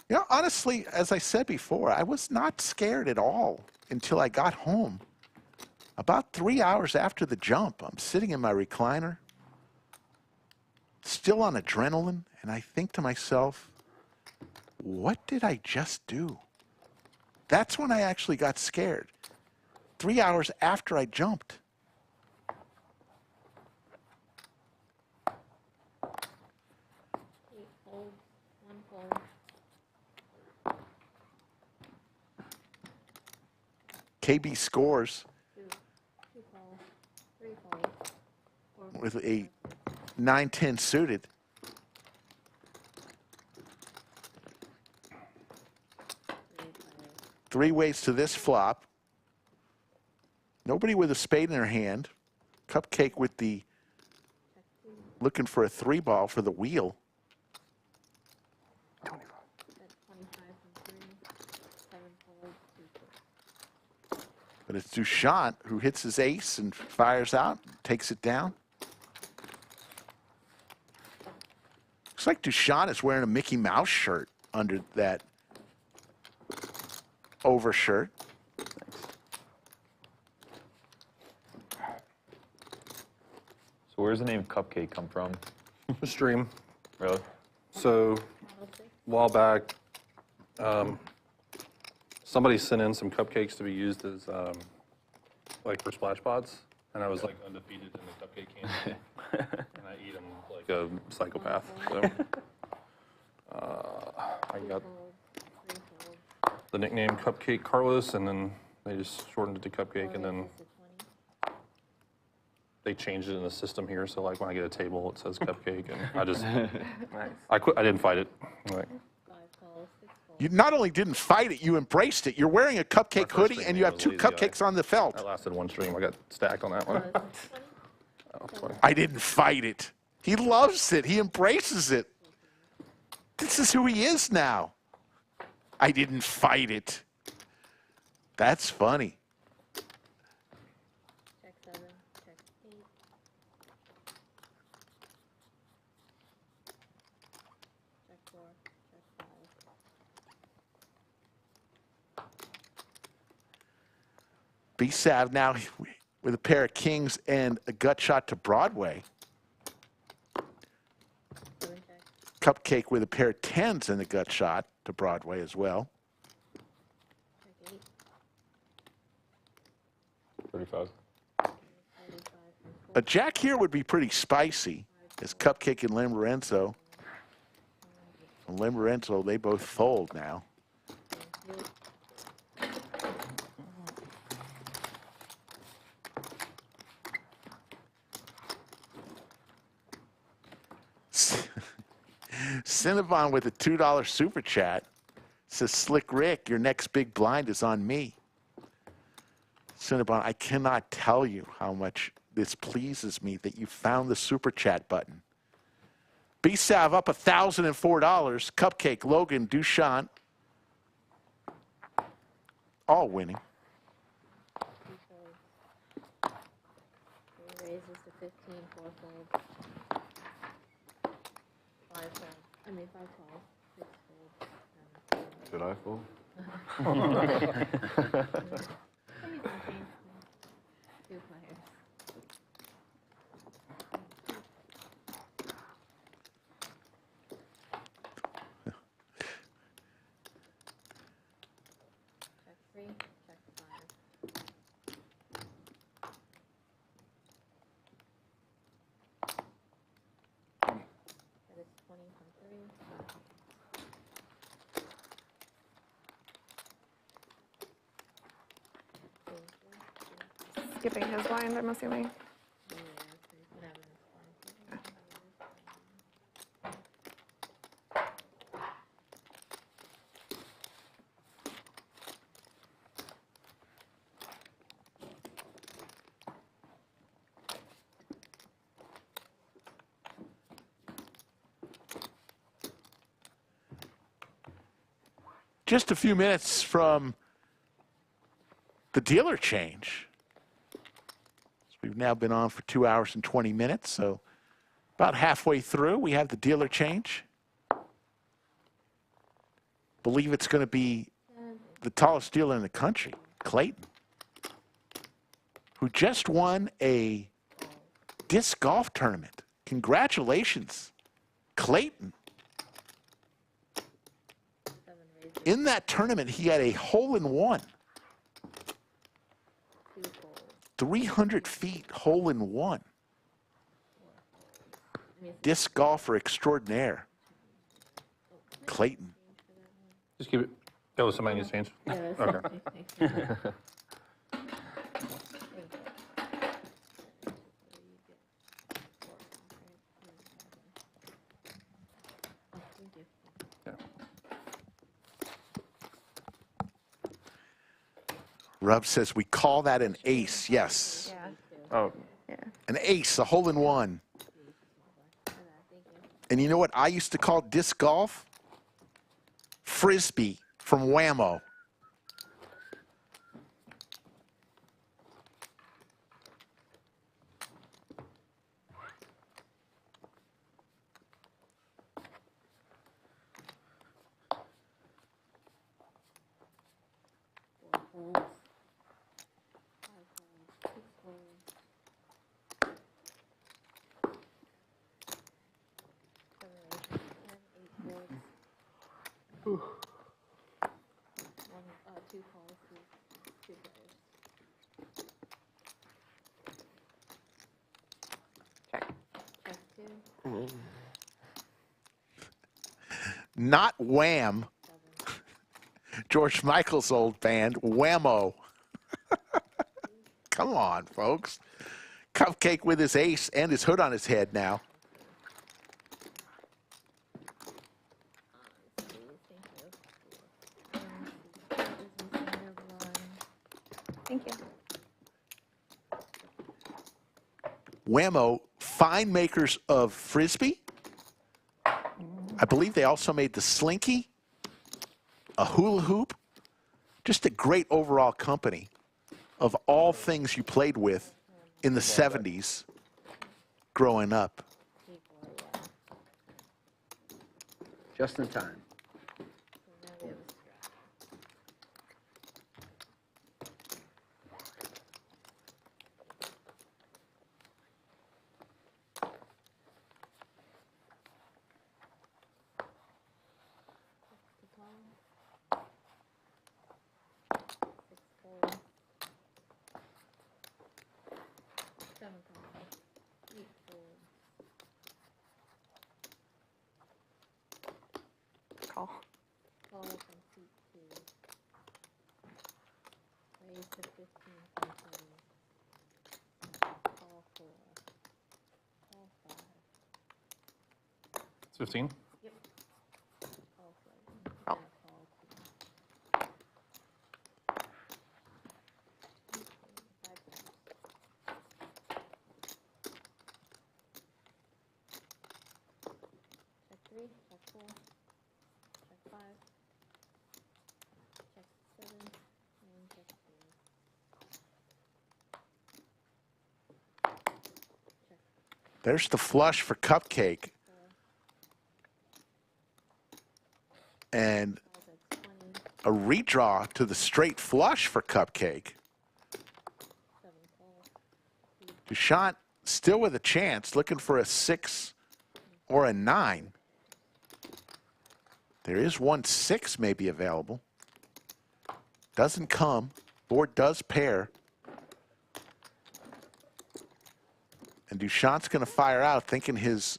You know, honestly, as I said before, I was not scared at all until I got home. About 3 hours after the jump, I'm sitting in my recliner, still on adrenaline, and I think to myself, what did I just do? That's when I actually got scared. 3 hours after I jumped. Eight folds, 1 fold. KB scores 2 folds, 3 folds. 4 with a 9-10 suited. Three ways to this flop. Nobody with a spade in their hand. Cupcake with the, looking for a 3-ball for the wheel. 25. That's 25 from 3. 7 folds, 2 folds. But it's Dushyant who hits his ace and fires out, takes it down. Looks like Dushyant is wearing a Mickey Mouse shirt under that overshirt. So where's the name Cupcake come from? The stream. Really? So, Model 6. a while back, somebody sent in some cupcakes to be used as, like for splash pods, and I was like undefeated in the cupcake can, and I eat them like a psychopath. So, I got Fold, 3 folds. the nickname Cupcake Carlos, and then they just shortened it to Cupcake, and then This is a 20. they changed it in the system here. So like when I get a table, it says Cupcake, and I just Nice. I quit. I didn't fight it. Like, 5 folds, 6 folds. You not only didn't fight it, you embraced it. You're wearing a cupcake first hoodie stream and you have was 2 lazy cupcakes on the felt. that lasted one stream. I got stacked on that one. This is 20. Oh, it's funny. I didn't fight it. He loves it. He embraces it. This is who he is now. I didn't fight it. That's funny. Check 7, check 8. Check 4, check 5. B-Sav now with a pair of kings and a gut shot to Broadway. 7 check. Cupcake with a pair of 10s and a gut shot to Broadway as well. Check 8. 35. 35 from 4. A jack here would be pretty spicy as Cupcake and Lamborenzo. And Lamborenzo, they both fold now. Cinnabon with a $2 super chat says, Slick Rick, your next big blind is on me. Cinnabon, I cannot tell you how much this pleases me that you found the super chat button. B-Sav up $1,004. Cupcake, Logan, Dushyant, all winning. 2 folds. 3 raises to 15, 4 folds. 5 folds. I mean 5 calls. 6 folds. 7 folds. Should I fold? Give me something. 2 players. Skipping his blind, I'm assuming. Just a few minutes from the dealer change. We've now been on for 2 hours and 20 minutes, so about halfway through, we have the dealer change. Believe it's going to be the tallest dealer in the country, Clayton, who just won a disc golf tournament. Congratulations, Clayton. In that tournament, he had a hole-in-one. 300 feet hole-in-one. Disc golfer extraordinaire, Clayton. Just keep it. Oh, somebody needs to change? Okay. Rub says we call that an ace. Yes. Yeah. Oh, An ace, a hole-in-one. And you know what I used to call disc golf? Frisbee from Whammo. Not Wham. George Michael's old band, Whammo. Come on, folks. Cupcake with his ace and his hood on his head now. Thank you. Whammo, fine makers of Frisbee. I believe they also made the Slinky, a hula hoop. Just a great overall company of all things you played with in the 70s growing up. Just in time. Call. It's 15. Call. There's the flush for Cupcake. And a redraw to the straight flush for Cupcake. Dushyant still with a chance, looking for a 6 or a 9. There is 1-6 maybe available. Doesn't come. Board does pair. And Dushyant's going to fire out thinking his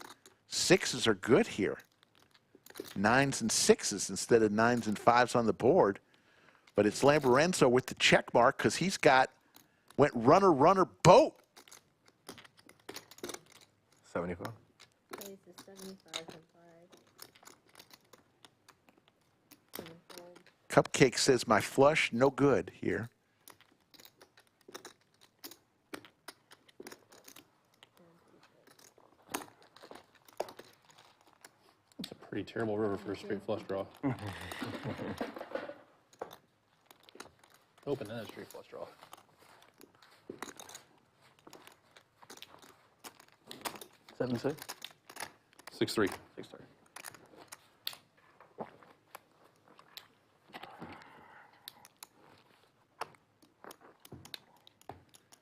6s are good here. 9s and 6s instead of 9s and 5s on the board. But it's Lamborenzo with the check mark because he's went runner, runner, boat. 75. Plays is 75 and 5. And fold. Cupcake says my flush, no good here. It's a pretty terrible river for a straight flush draw. Open and a straight flush draw. Seven, 6? 6-3. 6-3.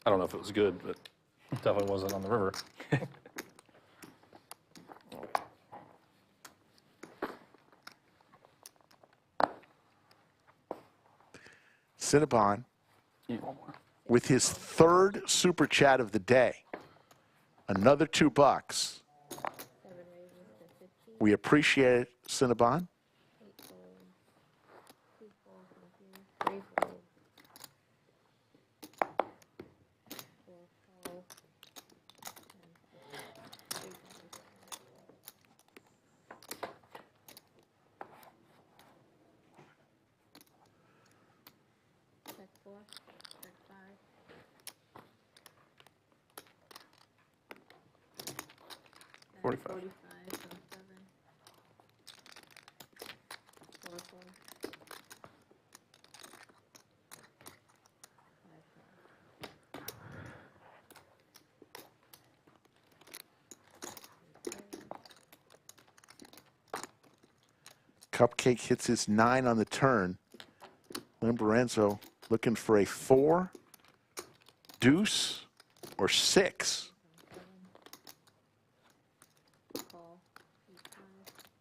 I don't know if it was good, but it definitely wasn't on the river. Cinnabon Eat one more. with his 3rd super chat of the day. Another $2. 7 raises to 15. We appreciate it, Cinnabon. 8 fold. 2 fold from here. 3 fold. 4 fold. And 3 fold. Check 4. Check 5. And 45. 45 from 7. 4 4. 5 4. Cupcake hits his 9 on the turn. Lamborenzo looking for a 4, deuce, or 6. Call. 8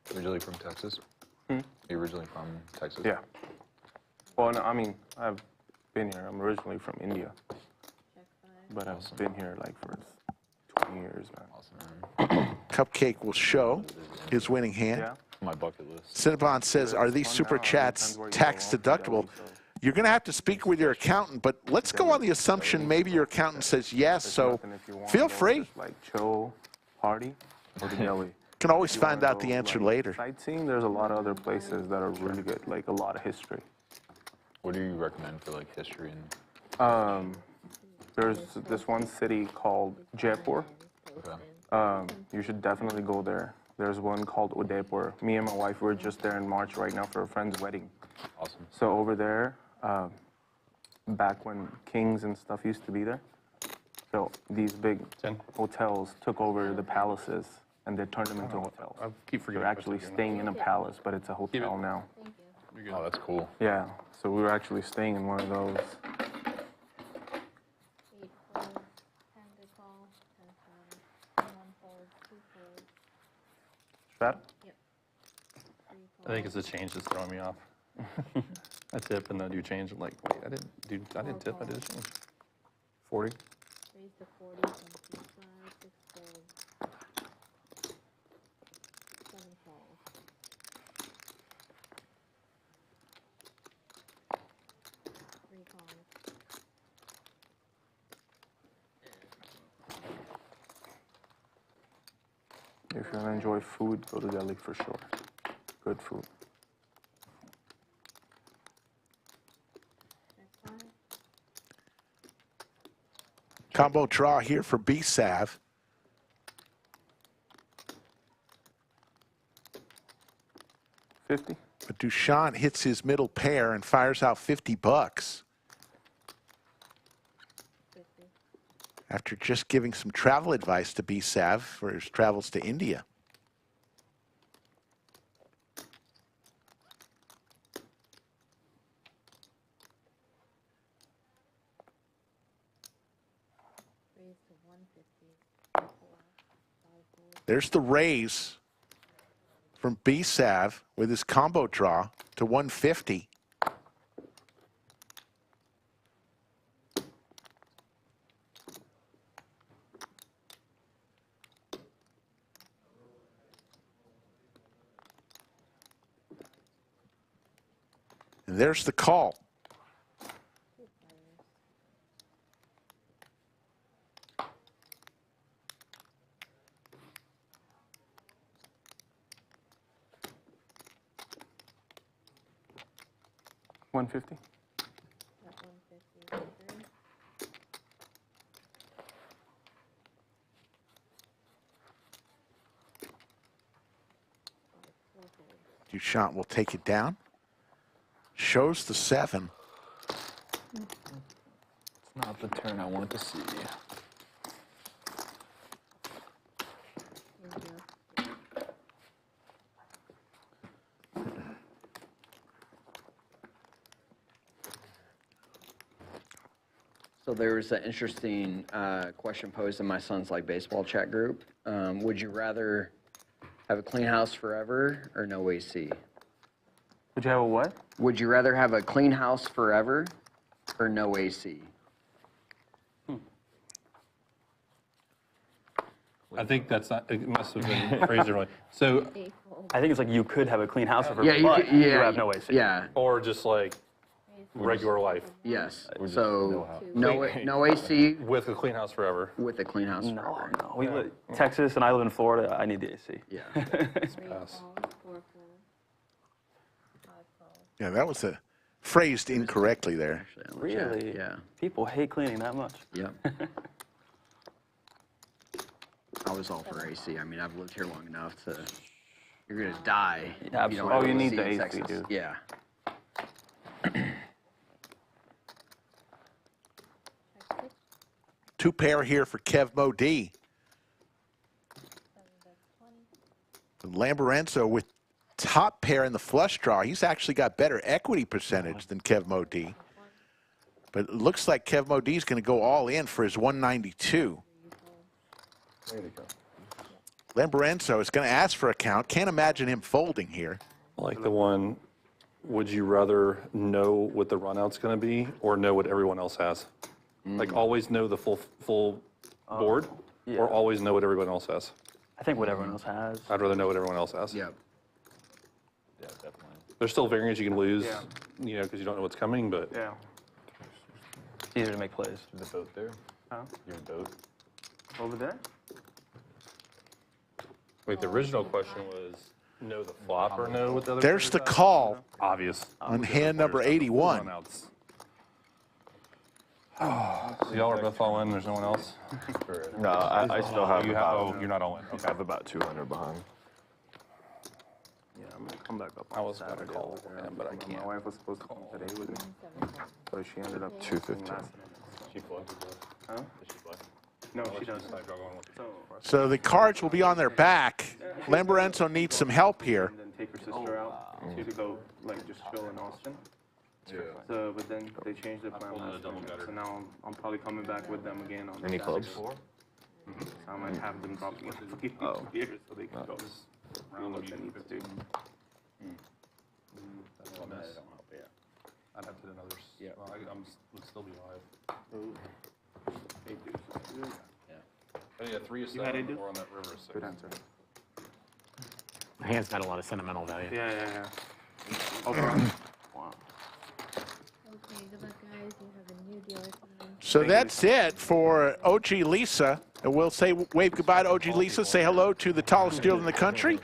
5. Originally from Texas? You're originally from Texas? Yeah. Well, no, I mean, I've been here. I'm originally from India, Check 5. but I've been here like for 20 years, man. Awesome, man. Cupcake will show his winning hand. Yeah. My bucket list. Cinnabon says, are these Fun super now. It chats depends where you tax go on deductible? Fidelity, so You're going to have to speak with your accountant, but let's go on the assumption maybe your accountant says yes, there's so nothing if you want feel to go free. just, like chill, party, go to Delhi. Can always If you find wanna out the go, answer like, later. Sightseeing, there's a lot of other places that are really good, like a lot of history. What do you recommend for like history and There's this one city called Jaipur. okay. You should definitely go there. There's one called Udaipur. Me and my wife were just there in March right now for a friend's wedding. Awesome. So over there, back when kings and stuff used to be there, so these big 10. hotels took over the palaces and they turned them into hotels. I keep forgetting. You're actually staying in a palace, but it's a hotel now. Thank you. Oh, that's cool. Yeah, so we were actually staying in one of those. 8 fold. 10 to call. 10 7. 1 fold. 2 fold. Straddle? Yep. 3 I think it's the change that's throwing me off. I tip and then do change. I'm like, wait, I didn't tip, I did a change. 40. Raise to 40 from 2 sides. 6 fold. 7 fold. 3 calls. If you want to enjoy food, go to Delhi for sure. Good food. Check 5. Combo draw here for B-Sav. $50? But Dushyant hits his middle pair and fires out $50 50. after just giving some travel advice to B-Sav for his travels to India. Raise to 150. 4. 5 fold. There's the raise from B-Sav with his combo draw to 150. And there's the call. $150. Dushyant will take it down. Shows the 7. It's not the turn I want to see. So there was an interesting question posed in my son's like baseball chat group. Would you rather have a clean house forever or no AC? Would you have a what? Would you rather have a clean house forever or no AC? I think that's not, it must have been phrased wrong. So, I think it's like you could have a clean house, Yeah, you but could- you yeah, have no AC. Yeah, or just like regular life yes. just So no no AC with a clean house forever. with a clean house No, forever. no. We live Texas, and I live in Florida. I need the AC. Yeah. Pass. Yeah, that was phrased incorrectly there. Actually, on the chat, Really? Yeah. People hate cleaning that much. Yep. I was all for AC. I mean, I've lived here long enough to. You're gonna die. if you don't absolutely. have Oh, you need AC the in AC, Texas. dude. Yeah. 2 pair here for Kev Mo D. Lamborenzo with top pair in the flush draw. He's actually got better equity percentage than Kev Mo D. But it looks like Kev Mo D is going to go all in for his 192. Lamborenzo is going to ask for a count. Can't imagine him folding here. Like the one, would you rather know what the run out's going to be or know what everyone else has? Like always know the full board yeah. or always know what everyone else has? I think what everyone else has. I'd rather know what everyone else has. Yep. Yeah, definitely. There's still variance you can lose, Yeah. you know, because you don't know what's coming, but Yeah. It's easier to make plays. The boat there? Huh? Your boat? Over there? wait, the original question was know the flop or know what the other There's the players have? call Obvious. on hand number 81. Runouts. So y'all are both all in, there's no one else? No, I still have You have, about, oh, you're not all in, I okay. have about 200 behind. Yeah, I'm gonna come back up. I was on about to Saturday call over there. him, but I can't. My wife was supposed to come today with me, so she ended up 215. last minute. She flipped. Huh? She flipped. No, she doesn't. So, So the cards will be on their back. Lamborenzo needs some help here. and then take her sister out to go like just chill in Austin. So, but then they changed the plan last minute. So now I'm probably coming back with them again on Any Saturday. clubs? So I might have them drop me Oh. here so they can go do what they need to do. I'd have to do another. Yeah. Well, would still be live. Hey, dude, good. I think 3 is You had 7 it, or on that river is 6. Good answer. The hand's got a lot of sentimental value. Yeah. Okay. Wow. Okay, good luck, guys. You have a new dealer coming. So that's it for OG Lisa. And we'll say wave goodbye to OG Lisa. Say hello to the tallest dealer in the country.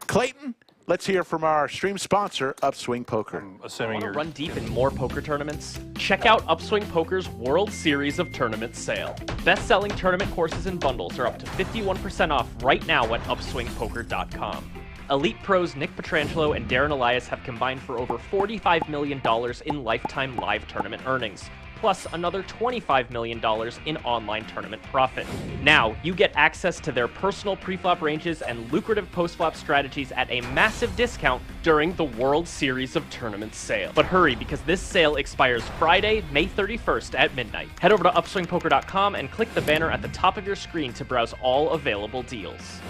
Clayton, let's hear from our stream sponsor, Upswing Poker. Assuming Want to you're run deep in more poker tournaments? Check out Upswing Poker's World Series of Tournaments sale. Best-selling tournament courses and bundles are up to 51% off right now at upswingpoker.com. Elite pros Nick Petrangelo and Darren Elias have combined for over $45 million in lifetime live tournament earnings, plus another $25 million in online tournament profit. Now, you get access to their personal preflop ranges and lucrative postflop strategies at a massive discount during the World Series of Tournaments sale. But hurry, because this sale expires Friday, May 31st at midnight. Head over to upswingpoker.com and click the banner at the top of your screen to browse all available deals.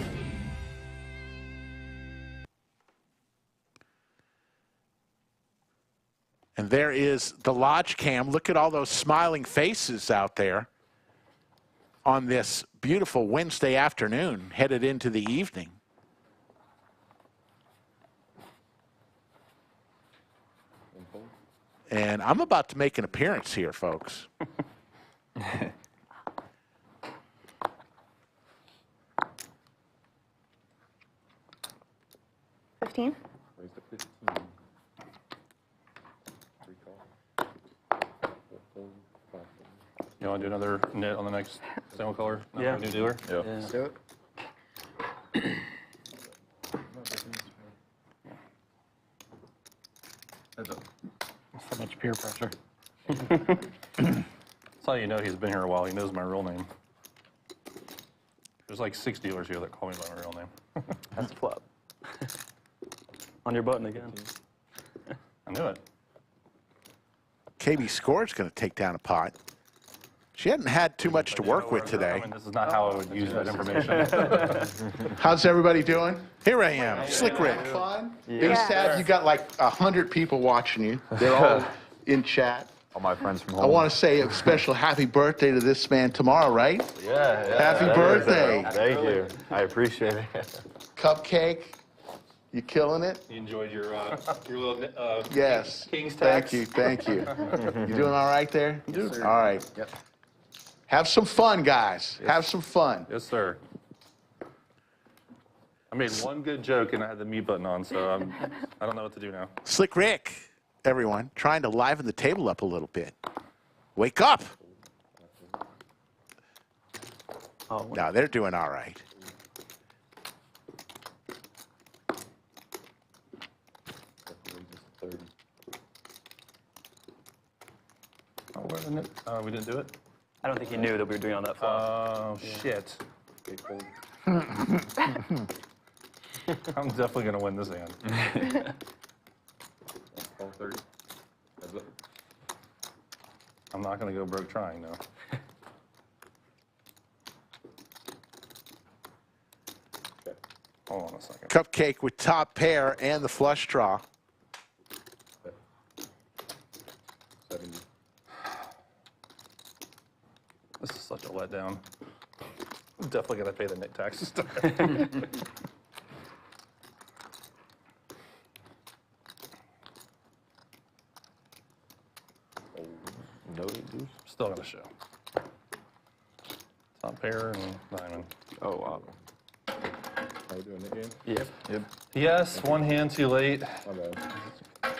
And there is the lodge cam. Look at all those smiling faces out there on this beautiful Wednesday afternoon, headed into the evening. And I'm about to make an appearance here, folks. 15. Raise the 15. 3 call. 4, 5. You want to do another knit on the next single color? Yeah. New dealer? Yeah. Let's do it. So much peer pressure. That's how you know he's been here a while. He knows my real name. There's like 6 dealers here that call me by my real name. That's a flop. On your button again. I knew it. KB Score's going to take down a pot. She hadn't had too much to work with today. This is not how I would use that information. How's everybody doing? Here I am, Slick Rick. Fun? B-Sav, you got like 100 people watching you. They're all in chat. All my friends from home. I want to say a special happy birthday to this man tomorrow, right? Yeah. Happy birthday. Thank you. I appreciate it. Cupcake, you killing it? You enjoyed your little Yes. King's Thank tax? you, thank you. You doing all right there? Yes, sir. All right. Yep. Have some fun, guys. Have some fun. Yes, sir. I made one good joke and I had the mute button on, so I don't know what to do now. Slick Rick, everyone, trying to liven the table up a little bit. Wake up. Oh, No, they're doing all right. Oh, where the knit? We didn't do it? I don't think he knew that we were doing on that flop. Oh, shit. I'm definitely going to win this hand. Call 30. Heads up. I'm not going to go broke trying, though. Hold on a second. Cupcake with top pair and the flush draw. 70. This is such a letdown. I'm definitely going to pay the knit tax. No deuce. Still going to show. Top pair and diamond. Oh, wow. Are we doing that game? Yep. Yep. Yes, one hand too late. My bad. At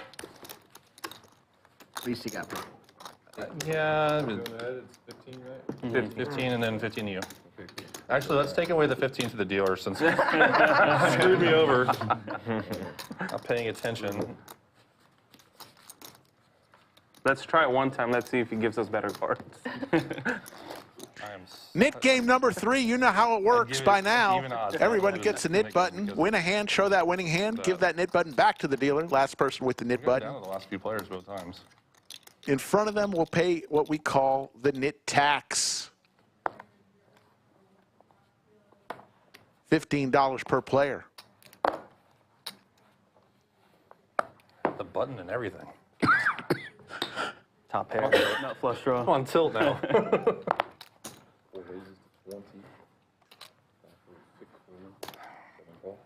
least you got purple. Yeah, Doing that, it's 15, right? 15 and then 15 to you. Okay, cool. Actually, let's take away the 15 to the dealer since you screwed me over. Not paying attention. Let's try it one time. Let's see if he gives us better cards. Knit game number 3, you know how it works give by it now. even odds. Everybody gets a knit button, win a hand, show that winning hand, give that knit button back to the dealer, last person with the knit Down button. to the last few players both times. In front of them will pay what we call the knit tax. $15 per player. The button and everything. Top pair, not flush draw. I'm on tilt now. 4 raises to 20. 6 4. 7 call.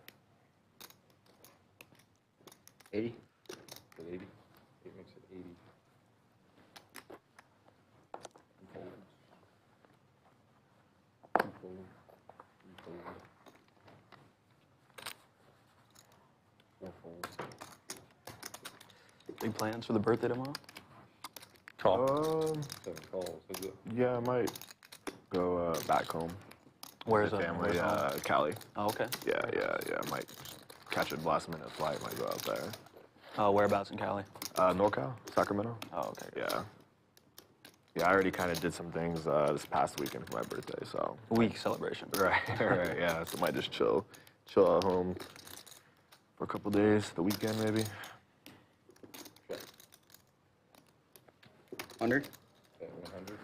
80. 80. 8 makes it 80. Two folds. 2 folds. 3 folds. 4 folds. Big plans for the birthday tomorrow? Call. 7 calls. Is it? Yeah, I might go back home. Where's with that? family? Where's home? Cali. Oh, okay. Yeah. I might catch a last-minute flight. Might go out there. Whereabouts in Cali? NorCal, Sacramento. Oh, okay. Yeah. Yeah, I already kind of did some things this past weekend for my birthday, so. Week celebration. Right. Yeah. So I might just chill at home for a couple days, the weekend maybe. 100. Okay, 100.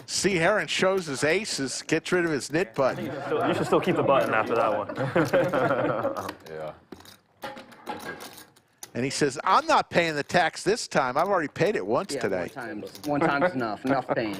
C-Herron shows his aces, gets rid of his knit button. You should still keep the button after that one. Yeah. And he says, I'm not paying the tax this time. I've already paid it once Yeah, today. one time's enough. Enough pain.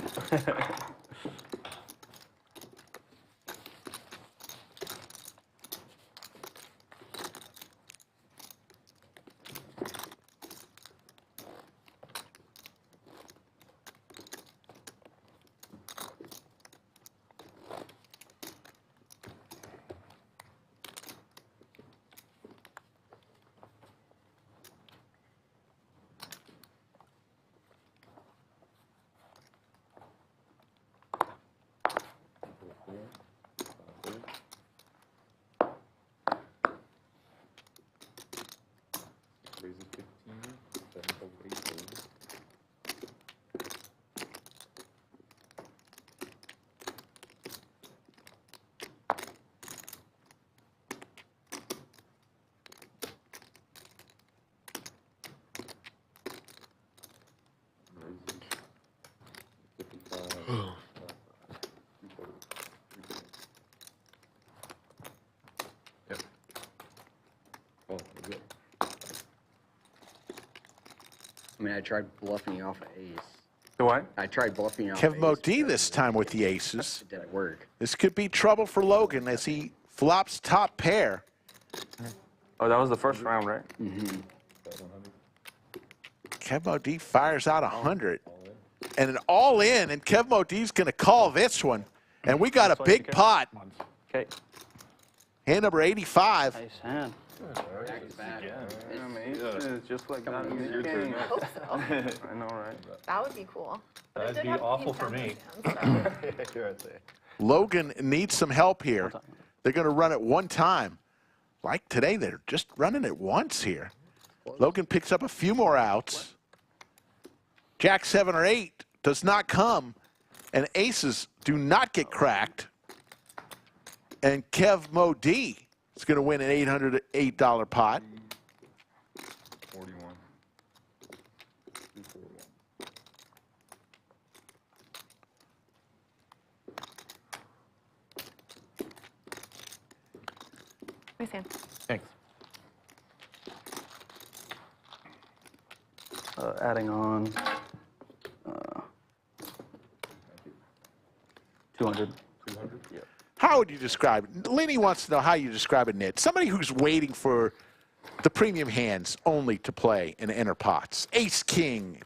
mean, I tried bluffing you off an ace. The what? I tried bluffing you off Kev Mo ace. D this time with the aces. It didn't work. This could be trouble for Logan as he flops top pair. Oh, that was the first round, right? Kev Mo D fires out 100. And an all in, and Kev Mo D's going to call this one. And we got a big pot. Okay. Hand number 85. Nice hand. It's just like that. I hope so. I know, right? That would be cool. But it That'd did be have to awful for 10%, me. so- You're right there. Logan needs some help here. They're going to run it one time. Like today, they're just running it once here. Logan picks up a few more outs. Jack 7 or 8 does not come, and aces do not get cracked. And Kev Mo D is going to win an $808 pot. 41. 241. Nice hand. Thanks. Adding on 200. 200? Yeah. How would you describe it? Lenny wants to know how you describe a nit. Somebody who's waiting for the premium hands only to play and enter pots. Ace, king,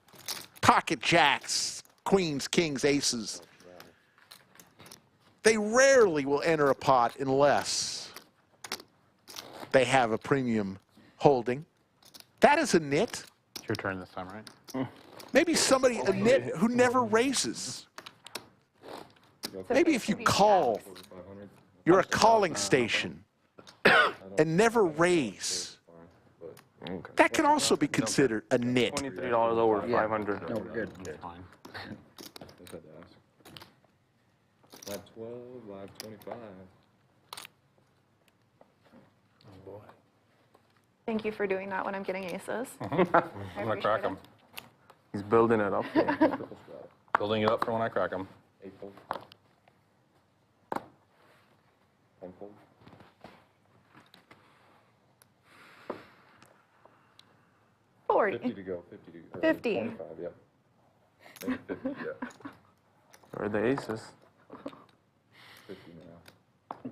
pocket jacks, queens, kings, aces. They rarely will enter a pot unless they have a premium holding. That is a nit. It's your turn this time, right? Maybe somebody, a nit who never raises. Maybe if you call, you're a calling station and never raise. That can also be considered a nit. $23 over 500. No, we're good. It's fine. Live 12, live 25. Oh, boy. Thank you for doing that when I'm getting aces. I'm going to crack them. He's building it up. Building it up for when I crack them. 8 fold. 10 fold. Forty. 50 to go. 50 to go. 50. 25, yep. Maybe 50, yeah. Or the aces. 50 now.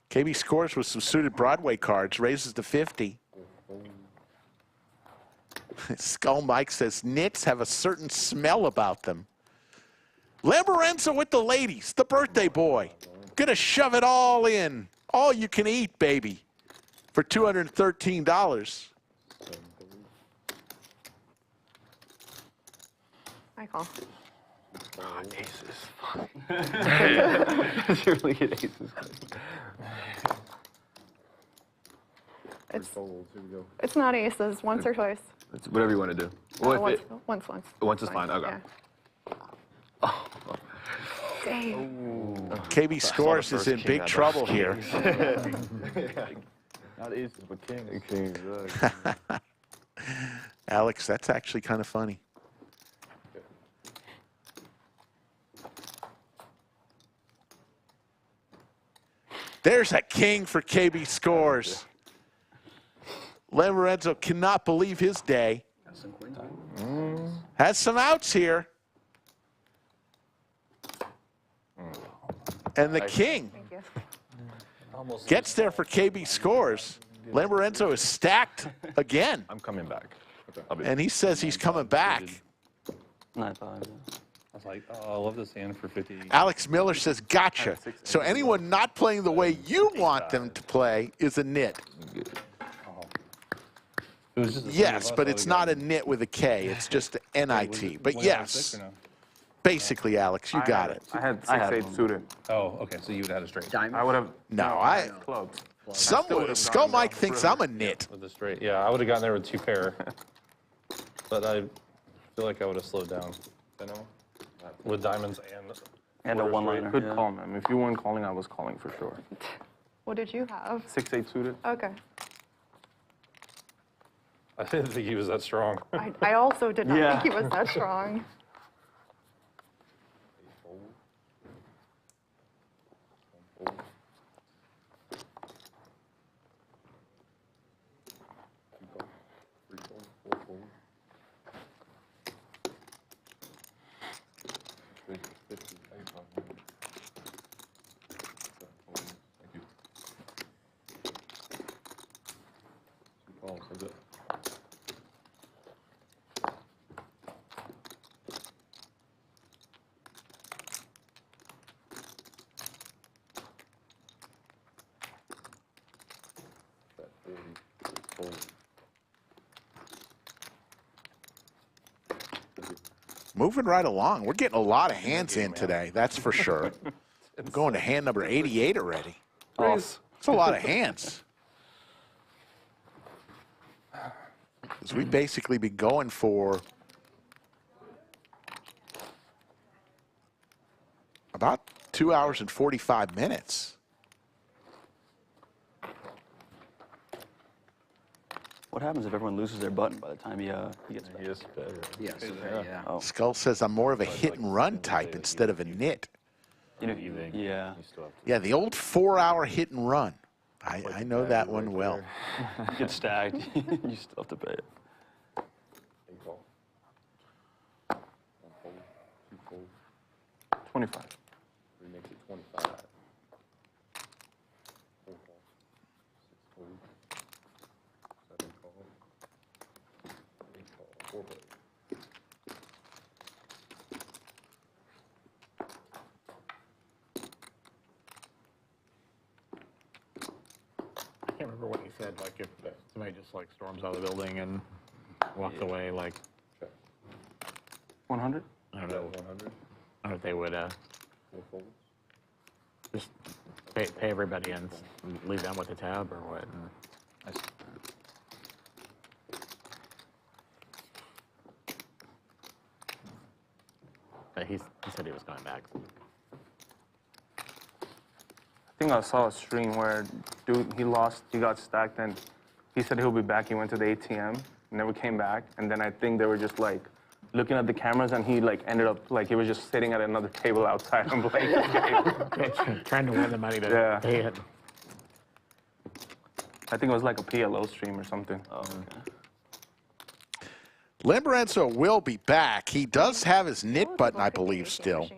KB scores with some suited Broadway cards, raises to 50. Skull Mike says nits have a certain smell about them. Lamborenzo with the ladies, the birthday boy. Gonna shove it all in. All you can eat, baby, for $213. I call. God, aces. Surely get aces. It's not aces, once or twice. It's whatever you want to do. Once. Once is fine, okay. Yeah. Dang. KB scores is in big trouble here. Not aces, but kings. Kings, Alex, that's actually kind of funny. There's a king for KB scores. Lamborenzo cannot believe his day. Has some outs here. And the king Thank you. gets there for KB scores. Lamborenzo is stacked again. I'm coming back. And he says he's coming back. 9-5. I was like, oh, I love this hand for 50. Alex Miller says, gotcha. So anyone not playing the way you want them to play is a nit. It was just the Yes, three of but us, it's so not a nit with a K. It's just an NIT. But yes, basically, Alex, you got it. I had I had 6-8 one. suited. Oh, okay, so you would have had a straight. Diamond? I would have No, I. clubs. Some would. Skull Mike thinks I'm a nit. With the straight. Yeah, I would have gotten there with 2 pair. But I feel like I would have slowed down. With diamonds And a one-liner. Good yeah. call, man. If you weren't calling, I was calling for sure. What did you have? 6-8 suited. Okay. I didn't think he was that strong. I also did not Yeah. think he was that strong. moving right along. We're getting a lot of hands in today, that's for sure. I'm going to hand number 88 already. It's a lot of hands. Because we've basically been going for about 2 hours and 45 minutes. What happens if everyone loses their button by the time he gets back? Yes, better. Yes, yeah. Oh. Skull says I'm more of a hit and run type instead of a knit. You know, yeah. You still have to Yeah, the old 4-hour hit and run. I know that one well. You get stacked. You still have to pay it. call. 1 fold, 2 fold, 25. 3 makes it 25. 4 call, 6 fold, 7 call, 8 call, 4 fold. I can't remember what he said, like if somebody just like storms out of the building and walks away, like, Check. 100? I don't know. 100, I don't know if they would 4 folds. just pay everybody and leave them with a tab or what. And but he said he was coming back. I think I saw a stream where dude, he got stacked, and he said he'll be back. He went to the ATM, never came back, and then I think they were just like looking at the cameras, and he like ended up like he was just sitting at another table outside. I'm like, okay. Trying to win the money to Yeah. pay it. I think it was like a PLO stream or something. Oh, okay. Lamborenzo will be back. He does have his knit button, I believe, still.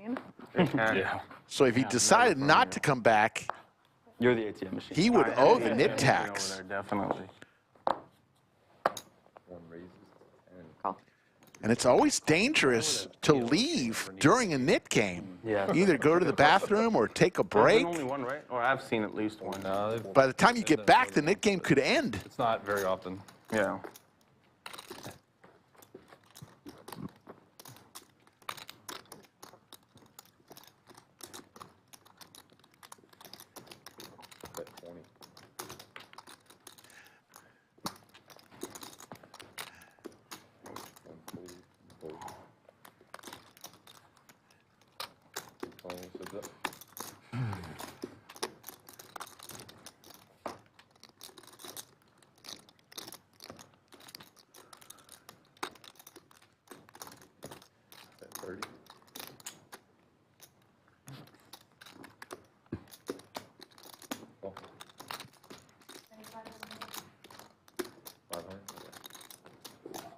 Yeah. So if he decided not to come back, You're the ATM machine. he would owe the knit tax. Over there, definitely. 1 raises, 10. Call. And it's always dangerous to leave during a knit game. Yeah. Either go to the bathroom or take a There's break. been only one, right? Or I've seen at least one. No, By the time you get back, the knit game could end. it's not very often. Yeah. Bet 20. One fold, 2 fold. 2 calls, heads up. Bet 30. Call. 500. Okay.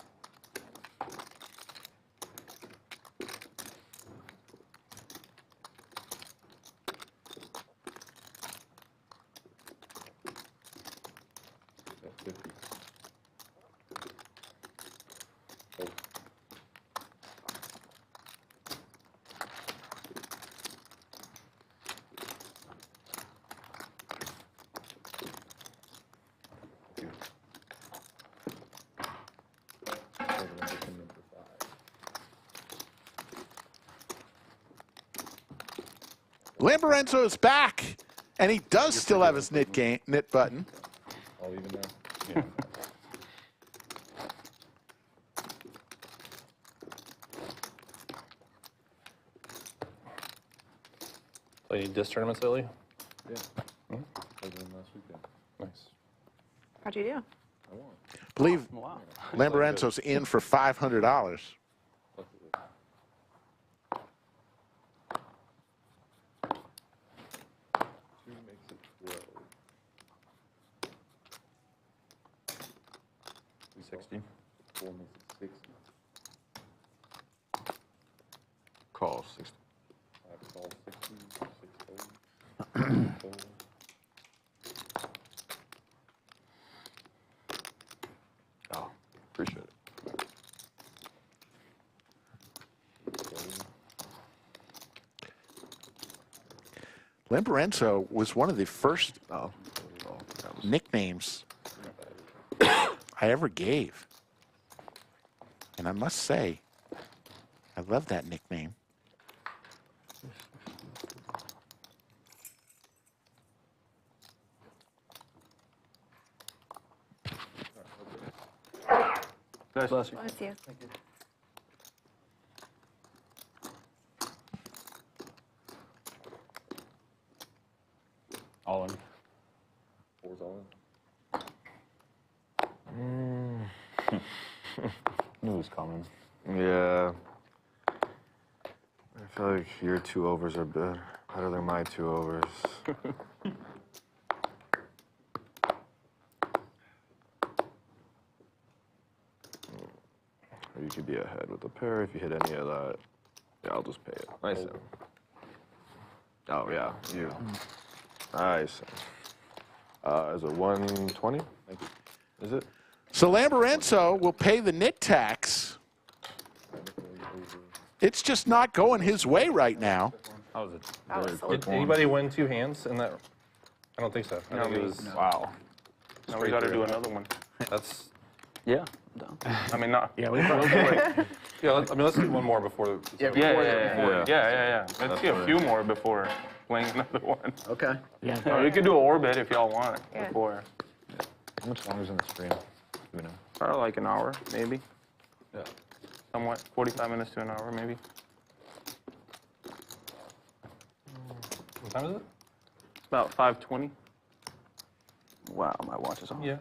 Bet 50. Fold. Two. Hold on, get to number 5. Lamborenzo is back, and he does still have his knit button. All even now? Yeah. Play any disc tournaments lately? Yeah. Played them last weekend. Nice. How'd you do? I won. Believe Wow. Lamborenzo's in for $500. Luckily. 2 makes it 12. 60. 4 makes it 60. Call 60. 5 call 60. 6 fold. 4 fold. Oh, appreciate it. 8 fold. Lamborenzo was one of the first nicknames I ever gave. And I must say, I love that nickname. Bless you. Bless you. All in. Four's all Knew it was coming. Yeah. I feel like your 2 overs are better than my 2 overs. Or you could be ahead with a pair if you hit any of that. Yeah, I'll just pay it. Nice. Oh, yeah, you. Nice. Is it 120? Thank you. Is it? So Lamborenzo will pay the nit tax. It's just not going his way right now. How was it? That was so Did anybody win 2 hands in that? I don't think so. I think it was. Wow. Now we got to do another one. That's. Yeah, I'm down. I mean, not. Yeah, we probably were. Yeah, I mean, let's do one more before. Yeah. Let's see a few more before playing another one. Okay. Yeah. Or we could do an orbit if y'all want Yeah. before. How much longer is in the stream? Do we know? Probably like an hour, maybe. Yeah. Somewhat. 45 minutes to an hour, maybe. What time is it? It's about 5:20. Wow, my watch is on. Yeah.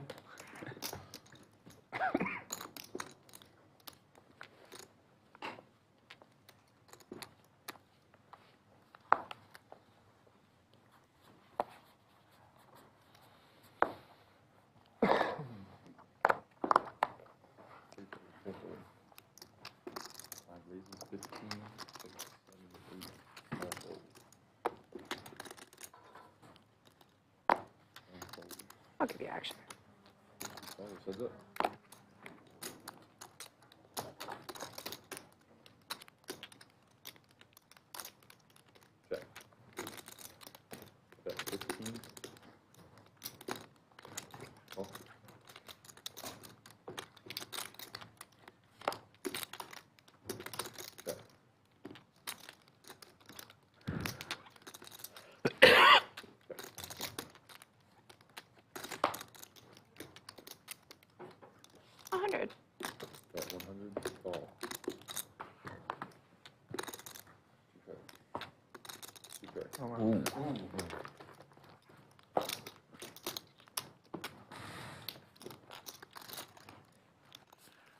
I'll give you action.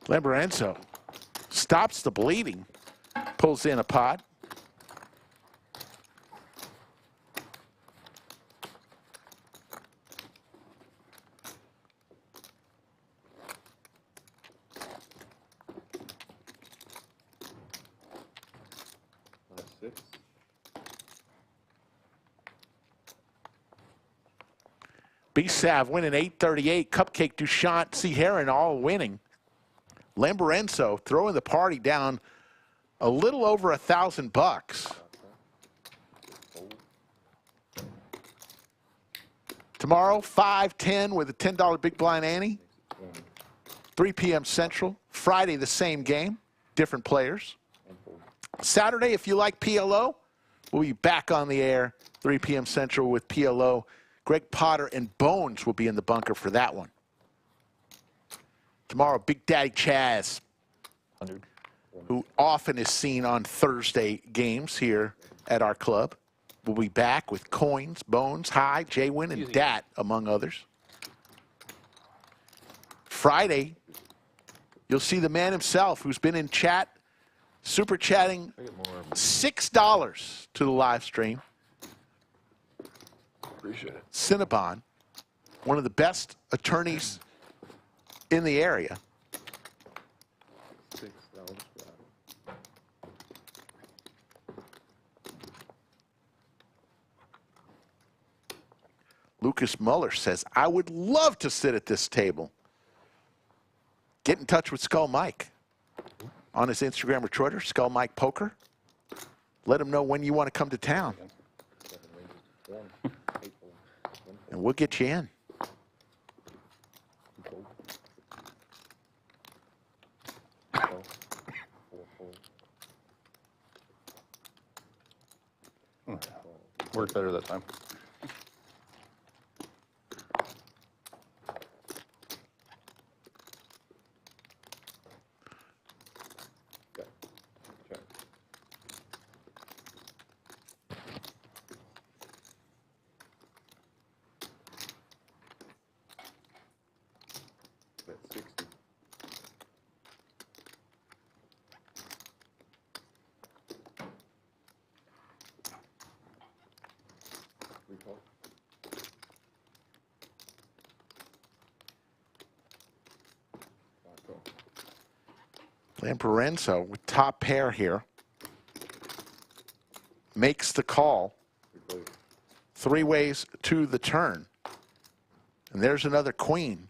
Lamborenzo stops the bleeding, pulls in a pot. B-Sav winning 838. Cupcake, Dushyant, C-Herron all winning. Lamborenzo throwing the party down a little over $1,000. Tomorrow, 5-10 with a $10 big blind ante. 3 p.m. Central. Friday, the same game, different players. Saturday, if you like PLO, we'll be back on the air, 3 p.m. Central with PLO. Greg Potter and Bones will be in the bunker for that one. Tomorrow, Big Daddy Chaz, who often is seen on Thursday games here at our club, will be back with Coins, Bones, High, J-Win, and Dat, among others. Friday, you'll see the man himself who's been in chat, super chatting $6 to the live stream. Appreciate it. Cinnabon, one of the best attorneys in the area. Lucas Muller says, I would love to sit at this table. Get in touch with Skull Mike on his Instagram or Twitter, Skull Mike Poker. Let him know when you want to come to town. And we'll get you in. worked better that time. Lamborenzo with top pair here. Makes the call. 3 ways to the turn. And there's another queen.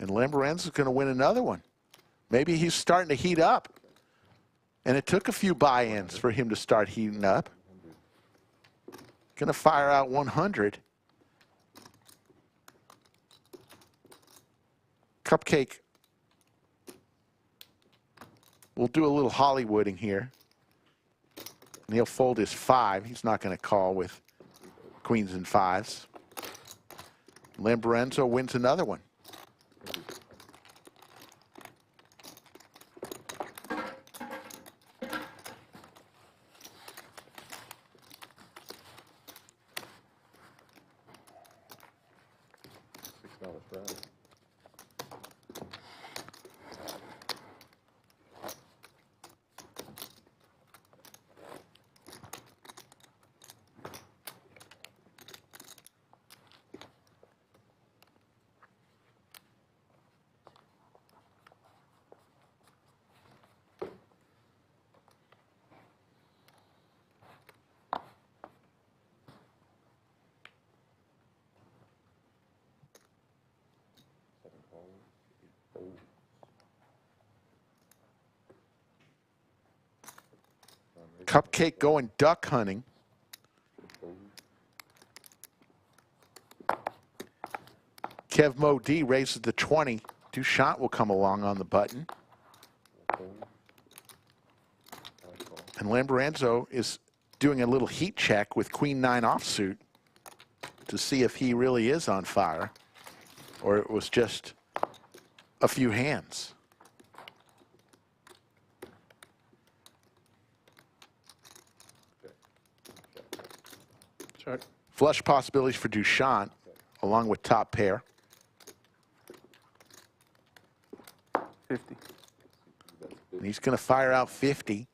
And Lamborenzo's going to win another one. Maybe he's starting to heat up. And it took a few buy-ins for him to start heating up. Going to fire out 100. Cupcake will do a little Hollywooding here. And he'll fold his 5. He's not going to call with queens and 5s. Lamborenzo wins another one. Cupcake going duck hunting. Kev Mo D raises the 20. Dushyant will come along on the button. And Lamborenzo is doing a little heat check with Queen 9 offsuit to see if he really is on fire or it was just a few hands. Check. Flush possibilities for Dushyant along with top pair. 50. And he's going to fire out 50.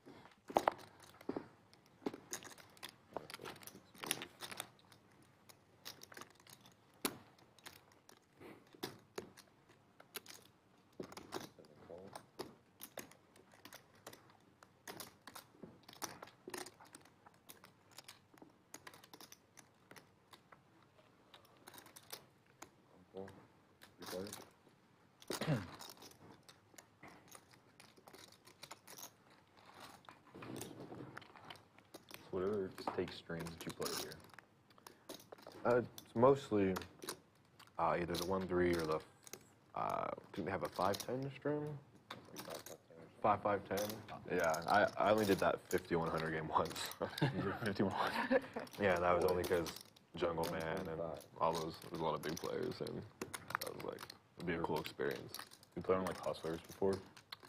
Whatever take streams that you play here. It's mostly either the 1-3 or the, I think they have a 5-10 stream. 5-5-10. Yeah, I only did that 50-100 game once. 5100. Yeah, that was only because Jungle Man and all those, there's a lot of big players, and that was like, it'd be a cool experience. You played on like Hustlers before?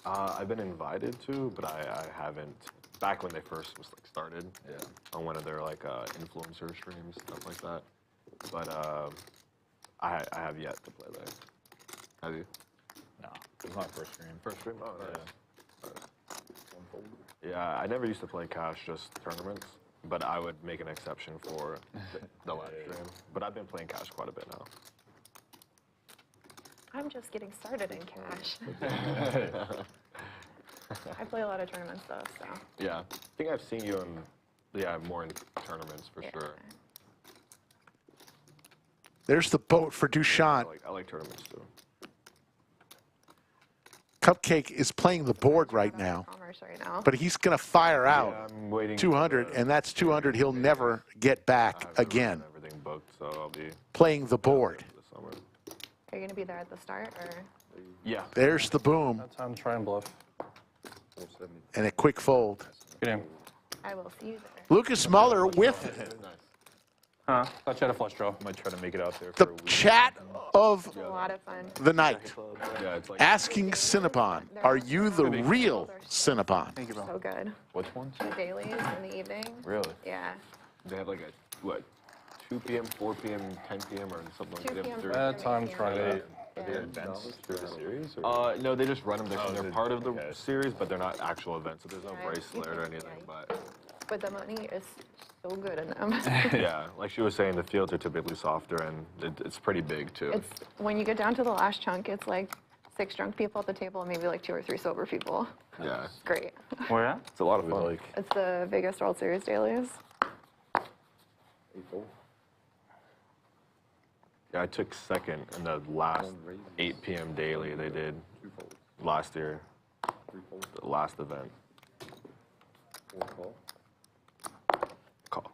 I've been invited to, but I haven't. Back when they first was like started, Yeah. on one of their like influencer streams, stuff like that. But I have yet to play there. Have you? No, it was my first stream. First stream? Oh, nice. Yeah. Yeah, I never used to play cash, just tournaments. But I would make an exception for the live stream. But I've been playing cash quite a bit now. I'm just getting started in cash. I play a lot of tournaments though, so. Yeah, I think I've seen you in, more in tournaments for sure. There's the boat for Dushyant. I like tournaments too. Cupcake is playing the board right now, Commerce right now. but he's going to fire out Yeah, I'm waiting 200, and that's 200 he'll never get back again. Whenever so I'll be playing the board. this summer. Are you going to be there at the start, or? Yeah. There's the boom That's time to try and bluff. and a quick fold. Get in. I will see you there. Lucas Muller with Thought you had a flush draw. Might try to make it out there the for a week. chat of A lot of fun. the night. Yeah, it's like Asking Cinnabon, are you the real Cinnabon? Thank you, bro. So good. Which ones? The dailies in the evening. Really? Yeah. they have like a what, 2 p.m., 4 p.m., 10 p.m. or something like 2 that. p.m. Three. Bad time to try Are that. they events through the series? Or? No, they just run them. They're they're- part of the okay. series, but they're not actual events. So there's no Yeah, bracelet or anything. But But the money is so good in them. yeah, like she was saying, the fields are typically softer and it's pretty big too. It's when you get down to the last chunk, it's like 6 drunk people at the table and maybe like 2 or 3 sober people. Yeah, Great. Where at? it's a lot of With fun. like It's the biggest World Series dailies. Yeah, I took second in the last 8 p.m. daily they did last year, the last event. Call.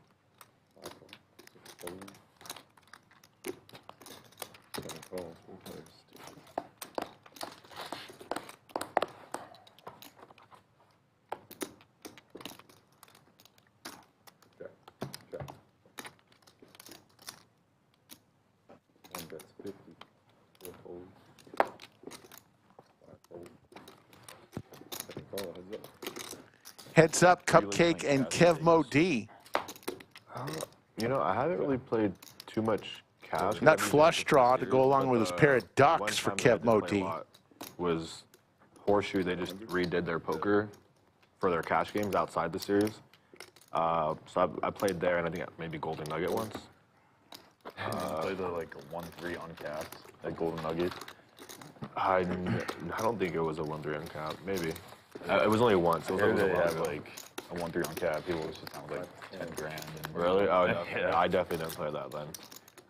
Heads up, Cupcake and Kev Mo D. You know, I haven't really played too much cash. Nut flush draw to go along with his pair of ducks for Kev Mo D. Was Horseshoe, they just redid their poker for their cash games outside the series. So I played there, and I think maybe Golden Nugget once. play the like 1-3 uncapped at Golden Nugget. I don't think it was a 1-3 uncap. Maybe. It was only once. It was Here always a they while have ago. like a 1-3 uncapped. People was just down with like 10 grand. And Really? Oh, no. Yeah. I definitely didn't play that then.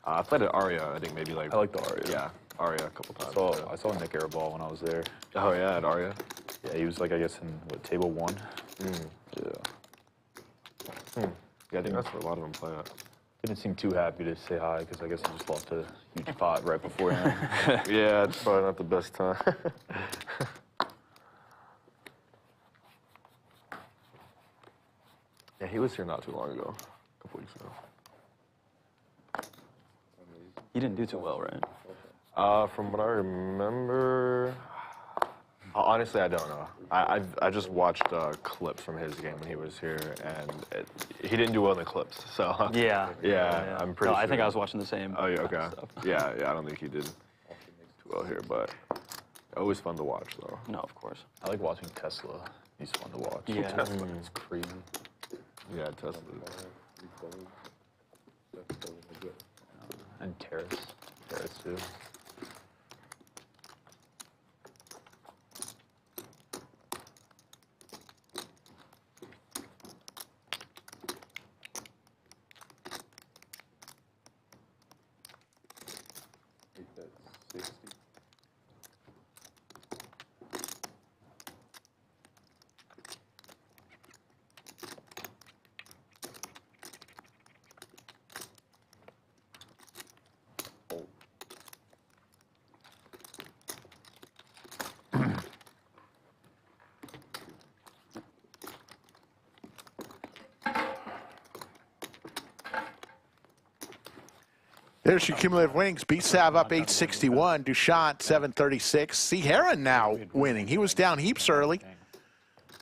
I played at Aria, I think maybe like... I like the Aria. Yeah, Aria a couple times. I saw Nik Airball when I was there. Oh, yeah, at Aria? Yeah, he was like, I guess, in what, table 1? Mm. Yeah. Yeah, I think that's where a lot of them play at. Didn't seem too happy to say hi because I guess he just lost a huge pot right beforehand. Yeah, it's probably not the best time. Yeah, he was here not too long ago, a couple weeks ago. He didn't do too well, right? From what I remember, honestly, I don't know. I just watched clips from his game when he was here, and he didn't do well in the clips. So Yeah. yeah, I'm pretty No, sure. I think I was watching the same. Oh, yeah, okay. stuff. Yeah, I don't think he did too well here, but always fun to watch, though. No, of course. I like watching Tesla. He's fun to watch. Yeah. Tesla. It's crazy. Yeah, Tesla. And Terrace. Terrace too. There's your cumulative winnings. B-Sav up 861. Dushyant 736. C-Herron now winning. He was down heaps early.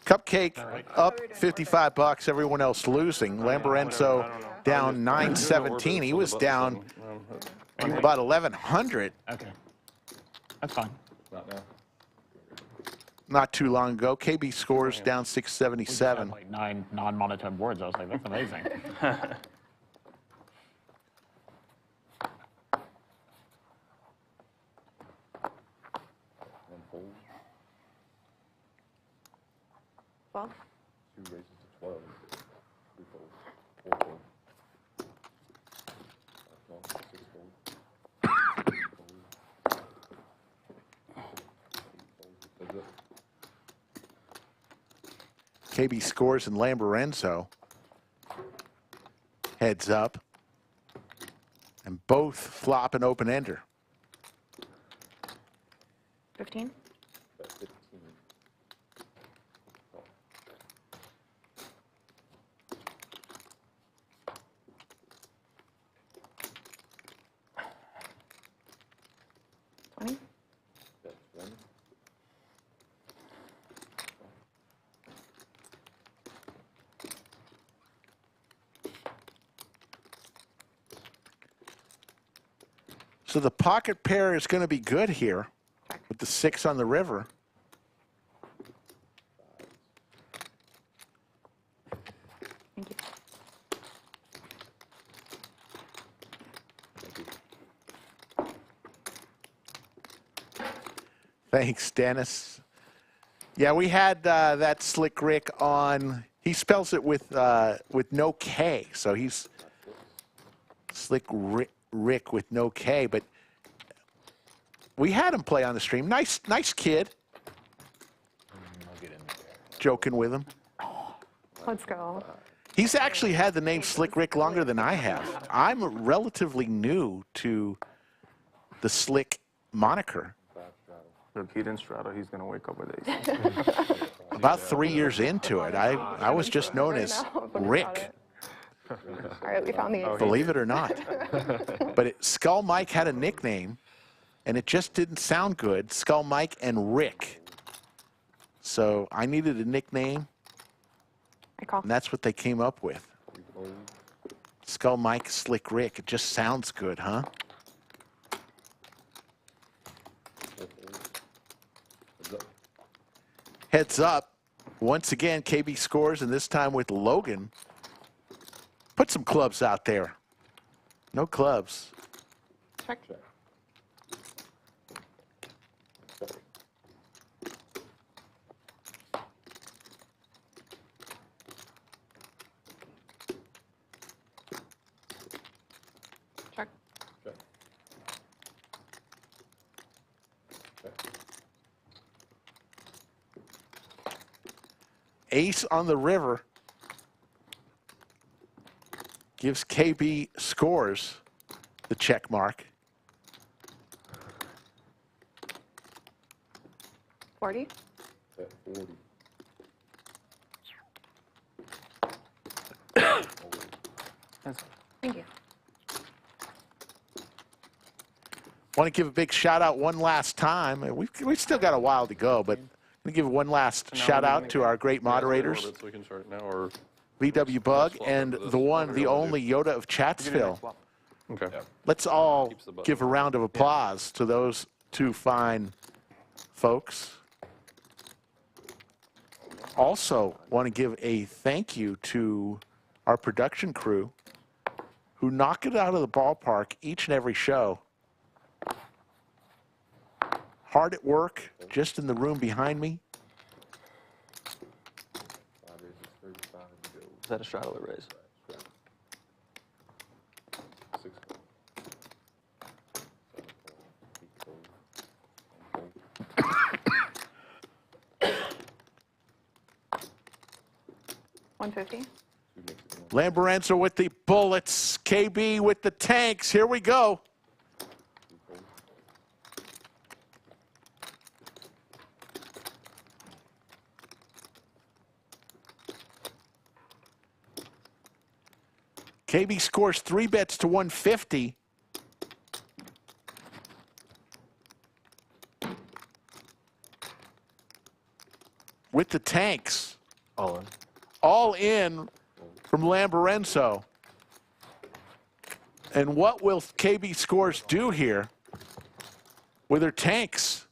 Cupcake up 55 bucks. Everyone else losing. Lamborenzo down 917. He was down about 1,100 Okay. That's fine. not too long ago. KB scores down We had 677. like 9 non-monotone boards. I was like, that's amazing. Well, KB scores and Lamborenzo heads up And both flop an open-ender. 15. So the pocket pair is going to be good here with the 6 on the river. Thank you. Thanks, Dennis. Yeah, we had that Slick Rick on. He spells it with no K, so he's Slick Rick with no K. But we had him play on the stream. Nice kid. Joking with him. Let's go. He's actually had the name Slick Rick longer than I have. I'm relatively new to the Slick moniker. Look, he didn't straddle. He's going to wake up with ace. About 3 years into it, I was just known as Rick. All right, we found the ace. Believe it or not. But Skull Mike had a nickname, and it just didn't sound good. Skull Mike and Rick. So I needed a nickname, I call. and that's what they came up with. Skull Mike, Slick Rick. It just sounds good, huh? Heads up. Once again, KB scores, and this time with Logan. Put some clubs out there. No clubs. Check. Check. Ace on the river gives KB scores the check mark. 40. Thank you. Want to give a big shout out one last time. We've still got a while to go, but I'm going to give one last shout out to our great moderators, So we can start now, or VW Bug and the one, the only Yoda of Chatsville. okay. Let's all Keeps the button. give a round of applause to those two fine folks. Also want to give a thank you to our production crew who knock it out of the ballpark each and every show. Hard at work, just in the room behind me. Is that a straddle or raise? $150. Lamborenzo with the bullets, KB with the tanks. Here we go. KB scores 3 bets to 150. With the tanks. All in. All in from Lamborenzo. And what will KB scores do here with her tanks?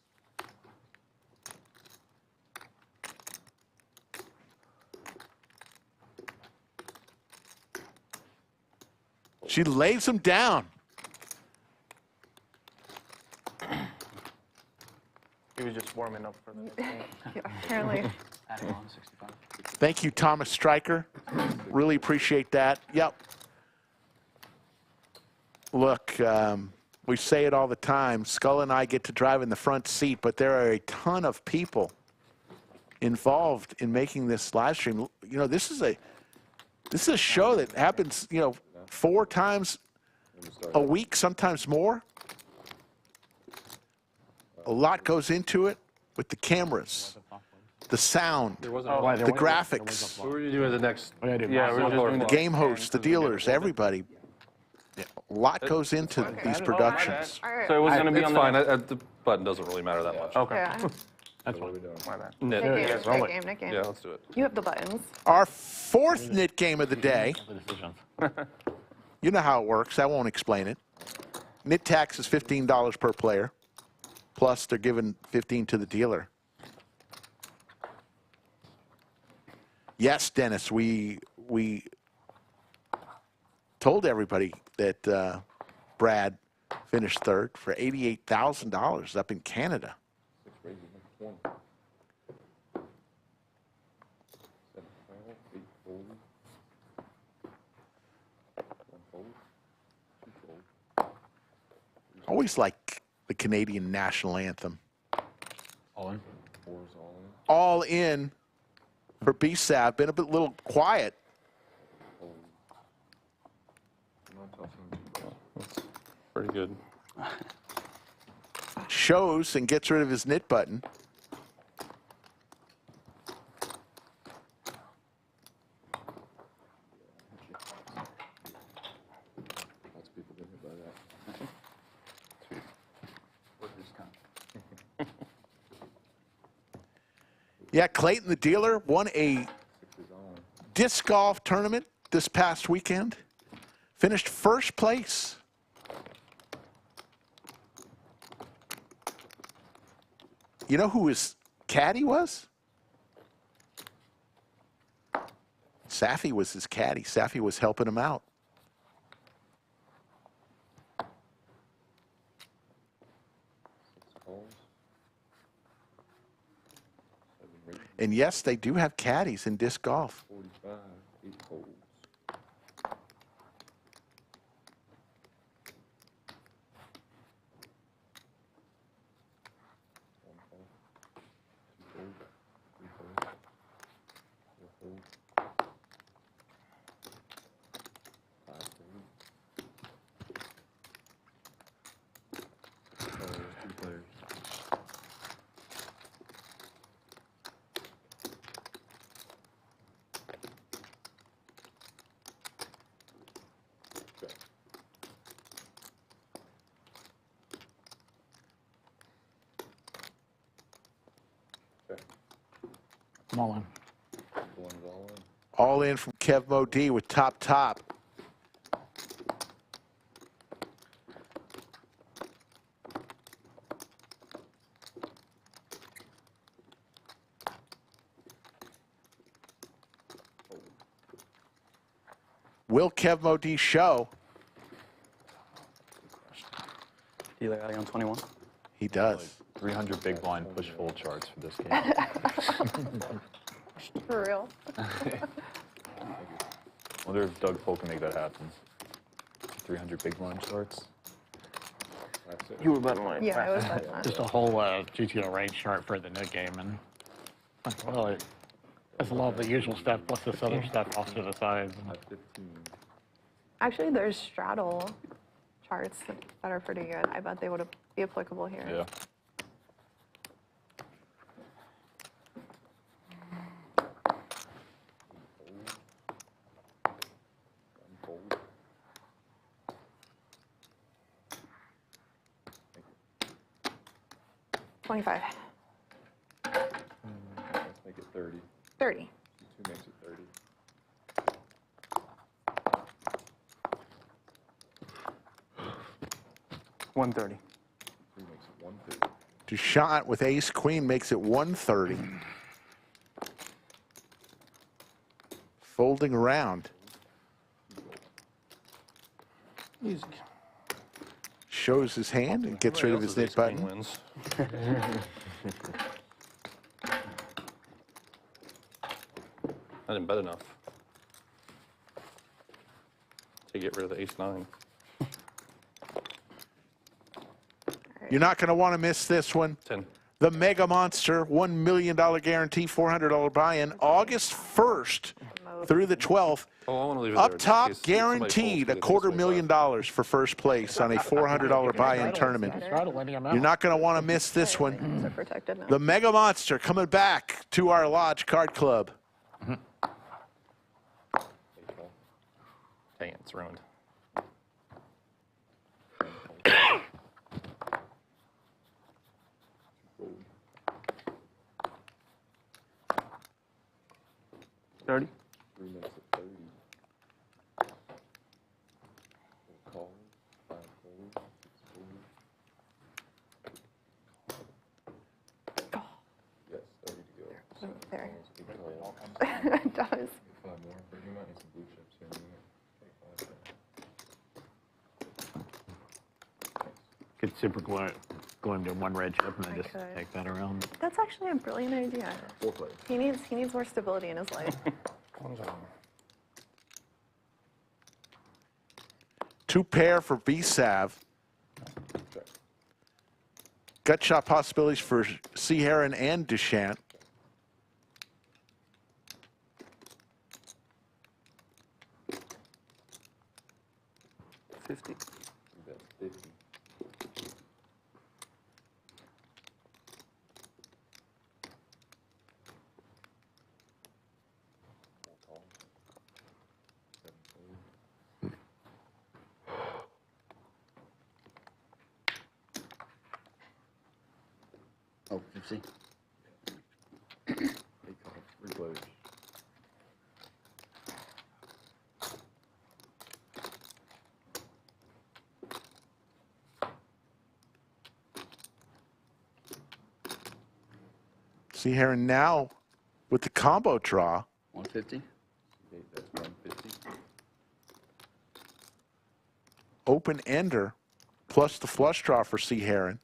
She lays them down. He was just warming up for the game. Yeah, apparently. Adding on 65. Thank you, Thomas Stryker. Really appreciate that. Yep. Look, we say it all the time. Skull and I get to drive in the front seat, but there are a ton of people involved in making this live stream. You know, this is a show that happens, 4 times a week, sometimes more. A lot goes into it with the cameras, the sound, the graphics, What were you doing the next? Yeah, we're just doing the game hosts, the dealers, everybody. A lot goes into these productions. All right. So it was going to be It's on fine. the... The button doesn't really matter that much. Okay. Yeah. That's fine. My bad. Knit. Nick game. Yeah, let's do it. You have the buttons. Our fourth knit game of the day. The decisions. You know how it works. I won't explain it. Knit tax is $15 per player. Plus, they're giving $15 to the dealer. Yes, Dennis, we told everybody that Brad finished third for $88,000 up in Canada. Always like the Canadian national anthem. All in. All in for B-Sav. Been a bit little quiet. That's pretty good. Shows and gets rid of his knit button. Yeah, Clayton, the dealer, won a disc golf tournament this past weekend. Finished first place. You know who his caddy was? Safi was his caddy. Safi was helping him out. And yes, they do have caddies in disc golf. 45, 8 holes. I'm all in. All in from Kev Mo D with top. Will Kev Mo D show? Dealer adding on 21. He does. 300 big blind push fold charts for this game. For real. Wonder if Doug Polk can make that happen. 300 big blind charts. That's it. You were betting line. Yeah, it was that Just a whole GTO range chart for the NIT game, and well, it's a lot of the usual stuff plus this other stuff off to the sides. 15. Actually, there's straddle charts that are pretty good. I bet they would be applicable here. Yeah. $25. Let's make it 30. 30. 2 makes it 30. $130. 3 makes it 130. Dushyant with ace queen makes it 130. Folding around. Easy. Shows his hand and gets rid of his knit button. Wins. I didn't bet enough to get rid of the ace-9. You're not going to want to miss this one. 10. The Mega Monster $1 million guarantee, $400 buy-in, August 1st. through the 12th. Oh, I want to leave it there Up just in top, case somebody falls guaranteed through a the $250,000 for first place on a $400 buy-in tournament. You're not going to want to miss this one. They're protected now. The Mega Monster coming back to our Lodge Card Club. Dang it, it's ruined. $30. 3 minutes at 30. Call, 5 fold, 6 fold. Yes, 30 to go. There. Call. It does. 5 more, but you might need some blue chips here in a minute. Take 5 there. Could super glue him to one red chip and then I just could. take that around. That's actually a brilliant idea. 4 players. He needs more stability in his life. Two pair for B-Sav. Gut shot possibilities for C-Herron and Dushyant. That's 50. Oh, 50. 8 calls, 3 players. C-Herron now with the combo draw. 150. That's 150. Open ender plus the flush draw for C-Herron.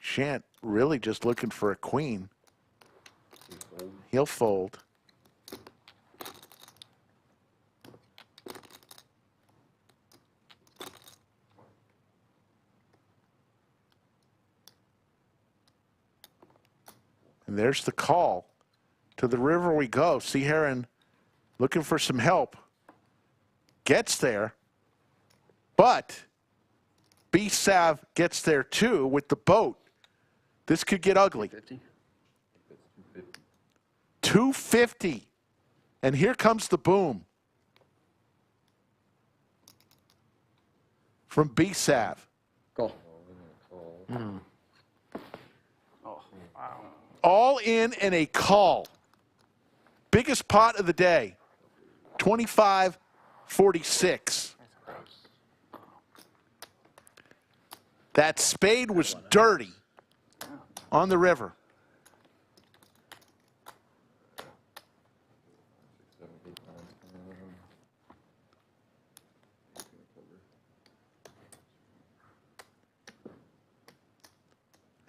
Dushyant really just looking for a queen. He'll fold. And there's the call. To the river we go. C-Herron looking for some help. Gets there. But B-Sav gets there too with the boat. This could get ugly. 50. 250. And here comes the boom. From B-Sav. Call. All in and a call. Biggest pot of the day. 25-46. That spade was dirty on the river.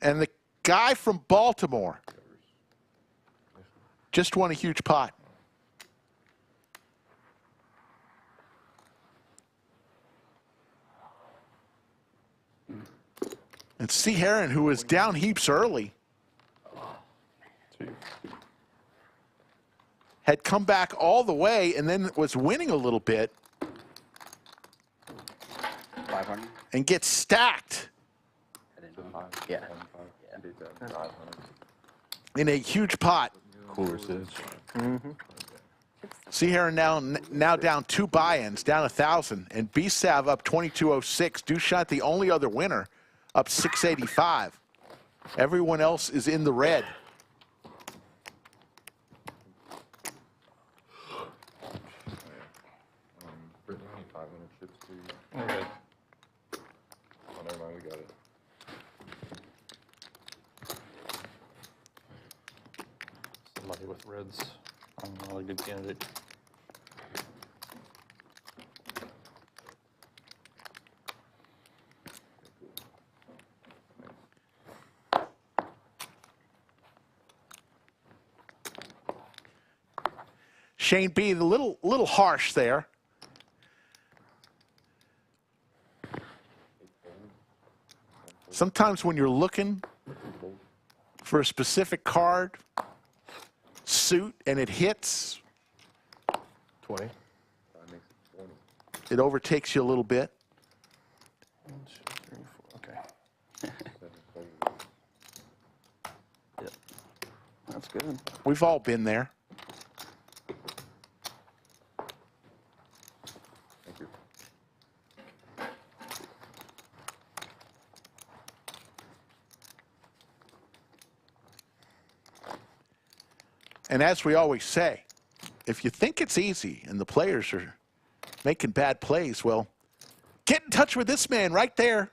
And the guy from Baltimore just won a huge pot. And C-Herron, who was down heaps early, had come back all the way and then was winning a little bit 500. and gets stacked Yeah. in a huge pot. C-Herron now down 2 buy-ins, down 1,000, and B-Sav up 2206. Dushyant, the only other winner, up 685. Everyone else is in the red. Brittany, I need 500 chips, please. Okay. Oh, never mind, we got it. Somebody with reds. I'm not a good candidate. Shane B, a little harsh there. Sometimes when you're looking for a specific card, suit and it hits, 20. it overtakes you a little bit. 1, 2, 3, 4. Okay. Yep. That's good. We've all been there. Thank you. And as we always say, if you think it's easy and the players are making bad plays, well, get in touch with this man right there,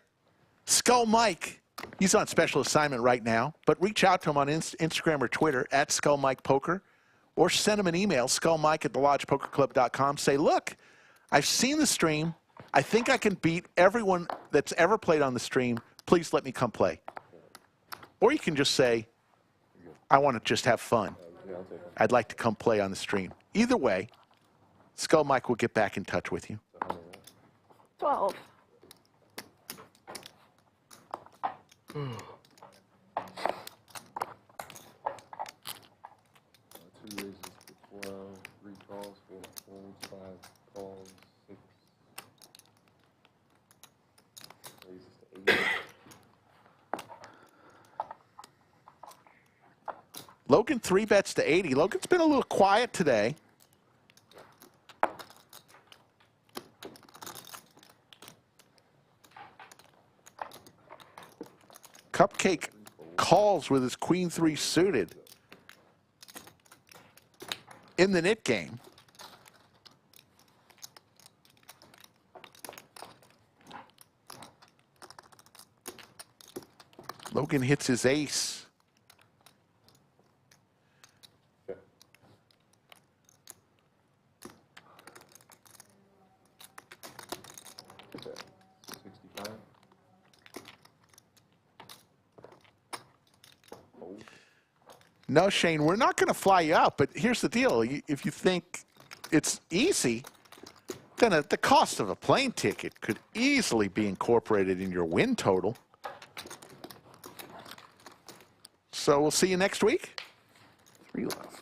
Skull Mike. He's on special assignment right now, but reach out to him on Instagram or Twitter at Skull Mike Poker, or send him an email, skullmike@thelodgepokerclub.com. Say, look, I've seen the stream. I think I can beat everyone that's ever played on the stream. Please let me come play. Or you can just say, I want to just have fun. I'd like to come play on the stream. Either way, Skull Mike will get back in touch with you. 12. Two raises for 12, 3 calls, 4 folds, 5 calls, 6 raises to 8. Logan 3 bets to 80. Logan's been a little quiet today. Cupcake calls with his queen 3 suited in the nit game. Logan hits his ace. No, Shane, we're not going to fly you out, but here's the deal. If you think it's easy, then the cost of a plane ticket could easily be incorporated in your win total. So we'll see you next week. 3 left.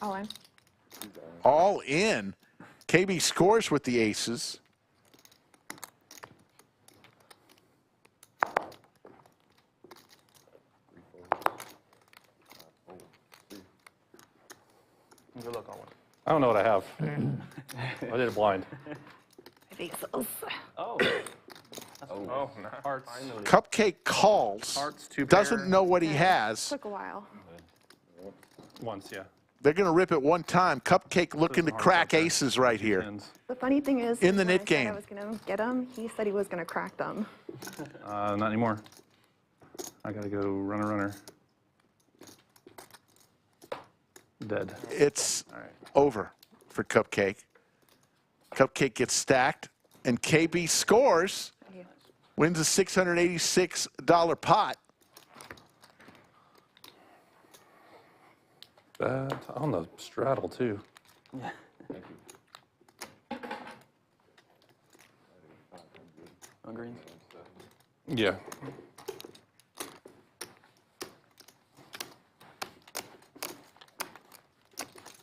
All in. All in. KB scores with the aces. Good luck on one. I don't know what I have. I did it blind. I think so. Oh. Oh, nice. Hearts. Cupcake calls. Hearts, 2 Doesn't pair. know what he has. Took a while. Once, yeah. They're going to rip it one time. Cupcake looking to crack aces right here. Tens. The funny thing is, In the when I nit said game. I was going to get him, he said he was going to crack them. Not anymore. I gotta go runner. Dead. It's All right. over for Cupcake. Cupcake gets stacked, and KB scores, Thank you. wins a $686 pot. That on the straddle too. On greens. Yeah.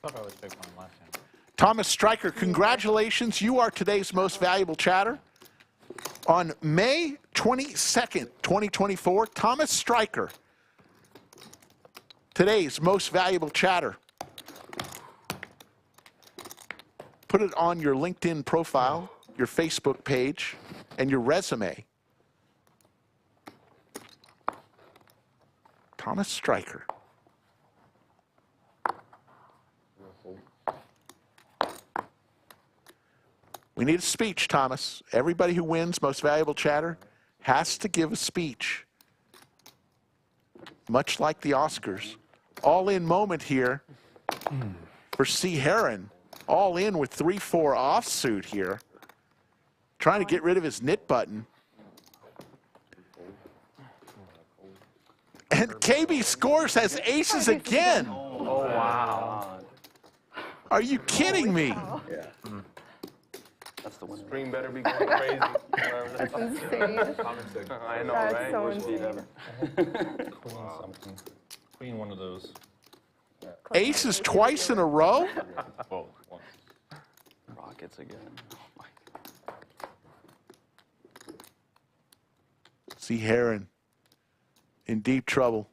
I thought I was big one last time. Thomas Stryker, congratulations. You are today's most valuable chatter. On May 22nd, 2024, Thomas Stryker, today's most valuable chatter. Put it on your LinkedIn profile, your Facebook page, and your resume. Thomas Stryker. We need a speech, Thomas. Everybody who wins Most Valuable Chatter has to give a speech. Much like the Oscars. All-in moment here for C-Herron. All in with 3-4 offsuit here. Trying to get rid of his knit button. And KB Scores has aces again. Oh, wow. Are you kidding me? Yeah. That's the winner. Screen better be going crazy. That's insane. I know, That's right? so Worst beat insane. ever. Queen something. Queen one of those. Aces twice in a row? Well, once. Rockets again. Oh my God. C-Herron in deep trouble.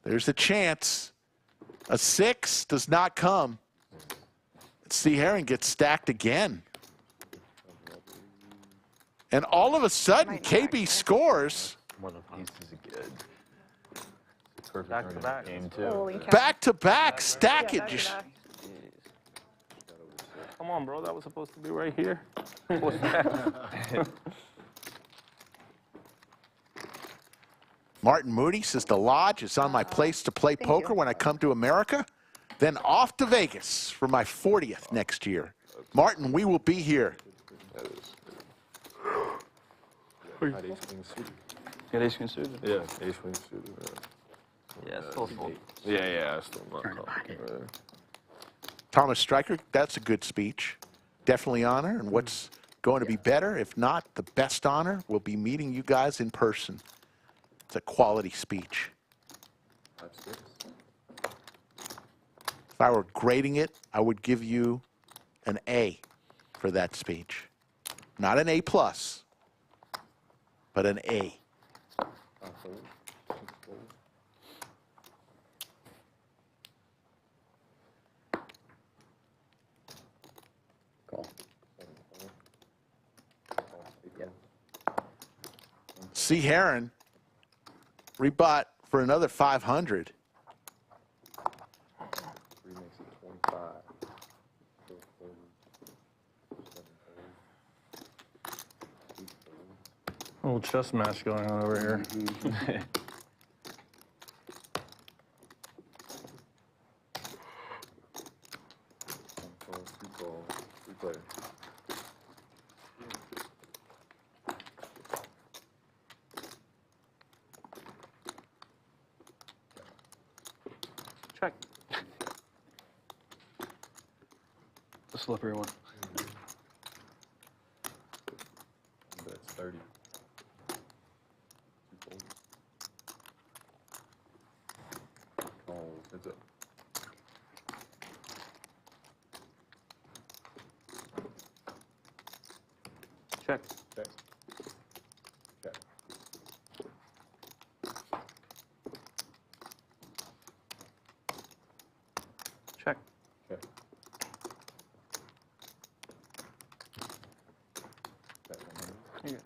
There's a chance. A 6 does not come. C-Herron gets stacked again. And all of a sudden, KB Scores. One of these is good. Perfect Back to back. game too. Holy cow. Back-to-back stackage. Yeah, back-to-back. Come on, bro. That was supposed to be right here. What's that? Martin Moody says the Lodge is on my place to play poker when I come to America. Then off to Vegas for my 40th next year. Martin, we will be here. Had ace queen suited. Got ace queen suited? Yeah, ace queen suited. Yeah, it's still full. Yeah, still not calling. Thomas Stryker, that's a good speech. Definitely honor. And what's going to be better, if not the best honor, will be meeting you guys in person. It's a quality speech. 5-6. If I were grading it, I would give you an A for that speech. Not an A+, but an A. Call. Yeah. C-Herron rebut for another 500. 3 makes it 25. 4 30, 7 30, 8 30. Little chess match going on over here. Three player. Check. The slippery one. That's 30. Call. Heads up. Check. Check. Check. Check. Check. Check. You're good.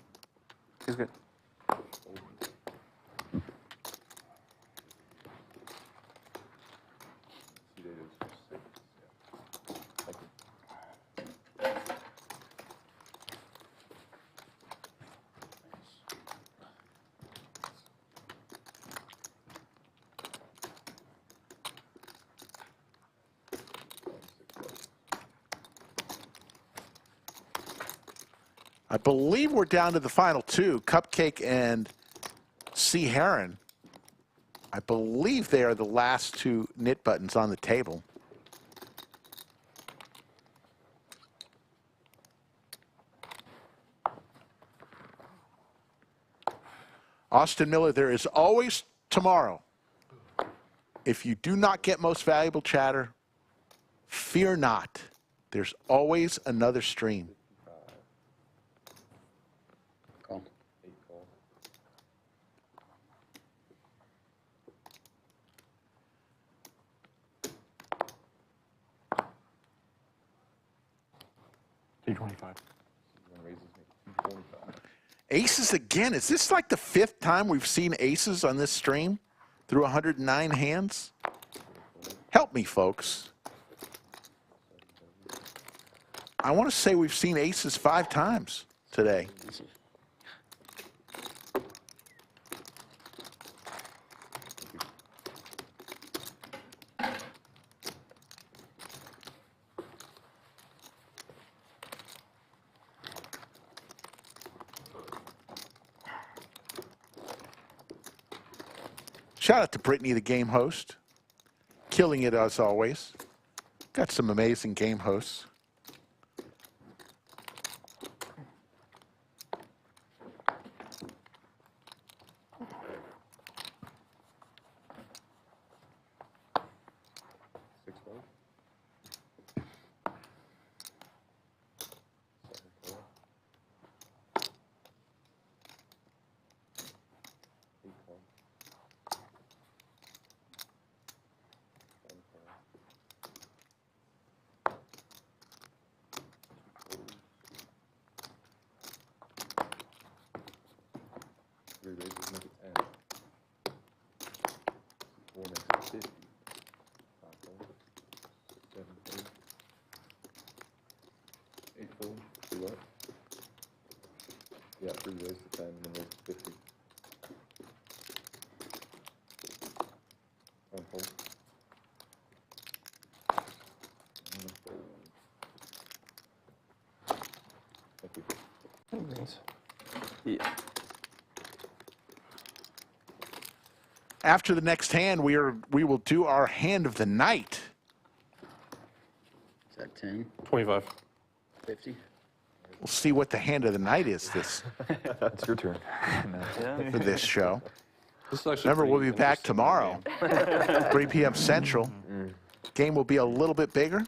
He's good. I believe we're down to the final two, Cupcake and C-Herron. I believe they are the last two knit buttons on the table. Austin Miller, there is always tomorrow. If you do not get Most Valuable Chatter, fear not. There's always another stream. Call. 8 call. $225. Aces again. Is this like the 5th time we've seen aces on this stream through 109 hands? help me, folks. I want to say we've seen aces 5 times today. Shout out to Brittany, the game host. Killing it as always. Got some amazing game hosts. Yeah, 3 raised to 10 and then raised to 50. One fold. Thank you. Yeah. After the next hand, we will do our hand of the night. Is that 10, 25. 50? We'll see what the hand of the night is It's your turn. for this show. This is actually Remember, pretty we'll be back interesting tomorrow, 3 p.m. Central. Game will be a little bit bigger.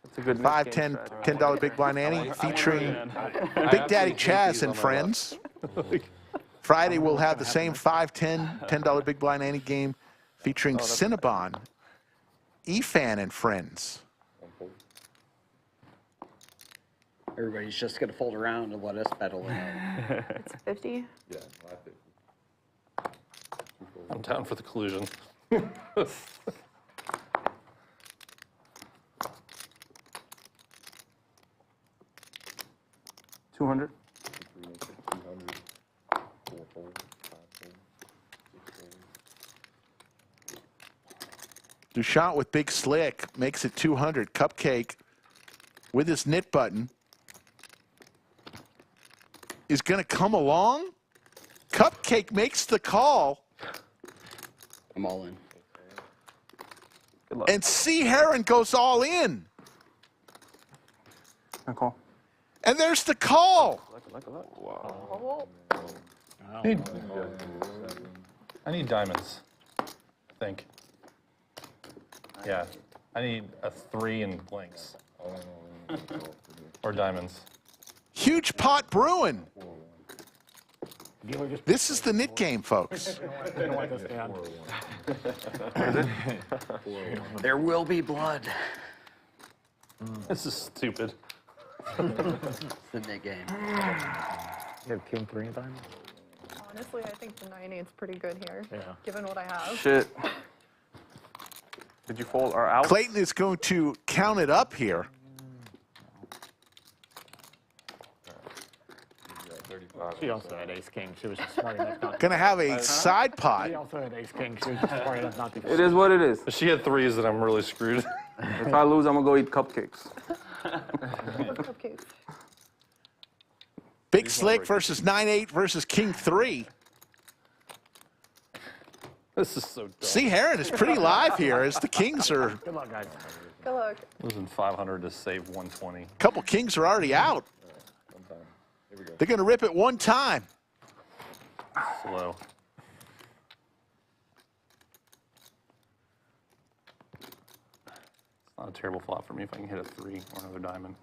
It's a good 5, mix 10, game strat. $10 Big Blind Ante featuring Big Daddy Chaz and friends. Friday, we'll have the same 5, 10, $10 Big Blind Ante game featuring Cinnabon, Efan and friends. Everybody's just going to fold around and let us battle it out. It's 50. Yeah, I think. I'm down for the collusion. 200. 200, 4 fold, 5 fold, 6 fold. Dushyant with Big Slick makes it 200. Cupcake with his knit button is going to come along. Cupcake makes the call. I'm all in. Good luck. And C-Herron goes all in. Good call. And there's the call. Good luck. Oh. I need diamonds, I think. Yeah, I need a 3 and blinks. Or diamonds. Huge pot brewing. Dealer just This is the knit game, folks. didn't like this hand. There will be blood. This is stupid. The net game. You have king 3 in time? Honestly, I think the 9/8's pretty good here, Yeah. given what I have. Shit. Did you fold our out? Clayton is going to count it up here. She also had ace king. She was just smart enough not to. Going to have a side She pot. also had ace king. She was just smart enough not to. It is what it is. If she had 3s, then I'm really screwed. If I lose, I'm gonna go eat cupcakes. With cupcakes. Big Slick versus 9/8 versus King 3. This is so dumb. C-Herron is pretty live here as the Kings are, Good luck, guys. Good luck. Losing 500 to save 120. a couple Kings are already out. One time. Here we go. They're going to rip it one time. Slow. It's not a terrible flop for me if I can hit a 3 or another diamond.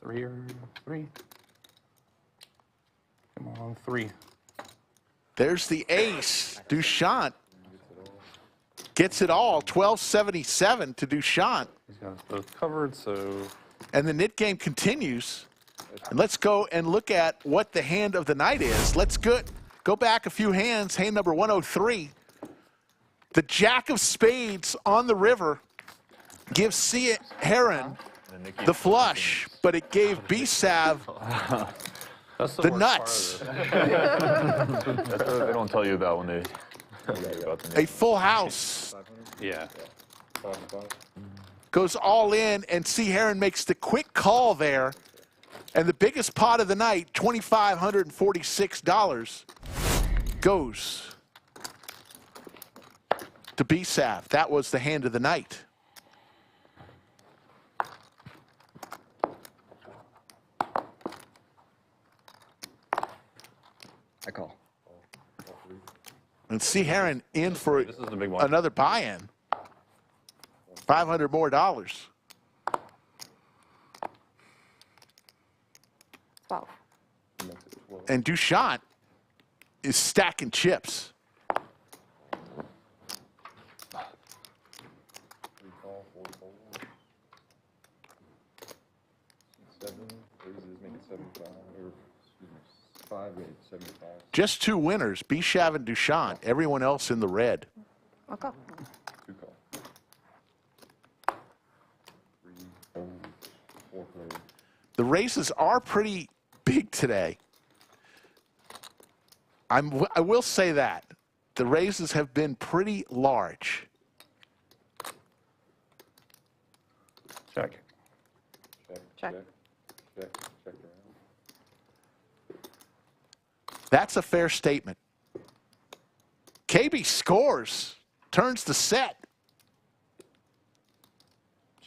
3 or 3. Come on, 3. There's the ace. Dushyant gets it all. 1277 to Dushyant. He's got us both covered, so And the knit game continues. And let's go and look at what the hand of the night is. Let's go back a few hands. Hand number 103. The jack of spades on the river gives C-Herron the flush, but it gave B-Sav That's the worst nuts. part of this. They don't tell you that when they tell you about the A full house. Yeah. Goes all in, and C-Herron makes the quick call there. And the biggest pot of the night, $2,546, goes to B-Sav. That was the hand of the night. I call. And C-Herron in for This is the big one. another buy-in. $500 more. Twelve. And Dushyant is stacking chips. Just two winners, B-Sav and Dushyant. Everyone else in the red. I'll go. The races are pretty big today. I will say that. The races have been pretty large. Check. Check. That's a fair statement. KB scores, turns the set.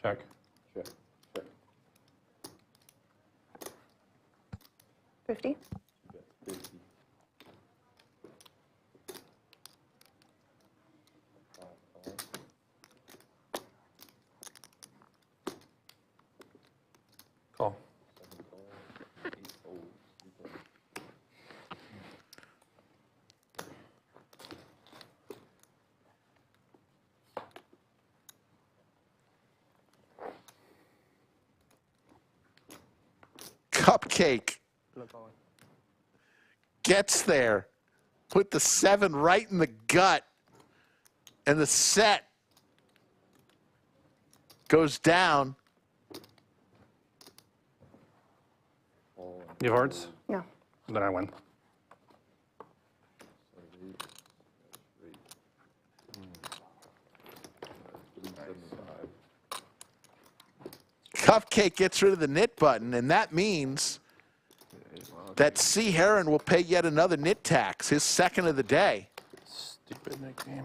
Check. 50. Call. Cupcake gets there, put the 7 right in the gut, and the set goes down. You have hearts? No. Then I win. Cupcake gets rid of the knit button, and that means that C-Herron will pay yet another knit tax, his second of the day. Stupid nickname.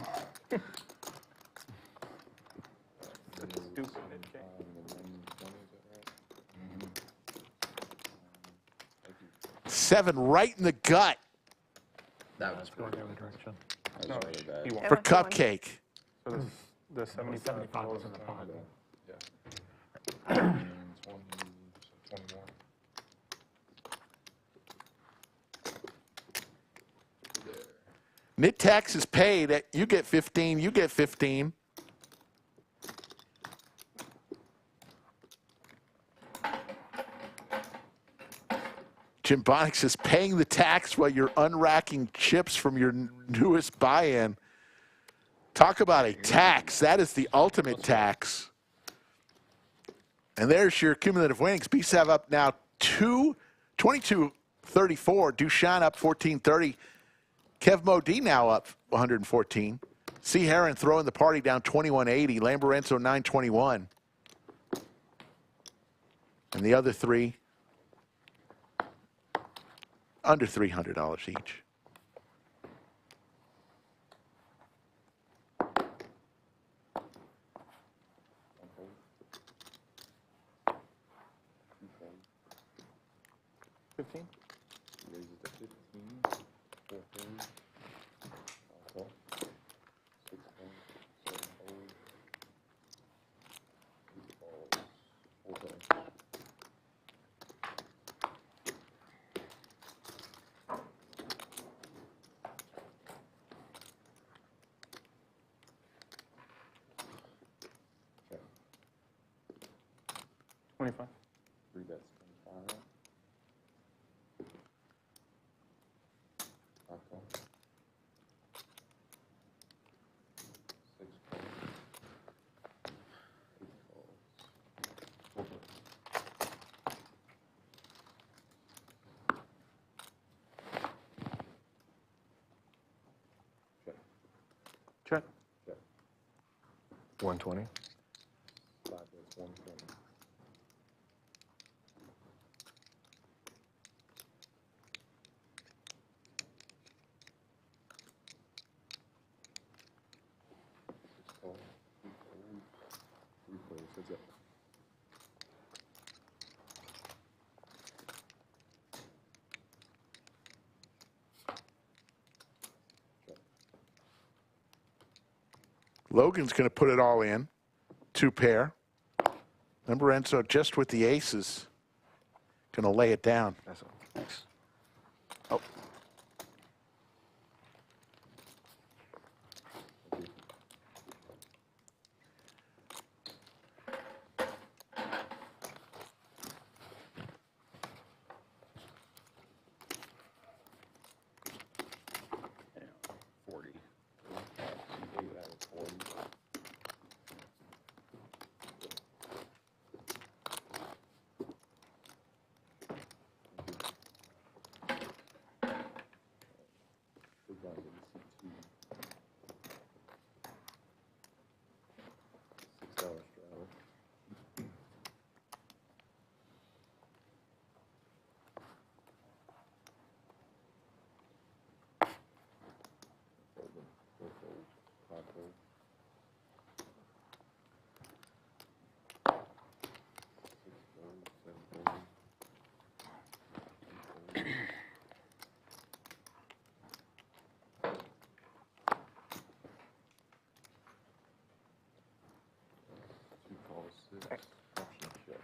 Seven right in the gut That was Going the other direction. really bad. He won. for Cupcake. So the 75 75 was in the pot. Knit tax is paid. You get 15, you get 15. Jim Bonix is paying the tax while you're unracking chips from your newest buy-in. Talk about a tax. That is the ultimate tax. And there's your cumulative winnings. B-Sav up now 22-34. Dushyant up 14-30. Kev Mo D now up 114. C-Herron throwing the party down 21-80. Lamborenzo 921. And the other three under $300 each. 120. 5 bets, 120. Heads up. Logan's going to put it all in. 2 pair. Lamborenzo just with the aces. Going to lay it down. That's all. Thanks. Oh.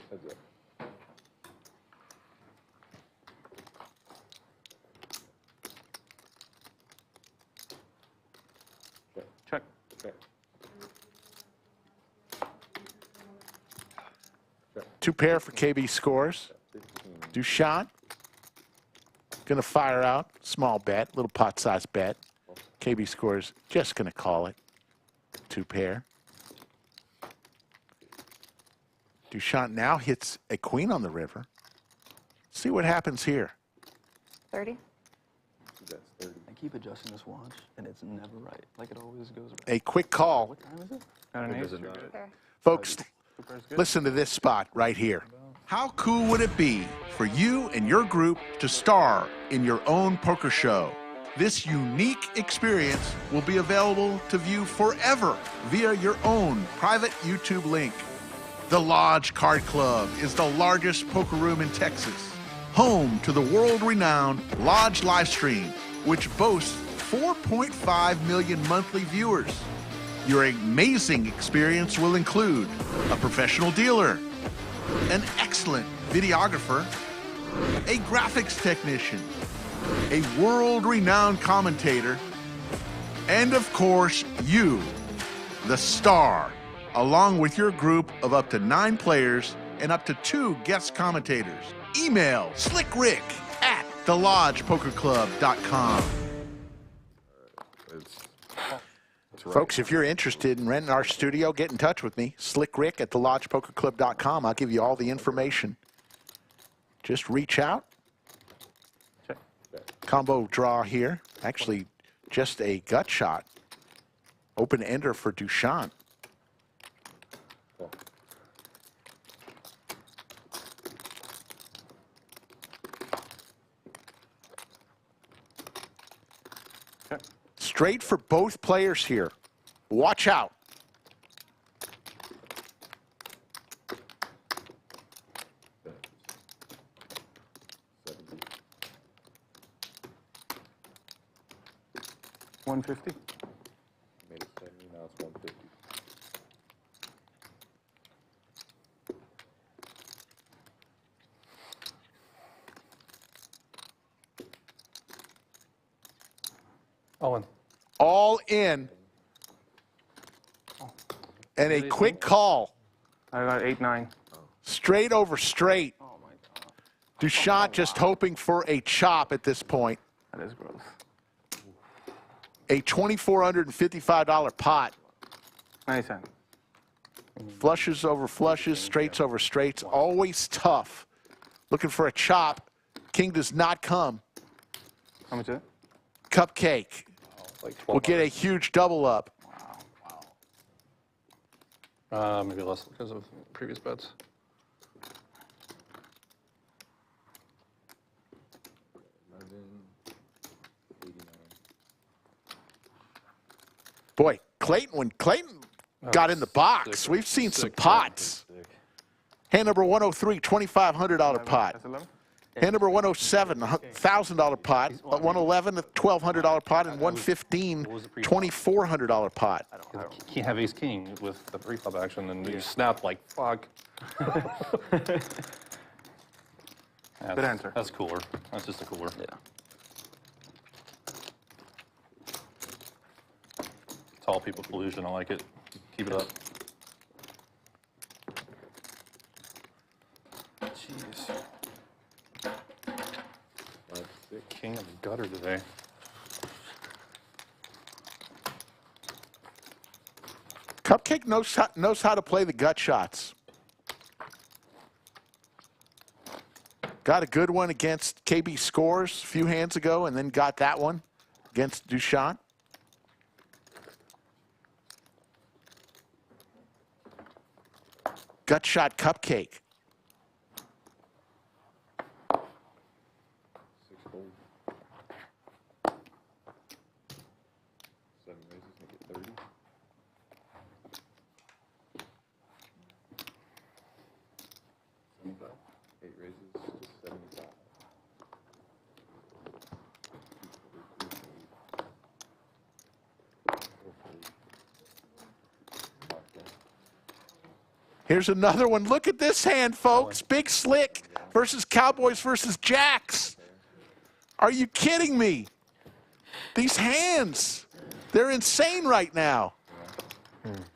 Heads up. Check. Check. 2 pair for KB scores. 15. Dushyant going to fire out. Small bet, little pot-sized bet. KB scores just going to call it. 2 pair. Dushyant now hits a queen on the river. See what happens here. 30. That's 30. I keep adjusting this watch, and it's never right. Like it always goes right. A quick call. What time is it? Got an ace. doesn't You're matter. good. Fair. Folks, Super's good. listen to this spot right here. How cool would it be for you and your group to star in your own poker show? This unique experience will be available to view forever via your own private YouTube link. The Lodge Card Club is the largest poker room in Texas, home to the world-renowned Lodge Livestream, which boasts 4.5 million monthly viewers. Your amazing experience will include a professional dealer, an excellent videographer, a graphics technician, a world-renowned commentator, and of course, you, the star, along with your group of up to 9 players and up to 2 guest commentators. Email slickrick@thelodgepokerclub.com. Folks, if you're interested in renting our studio, get in touch with me. slickrick@thelodgepokerclub.com. I'll give you all the information. Just reach out. Check. Combo draw here. Actually, just a gut shot. Open ender for Dushyant. Straight for both players here. Watch out. $150. Made it 70, now it's 150. Owen. All in. And a quick call. I got 8-9. Straight over straight. Oh my god. Dushyant just hoping for a chop at this point. That is gross. A $2,455 pot. 90 cents. Flushes over flushes, straights over straights. Always tough. Looking for a chop. King does not come. How much is it? Cupcake Like will get a huge double up. Maybe less because of previous bets. Boy, Clayton, when Clayton got in the box, sick. we've seen some Sick. pots. Hand number 103, $2,500 pot. That's 11? Hand number 107, $1,000 pot. 111, a $1,200 pot, and 115, $2,400 pot. You can't have ace king with the pre-flop action, and you snap like fuck. Good answer. That's cooler. That's just a cooler. Yeah. Tall people collusion. I like it. Keep it up. Jeez. King of the gutter today. Cupcake knows how to play the gut shots. Got a good one against KB Scores a few hands ago, and then got that one against Dushyant. Gut shot Cupcake. Here's another one. Look at this hand, folks. Big Slick versus Cowboys versus Jacks. Are you kidding me? These hands, they're insane right now.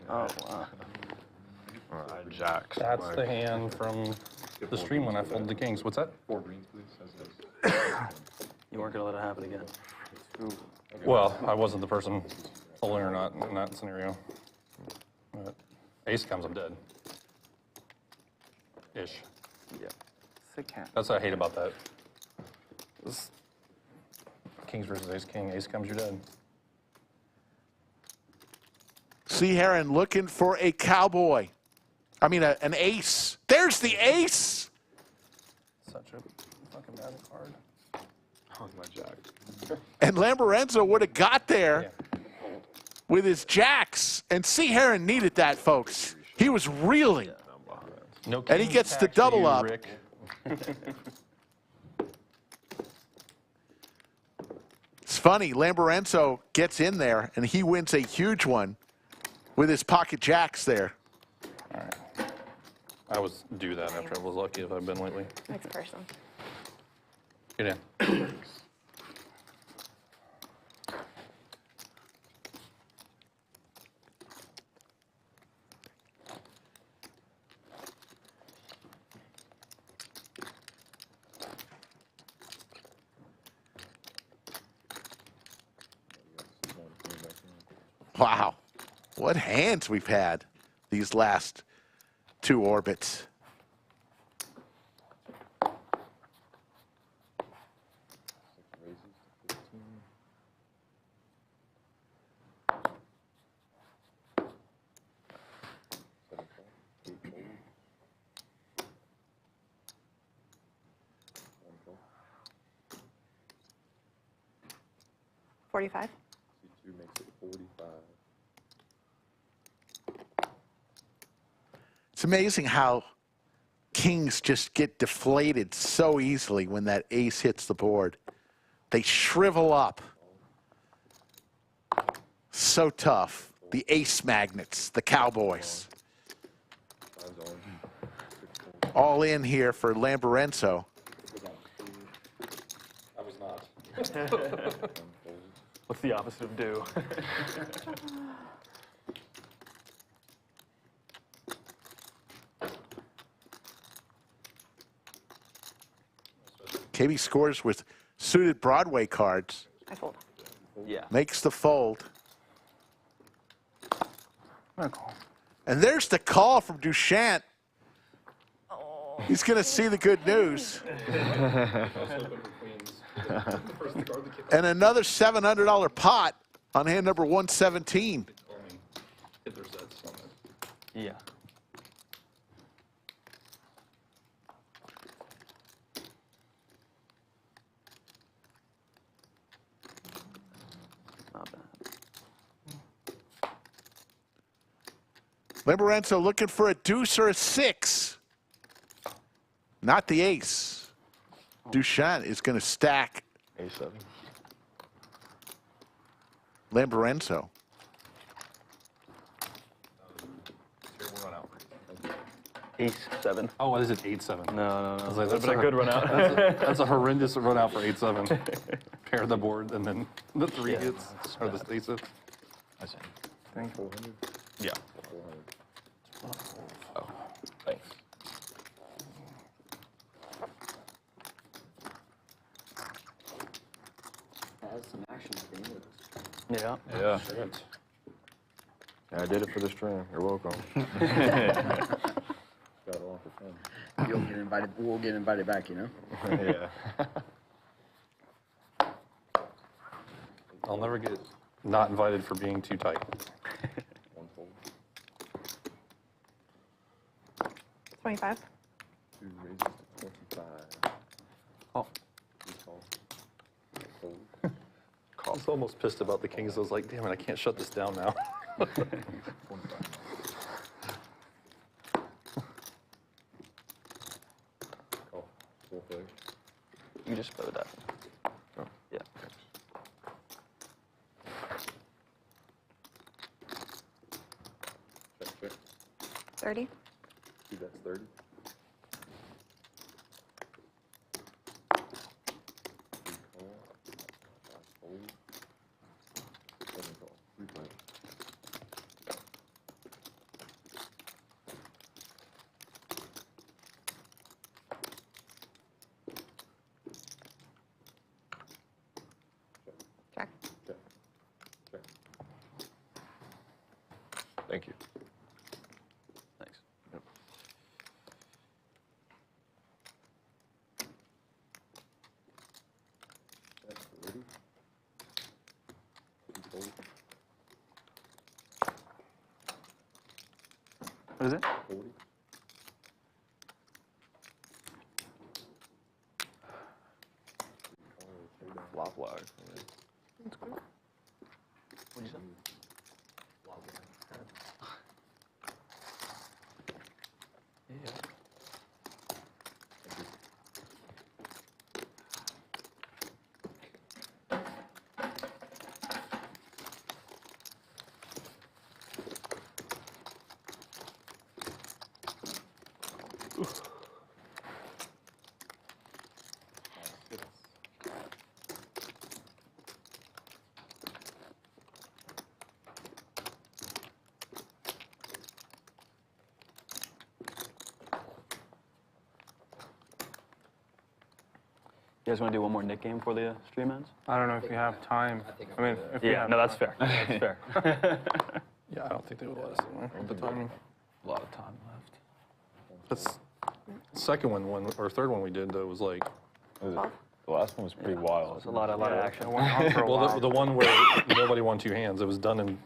Oh, wow. Jacks. That's the hand from the stream when I folded the kings. What's that? 4 greens, please. You weren't going to let it happen again. Well, I wasn't the person folding or not in that scenario. But ace comes, I'm dead. Ish. Yeah. Sick hand. That's what I hate about that. This kings versus ace king. Ace comes, you're dead. C-Herron looking for a cowboy. I mean, an ace. There's the ace. Such a fucking bad card. Oh, my jack. And Lamborenzo would have got there with his jacks. And C-Herron needed that, folks. He was reeling. No And he king gets the tax for double you, up. Rick. It's funny, Lamborenzo gets in there, and he wins a huge one with his pocket jacks there. All right. I was due that after I was lucky if I've been lately. Next person. Get in. Wow, what hands we've had these last 2 orbits. $45. C2 makes it 45. It's amazing how kings just get deflated so easily when that ace hits the board. They shrivel up. So tough. The ace magnets, the Cowboys. All in here for Lamborenzo. I was not. What's the opposite of do? KB Scores with suited Broadway cards. I fold. Yeah. Makes the fold. And there's the call from Dushyant. He's going to see the good news. And another $700 pot on hand number 117. Yeah. Not bad. Lamborenzo looking for a deuce or a 6. Not the ace. Dushyant is going to stack A7. Lamborenzo. Ace 7. Oh, what is it? 8-7. No. I was like, That's a good run out. That's a horrendous run out for 8-7. Pair the board and then the 3 hits or the aces. I see. Thank you. Yeah. Oh, thanks. Has some action at the end of this. Yeah. Yeah. Yeah, I did it for the stream. You're welcome. Got it on for 10. You'll get invited. We'll get invited back. You know. Yeah. I'll never get not invited for being too tight. One fold. 25. 2 raises to 25. Oh. 3 calls. Fold. I was almost pissed about the kings. I was like, damn it, I can't shut this down now. 25. Call. Full flag. You just play with that. Oh. Yeah. Check, check. 30. 2 bets 30. Check. Check. Check. Thank you. Thanks. Yep. That's 30. 2 fold. What is it? 40. Flop wire. What'd you say? Yeah. You guys want to do one more Nik game before the stream ends? I don't know if you have time. I mean, if you Yeah, have no, that's fair. That's fair. Yeah, I don't think they would let us anyway. the time. A lot of time left. That's second one, or third one we did though was like, Was it? The last one was pretty wild. There's a lot of action. It went on for a well, while. the one where nobody won 2 hands. It was done in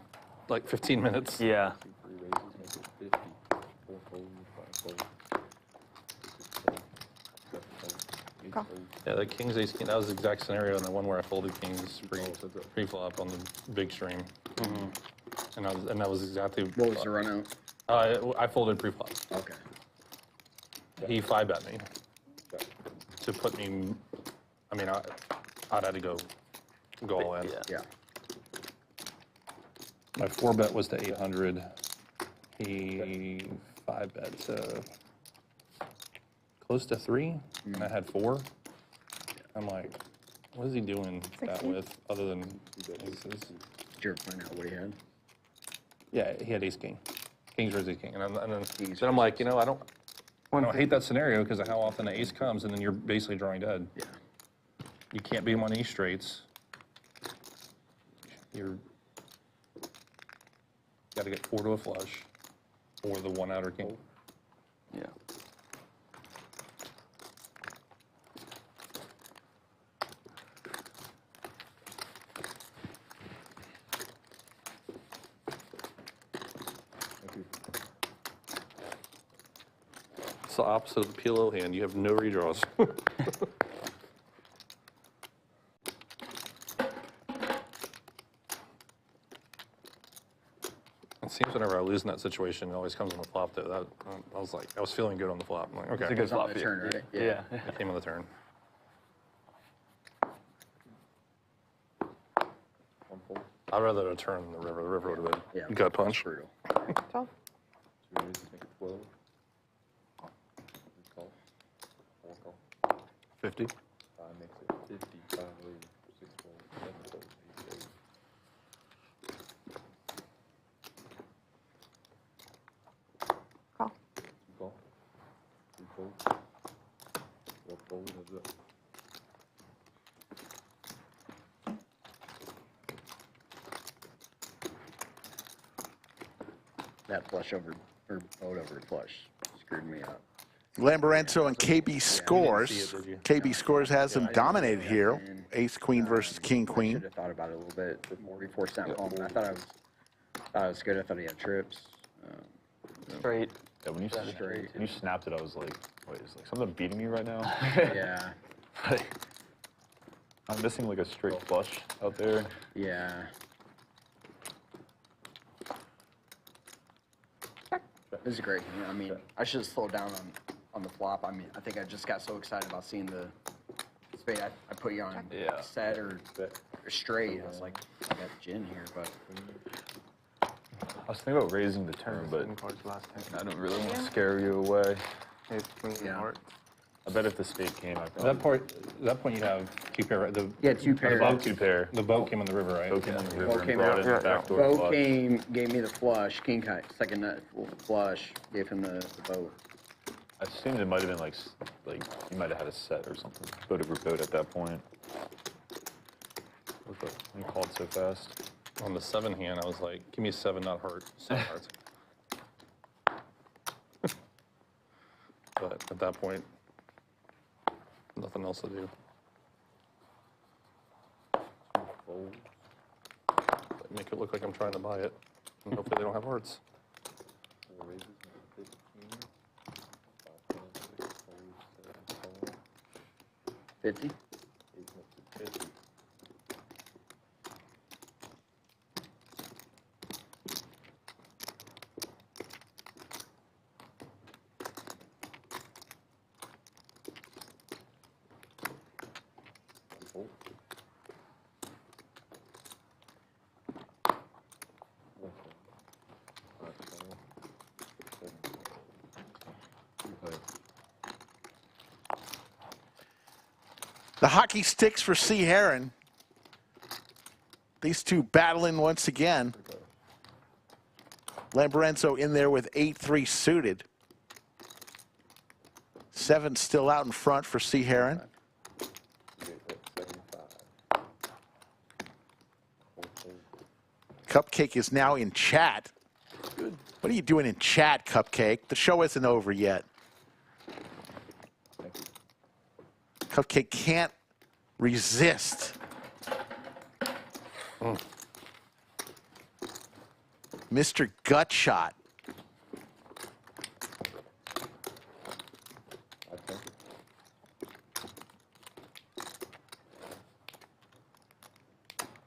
like 15 minutes. Yeah. 3 raises make it 50. 4 fold. 5 fold. 6 fold. 7 fold. 8 Go. fold. Yeah, the kings ace king. That was the exact scenario, and the one where I folded kings pre-flop on the big stream. And that was exactly. What was the run out? I folded pre-flop. Okay. He 5-bet me to put me. I mean, I'd had to go all in. Yeah. Yeah. My 4-bet was to 800. He 5-bet to close to 3, and I had 4. I'm like, what is he doing that 16? with other than aces? Did you ever find out what he had? Yeah, he had ace king, kings versus ace king, and then I'm like, you know, I don't hate that scenario because of how often the ace comes, and then you're basically drawing dead. Yeah. You can't beat him on ace straights. You're got to get 4 to a flush, or the 1 outer king. Yeah. It's the opposite of the PLO hand. You have no redraws. It seems whenever I lose in that situation, it always comes on the flop, though. That, I was feeling good on the flop. I'm like, okay. It's a good flop on the here. turn, right? Yeah. It came on the turn. I'd rather a turn than the river. The river would have been gut punch. Brutal. 12. 50. Makes it 55, 6 fold, 7 fold, 8 fold. Call. Call. 3 fold. 4 fold, heads up. That flush over, or boat over flush screwed me up. Lamborenzo and KB Scores. see it, did you? KB Scores has him dominated here. Ace Queen versus King I Queen. should have thought about it a little bit more before snap home. I thought I was good. I thought he had trips. Straight. Yeah, when Straight. you snapped it, I was like, wait, is like something beating me right now? Yeah, I'm missing like a straight flush out there. yeah. This is great. I mean, I should have slowed down on the flop. I mean, I think I just got so excited about seeing the spade. I put you on Yeah. set or straight. I was like, I got gin here, but I was thinking about raising the turn, but Seven cards last time. I don't really want to scare you away. Ace Queen Yeah. heart. I bet if the spade came, I At probably that point, you have two pair, right? The, yeah, two pairs. boat two pair. the boat came on the river, right? Boat came on the river Boat and came brought out. in Yeah, the backdoor Bo flush. came, gave me the flush. King second nut flush, gave him the boat. I assumed it might have been like you might have had a set or something. Boat over boat at that point. You called so fast. On the 7 hand, I was like, give me 7, not heart. 7 hearts. But at that point, nothing else to do. Make it look like I'm trying to buy it. And hopefully they don't have hearts. 50. The hockey sticks for C-Herron. These two battling once again. Lamborenzo in there with 8-3 suited. 7 still out in front for C-Herron. Cupcake is now in chat. What are you doing in chat, Cupcake? The show isn't over yet. Cupcake can't resist. Mr. Gutshot.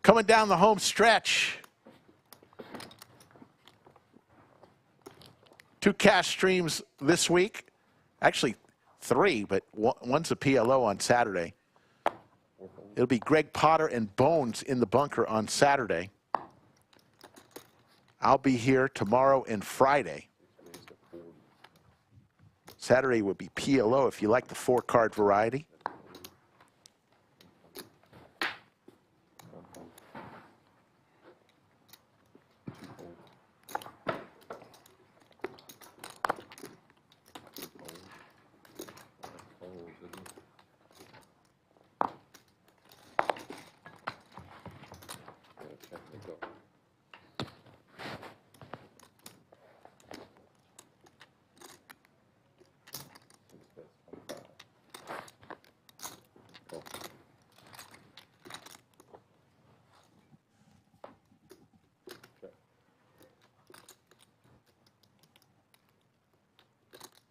Coming down the home stretch. 2 cash streams this week. Actually, 3, but one's a PLO on Saturday. It'll be Greg Potter and Bones in the bunker on Saturday. I'll be here tomorrow and Friday. Saturday would be PLO if you like the 4-card variety.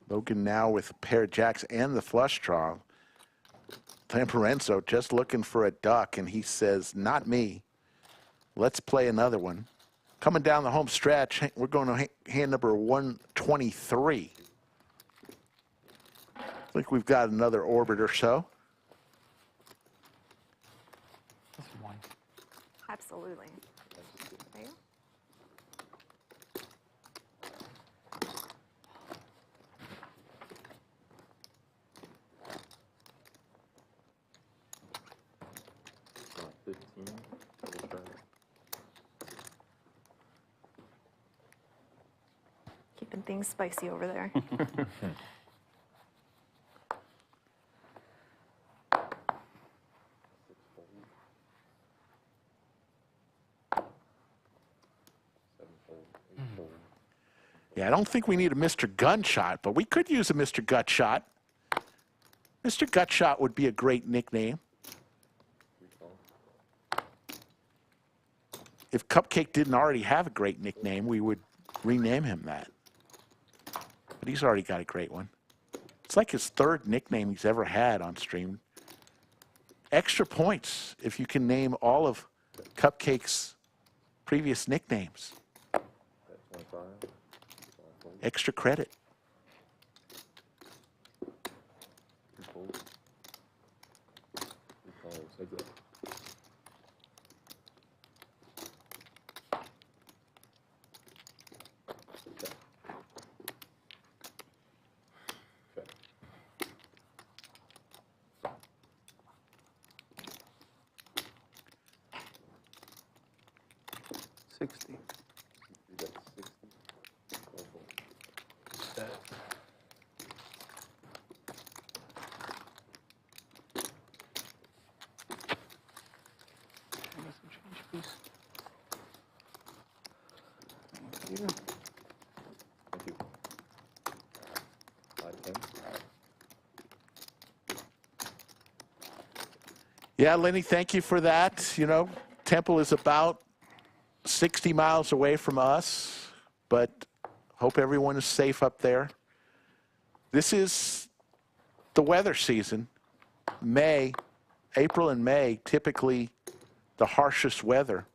Logan now with a pair of jacks and the flush draw. Lamborenzo just looking for a duck, and he says, not me. Let's play another one. Coming down the home stretch, we're going to hand number 123. I think we've got another orbit or so. Absolutely. There you go. Keeping things spicy over there. Yeah, I don't think we need a Mr. Gunshot, but we could use a Mr. Gutshot. Mr. Gutshot would be a great nickname. If Cupcake didn't already have a great nickname, we would rename him that. But he's already got a great one. It's like his third nickname he's ever had on stream. Extra points if you can name all of Cupcake's previous nicknames. Extra credit. Yeah, Lenny, thank you for that. You know, Temple is about 60 miles away from us, but hope everyone is safe up there. This is the weather season. April and May, typically the harshest weather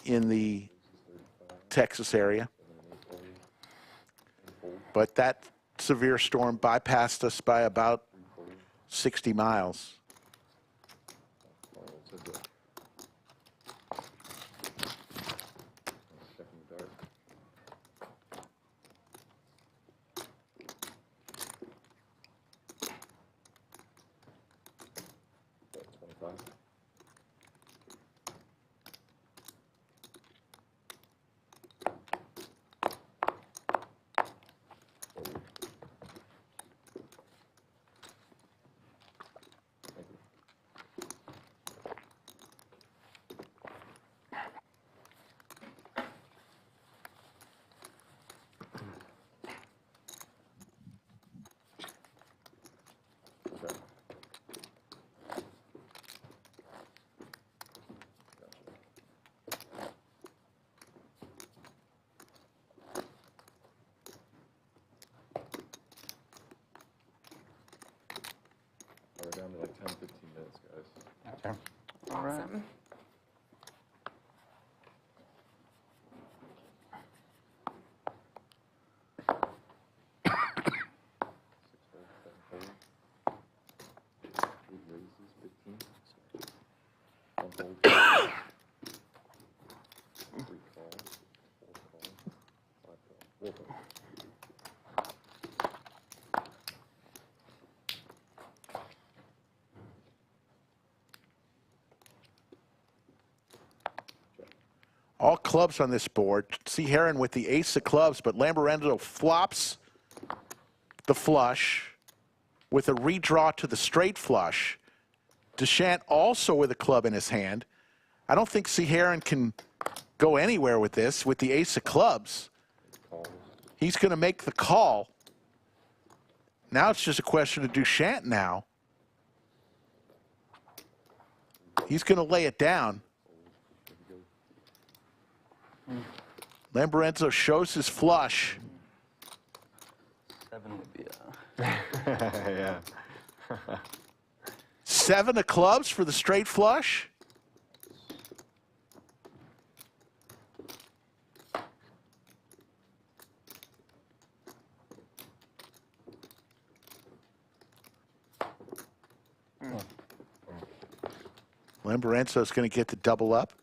in the Texas area. But that severe storm bypassed us by about 60 miles. We're down to like 10, 15 minutes, guys. Okay. Awesome. All clubs on this board. C-Herron with the ace of clubs, but Lamborenzo flops the flush with a redraw to the straight flush. Dushyant also with a club in his hand. I don't think C-Herron can go anywhere with this, with the ace of clubs. He's going to make the call. Now it's just a question of Dushyant now. He's going to lay it down. Lamborenzo shows his flush. 7 would be Yeah. 7 of clubs for the straight flush. Lamborenzo is going to get the double up.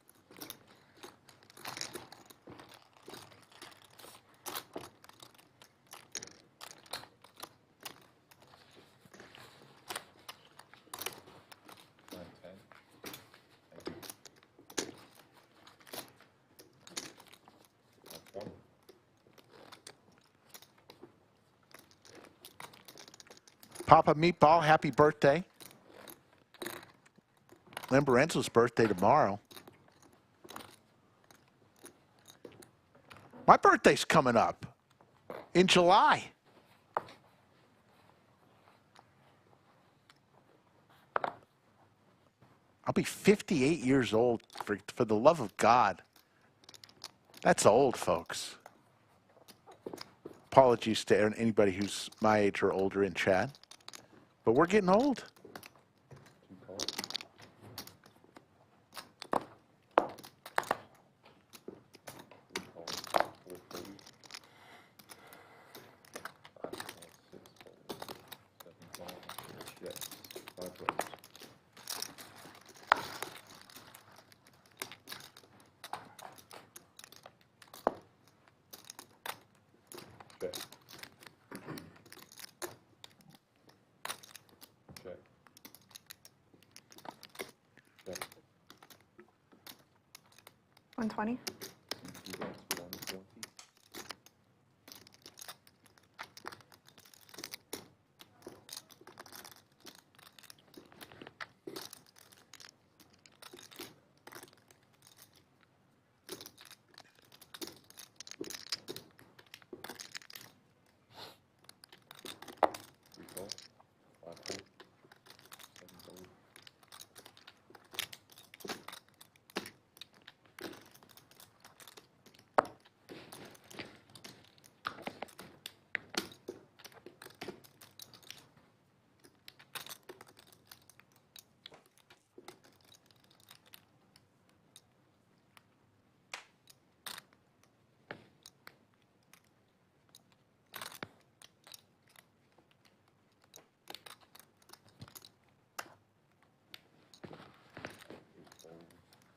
Papa Meatball, happy birthday. Lamborenzo's birthday tomorrow. My birthday's coming up in July. I'll be 58 years old, for the love of God. That's old, folks. Apologies to anybody who's my age or older in chat. But we're getting old. Check. 120.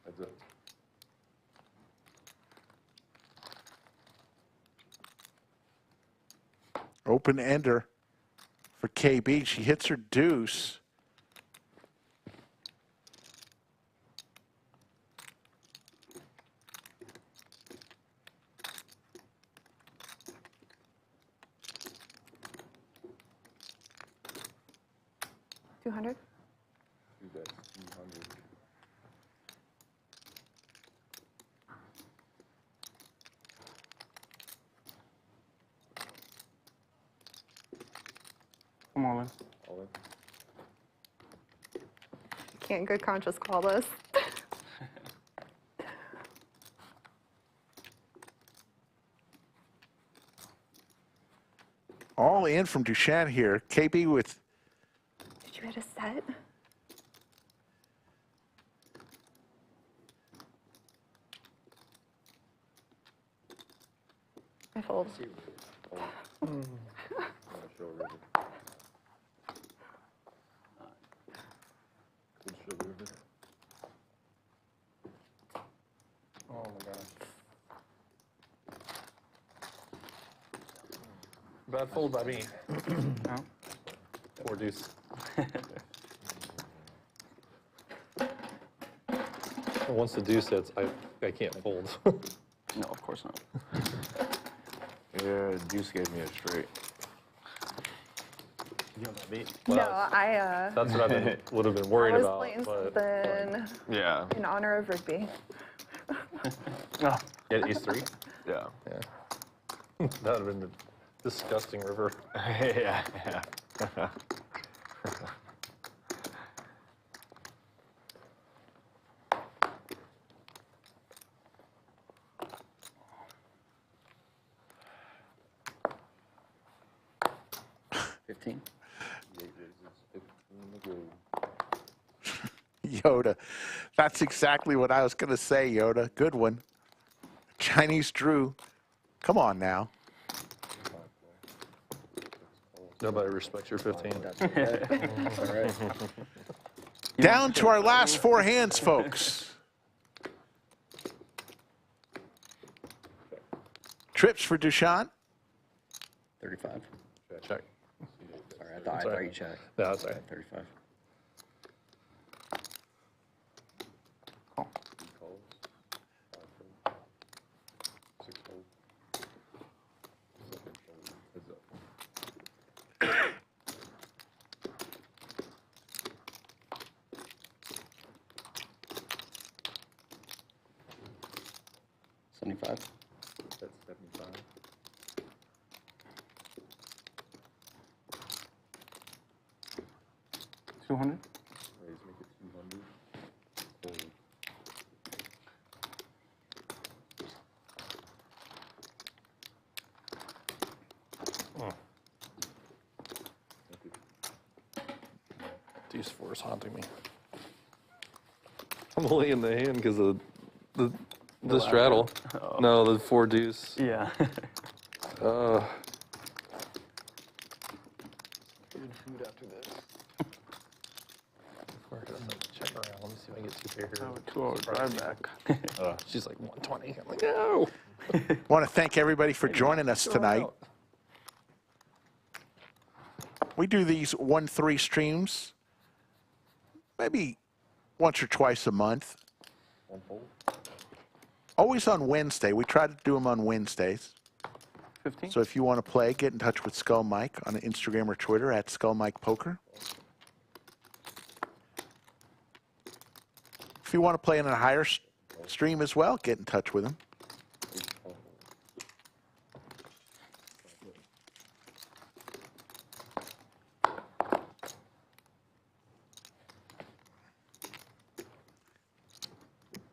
That's it. Open ender for KB. She hits her deuce. $200. Do that 200. Come on, man. All in. Can't good conscious call this. All in from Dushyant here. KB with... Did you hit a set? I fold. Oh my gosh. Bad fold by me. Four deuce. Once the deuce hits, I can't fold. No, of course not. Yeah, Deuce gave me a straight. You know that beat? No, Wow. That's what I would have been worried I was about. playing but, something Yeah. in honor of rugby. yeah, ace three. Yeah. Yeah. That would have been a disgusting river. Yeah. Yeah. 15. Yoda. That's exactly what I was going to say, Yoda. Good one. Chinese Drew. Come on now. Nobody respects your 15. That's okay. All right. Down to our last four hands, folks. Trips for Dushyant. 35. Check. Sorry, I thought you checked. No, that's all right. 35. That's 75. 200. Raise, make it 200. Fold. Deuce 4 is haunting me. I'm only in the hand because of the straddle. Oh. No, the 4 deuce. Yeah. Uh, Good food after this. check around. Let me see if I can get 2 pair here. 2 hour drive back. She's like 120. I'm like, no. Want to thank everybody for joining us Throw it tonight. out. We do these 1-3 streams maybe once or twice a month. One fold. Always on Wednesday. We try to do them on Wednesdays. 15. So if you want to play, get in touch with Skull Mike on Instagram or Twitter at Skull Mike Poker. If you want to play in a higher stream as well, get in touch with him.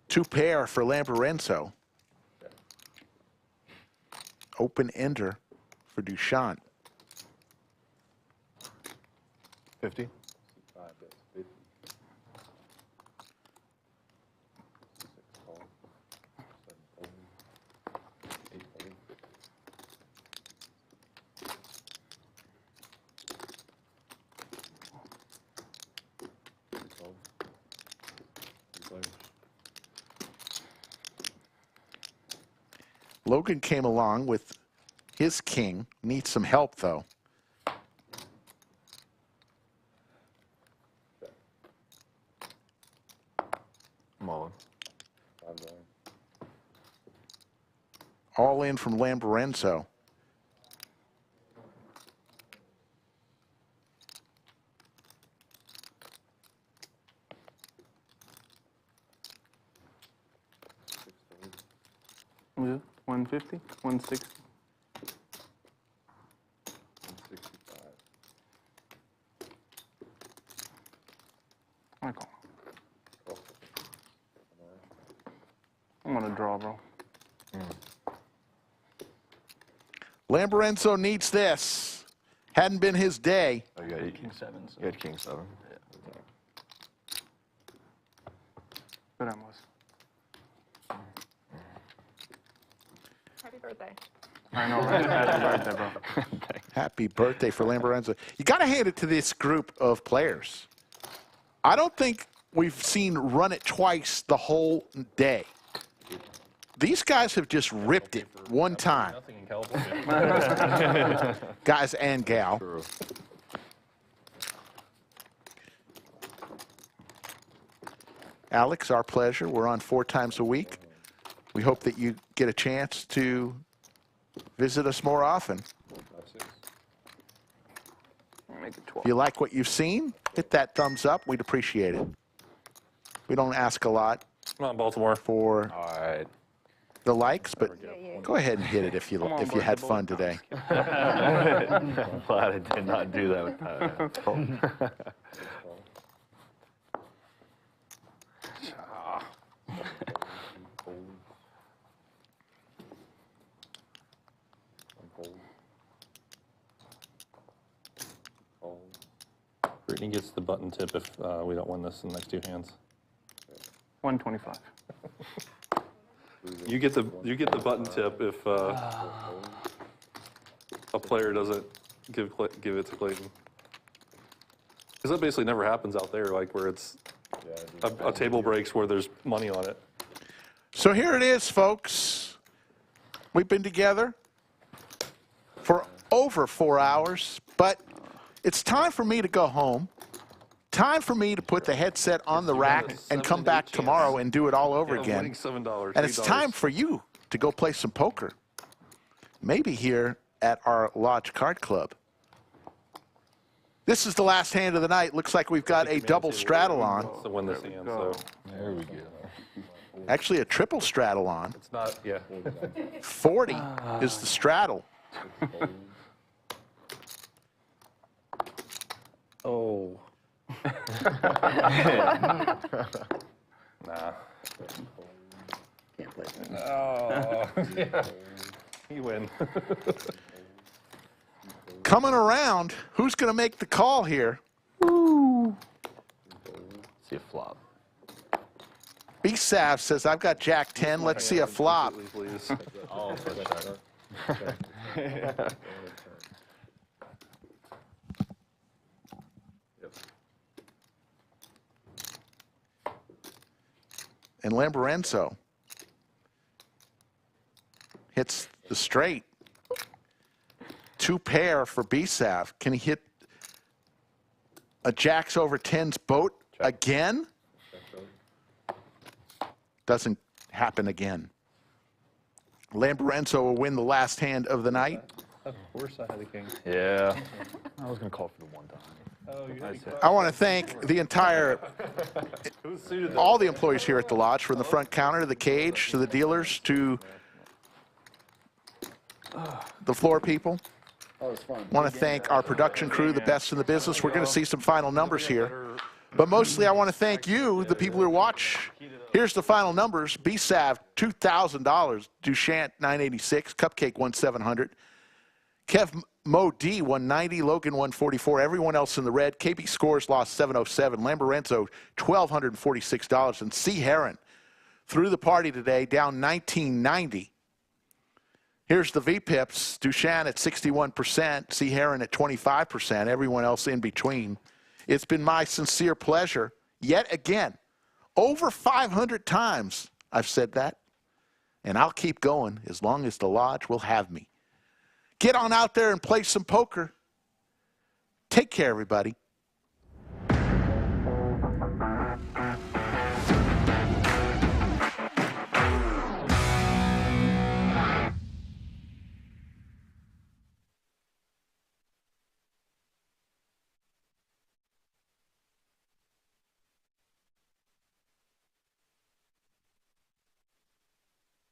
Two pair for Lamborenzo. Open ender for Dushyant. 50. 5, that's 50. 6 call. 7 fold. 8 fold. 2 call. 3 players. Logan came along with his king. Needs some help, though. I'm all in. 5 going. All in from Lamborenzo. Yeah, 150, 160. 165. I call. Call. I'm gonna draw, bro. Lamborenzo needs this. Hadn't been his day. Oh, you got King 7. So. You had King 7. Good on was. Happy birthday. I know, right? Happy birthday, bro. Happy birthday for Lamborenzo. You got to hand it to this group of players. I don't think we've seen run it twice the whole day. These guys have just ripped it one time. Nothing in California. Guys and gal. True. Alex, our pleasure. We're on 4 times a week. We hope that you get a chance to visit us more often. 5, 6. Make it If 12. you like what you've seen, hit that thumbs up. We'd appreciate it. We don't ask a lot Come on, Baltimore. for All right. the likes, but go ahead and hit it if you Come on, if you had Birthday fun Boy. today. I'm glad I did not do that with that. Fold. 1 fold. Brittany gets the button tip if we don't win this in the next 2 hands. 125. You get the button tip if a player doesn't give it to Clayton. Because that basically never happens out there, like where it's a table breaks where there's money on it. So here it is, folks. We've been together for over 4 hours, but it's time for me to go home. Time for me to put the headset on the rack and come back tomorrow and do it all over again. Winning $7. And it's $8. time for you to go play some poker. Maybe here at our Lodge Card Club. This is the last hand of the night. Looks like we've got a double straddle on. To win this hand, so There we go. Actually, a triple straddle on. it's not. Yeah. 40 is the straddle. Oh. Nah. Can't play that. Oh. Yeah. You win. Coming around, who's going to make the call here? See a flop. B-Sav says, I've got Jack 10. Let's see a flop. Please. Oh, for sure. And Lamborenzo hits the straight. 2 pair for B-Sav. Can he hit a jacks over 10s boat again? Doesn't happen again. Lamborenzo will win the last hand of the night. Of course I had a king. Yeah. I was going to call for the 1 time. Oh, you I want to thank the entire, all the employees here at the lodge, from the front counter to the cage to the dealers to the floor people. Oh, it's fun. Want to thank our production crew, the best in the business. We're going to see some final numbers here. But mostly I want to thank you, the people who watch. Here's the final numbers. B-Sav, $2,000. Dushyant, $986. Cupcake, $1,700. Kev Mo D, $190. Logan, $144. Everyone else in the red. KB Scores lost $707. Lamborenzo, $1,246. And C-Herron through the party today, down $1,990. Here's the VPIPs. Dushyant at 61%. C-Herron at 25%. Everyone else in between. It's been my sincere pleasure, yet again, over 500 times I've said that, and I'll keep going as long as the lodge will have me. Get on out there and play some poker. Take care, everybody.